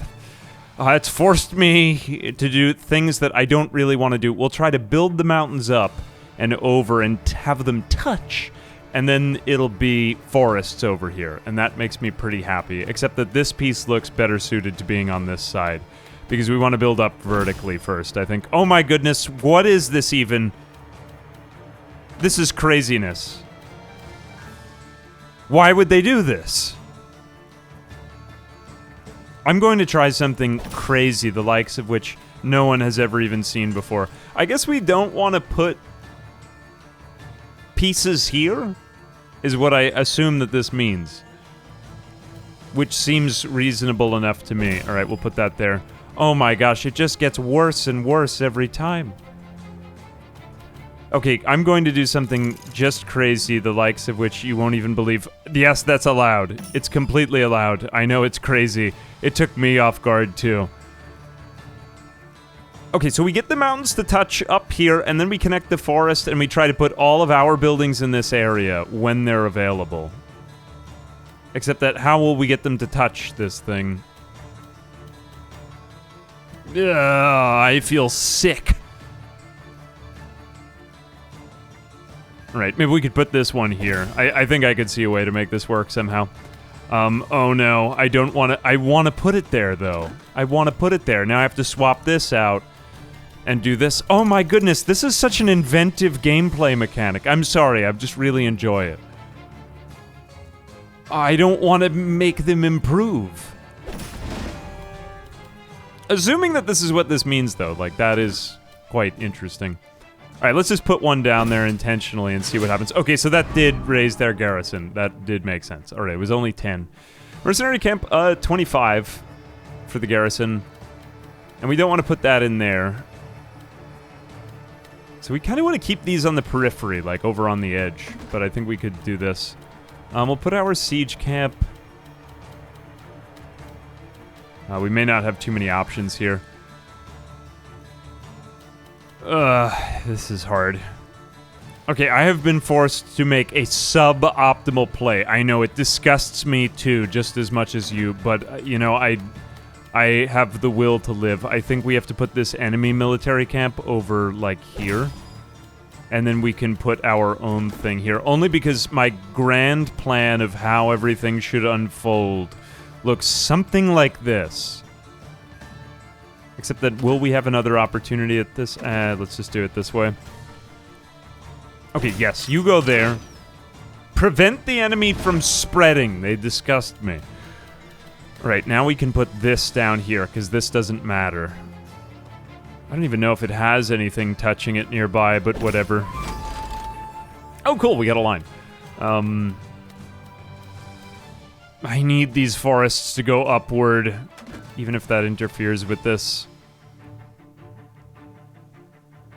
it's forced me to do things that I don't really want to do. We'll try to build the mountains up and over and have them touch. And then it'll be forests over here. And that makes me pretty happy. Except that this piece looks better suited to being on this side. Because we want to build up vertically first, I think. Oh my goodness, what is this even? This is craziness. Why would they do this? I'm going to try something crazy, the likes of which no one has ever even seen before. I guess we don't want to put pieces here, is what I assume that this means. Which seems reasonable enough to me. Alright, we'll put that there. Oh my gosh, it just gets worse and worse every time. Okay, I'm going to do something just crazy, the likes of which you won't even believe. Yes, that's allowed. It's completely allowed. I know it's crazy. It took me off guard, too. Okay, so we get the mountains to touch up here, and then we connect the forest, and we try to put all of our buildings in this area when they're available. Except that, how will we get them to touch this thing? I feel sick. Right, maybe we could put this one here. I think I could see a way to make this work somehow. Oh no, I don't want to... I want to put it there, though. I want to put it there. Now I have to swap this out and do this. Oh my goodness, this is such an inventive gameplay mechanic. I'm sorry, I just really enjoy it. I don't want to make them improve. Assuming that this is what this means, though, like, that is quite interesting. Alright, let's just put one down there intentionally and see what happens. Okay, so that did raise their garrison. That did make sense. Alright, it was only 10. Mercenary camp, 25 for the garrison. And we don't want to put that in there. So we kind of want to keep these on the periphery, like over on the edge. But I think we could do this. We'll put our siege camp... we may not have too many options here. This is hard. Okay, I have been forced to make a suboptimal play. I know it disgusts me too, just as much as you, but, you know, I have the will to live. I think we have to put this enemy military camp over, like, here. And then we can put our own thing here. Only because my grand plan of how everything should unfold looks something like this. Except that, will we have another opportunity at this? Let's just do it this way. Okay, yes, you go there. Prevent the enemy from spreading. They disgust me. Alright, now we can put this down here, because this doesn't matter. I don't even know if it has anything touching it nearby, but whatever. Oh, cool, we got a line. I need these forests to go upward, even if that interferes with this.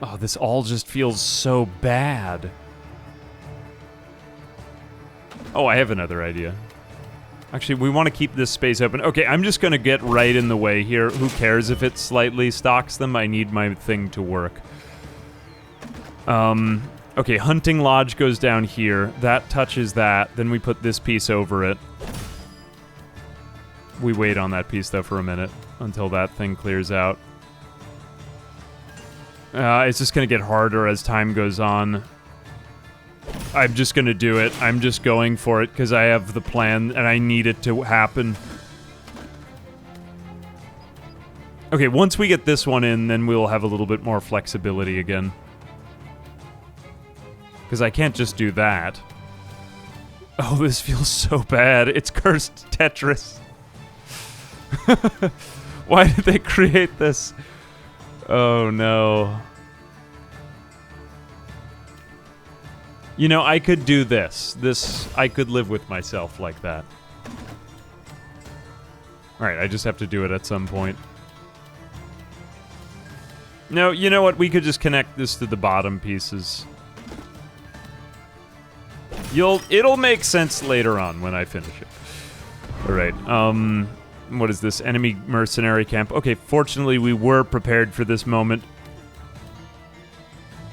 Oh, this all just feels so bad. Oh, I have another idea. Actually, we want to keep this space open. Okay, I'm just going to get right in the way here. Who cares if it slightly stalks them? I need my thing to work. Okay, Hunting Lodge goes down here. That touches that. Then we put this piece over it. We wait on that piece, though, for a minute until that thing clears out. It's just going to get harder as time goes on. I'm just going to do it. I'm just going for it because I have the plan and I need it to happen. Okay, once we get this one in, then we'll have a little bit more flexibility again. Because I can't just do that. Oh, this feels so bad. It's cursed Tetris. Why did they create this? Oh, no. You know, I could do this. I could live with myself like that. Alright, I just have to do it at some point. No, you know what? We could just connect this to the bottom pieces. It'll make sense later on when I finish it. Alright, what is this? Enemy mercenary camp. Okay, fortunately we were prepared for this moment.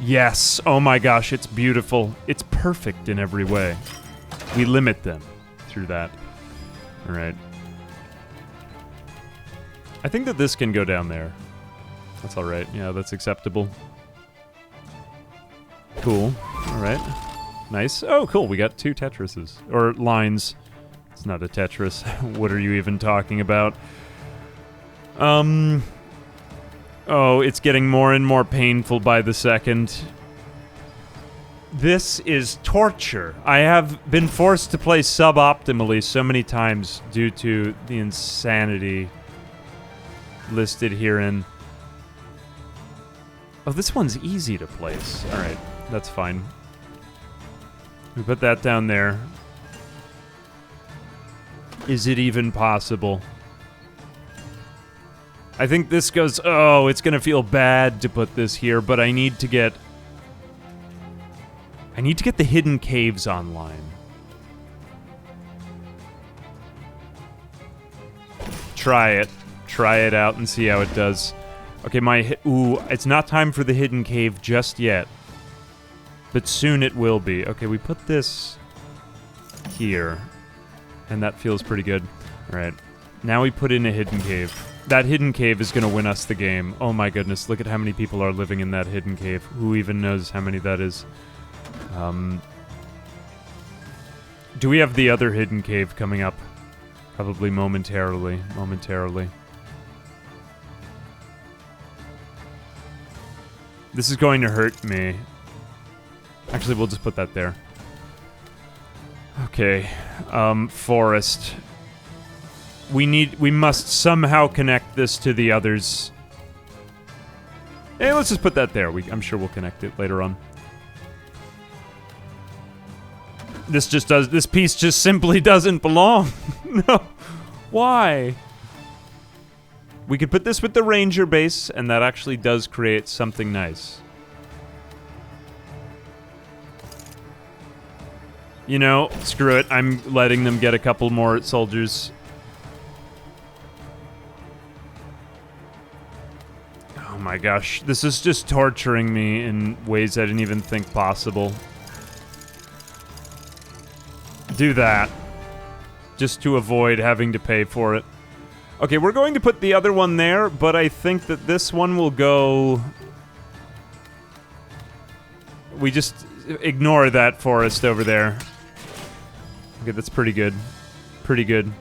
Yes, oh my gosh, it's beautiful. It's perfect in every way. We limit them through that. Alright. I think that this can go down there. That's alright, yeah, that's acceptable. Cool, alright. Nice. Oh, cool, we got 2 Tetrises. Or lines. It's not a Tetris. What are you even talking about? Oh, it's getting more and more painful by the second. This is torture. I have been forced to play suboptimally so many times due to the insanity listed herein. Oh, this one's easy to place. Alright, that's fine. We put that down there. Is it even possible? I think this goes... Oh, it's gonna feel bad to put this here, but I need to get... the hidden caves online. Try it. Try it out and see how it does. Okay, ooh, it's not time for the hidden cave just yet. But soon it will be. Okay, we put this here. And that feels pretty good. Alright. Now we put in a hidden cave. That hidden cave is going to win us the game. Oh my goodness, look at how many people are living in that hidden cave. Who even knows how many that is? Do we have the other hidden cave coming up? Probably momentarily. This is going to hurt me. Actually, we'll just put that there. Okay. Forest. We must somehow connect this to the others. Hey, let's just put that there. I'm sure we'll connect it later on. This piece just simply doesn't belong. No. Why? We could put this with the ranger base, and that actually does create something nice. You know, screw it. I'm letting them get a couple more soldiers. Oh my gosh. This is just torturing me in ways I didn't even think possible. Do that. Just to avoid having to pay for it. Okay, we're going to put the other one there, but I think that this one will go... We just ignore that forest over there. Okay, that's pretty good. Pretty good.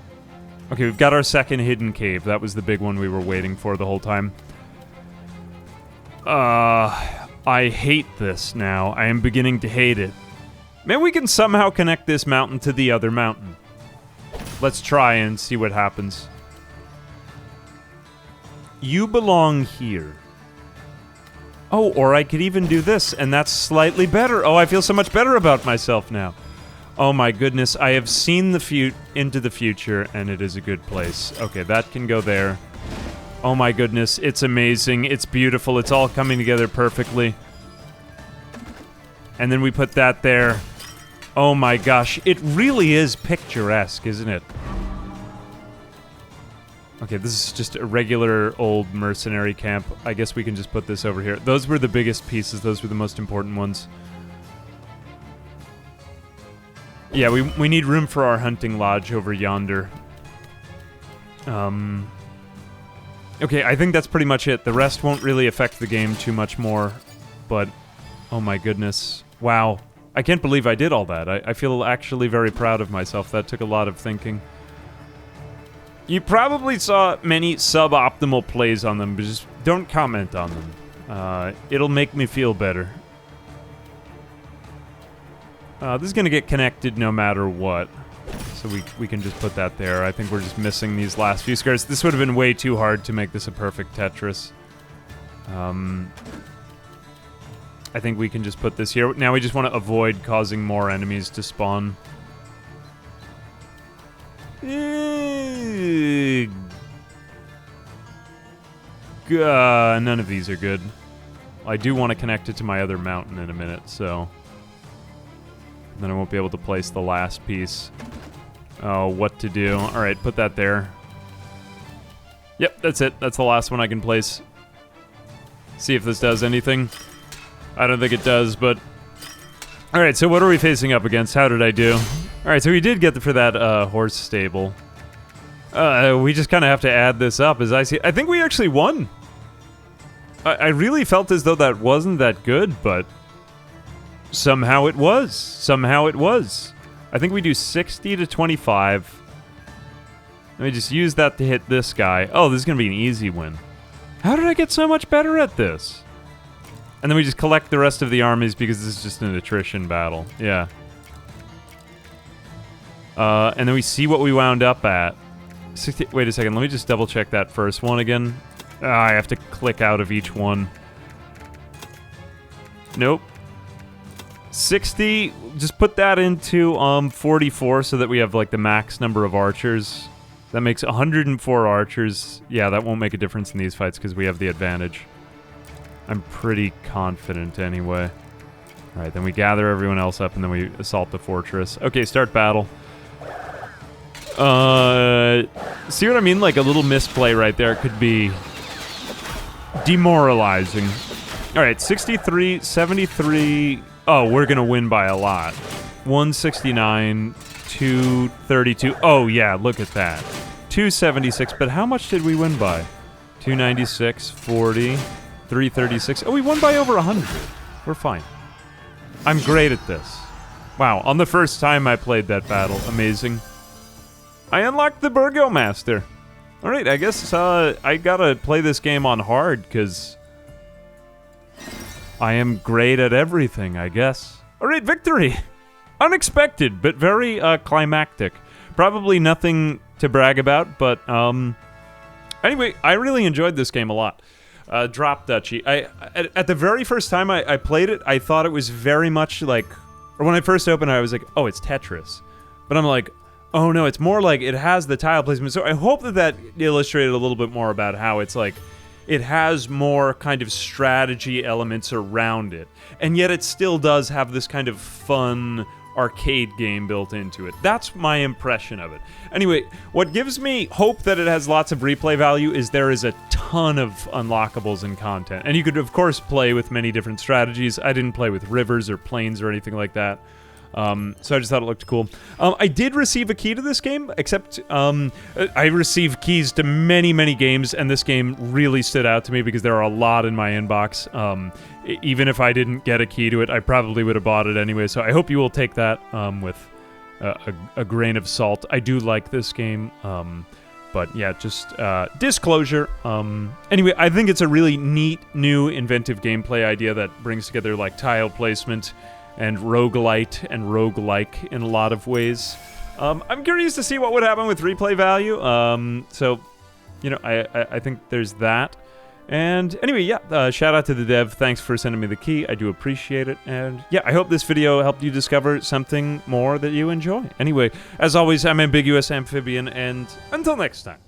Okay, we've got our second hidden cave. That was the big one we were waiting for the whole time. I hate this now. I am beginning to hate it. Maybe we can somehow connect this mountain to the other mountain. Let's try and see what happens. You belong here. Oh, or I could even do this, and that's slightly better. Oh, I feel so much better about myself now. Oh my goodness, I have seen into the future, and it is a good place. Okay, that can go there. Oh my goodness, it's amazing, it's beautiful, it's all coming together perfectly. And then we put that there. Oh my gosh, it really is picturesque, isn't it? Okay, this is just a regular old mercenary camp. I guess we can just put this over here. Those were the biggest pieces, those were the most important ones. Yeah, we need room for our hunting lodge over yonder. Okay, I think that's pretty much it. The rest won't really affect the game too much more, but oh my goodness. Wow. I can't believe I did all that. I feel actually very proud of myself. That took a lot of thinking. You probably saw many suboptimal plays on them, but just don't comment on them. It'll make me feel better. This is going to get connected no matter what. So we can just put that there. I think we're just missing these last few squares. This would have been way too hard to make this a perfect Tetris. I think we can just put this here. Now we just want to avoid causing more enemies to spawn. None of these are good. I do want to connect it to my other mountain in a minute, so... Then I won't be able to place the last piece. Oh, what to do. Alright, put that there. Yep, that's it. That's the last one I can place. See if this does anything. I don't think it does, but... Alright, so what are we facing up against? How did I do? Alright, so we did get for that horse stable. We just kind of have to add this up as I see. I think we actually won. I really felt as though that wasn't that good, but... Somehow it was. Somehow it was. I think we do 60 to 25. Let me just use that to hit this guy. Oh, this is going to be an easy win. How did I get so much better at this? And then we just collect the rest of the armies because this is just an attrition battle. Yeah. And then we see what we wound up at. 60, wait a second. Let me just double check that first one again. I have to click out of each one. Nope. 60, just put that into 44 so that we have like the max number of archers. That makes 104 archers. Yeah, that won't make a difference in these fights because we have the advantage. I'm pretty confident anyway. Alright, then we gather everyone else up and then we assault the fortress. Okay, start battle. See what I mean? Like a little misplay right there could be demoralizing. Alright, 63, 73... Oh, we're gonna win by a lot. 169, 232. Oh, yeah, look at that. 276, but how much did we win by? 296, 40, 336. Oh, we won by over 100. We're fine. I'm great at this. Wow, on the first time I played that battle. Amazing. I unlocked the Burgomaster. Alright, I guess I gotta play this game on hard, because... I am great at everything, I guess. Alright, victory! Unexpected, but very climactic. Probably nothing to brag about, but anyway, I really enjoyed this game a lot. Drop Duchy. At the very first time I played it, I thought it was very much like... Or when I first opened it, I was like, oh, it's Tetris. But I'm like, oh no, it's more like it has the tile placement. So I hope that illustrated a little bit more about how it's like... It has more kind of strategy elements around it. And yet it still does have this kind of fun arcade game built into it. That's my impression of it. Anyway, what gives me hope that it has lots of replay value is there is a ton of unlockables and content. And you could, of course, play with many different strategies. I didn't play with rivers or plains or anything like that. So I just thought it looked cool. I did receive a key to this game, except I received keys to many, many games, and this game really stood out to me because there are a lot in my inbox. Even if I didn't get a key to it, I probably would have bought it anyway, so I hope you will take that with a grain of salt. I do like this game, but yeah, just disclosure. Anyway, I think it's a really neat, new, inventive gameplay idea that brings together like tile placement and roguelite and roguelike in a lot of ways. I'm curious to see what would happen with replay value. So, you know, I think there's that. And anyway, yeah, shout out to the dev. Thanks for sending me the key. I do appreciate it. And yeah, I hope this video helped you discover something more that you enjoy. Anyway, as always, I'm Ambiguous Amphibian, and until next time.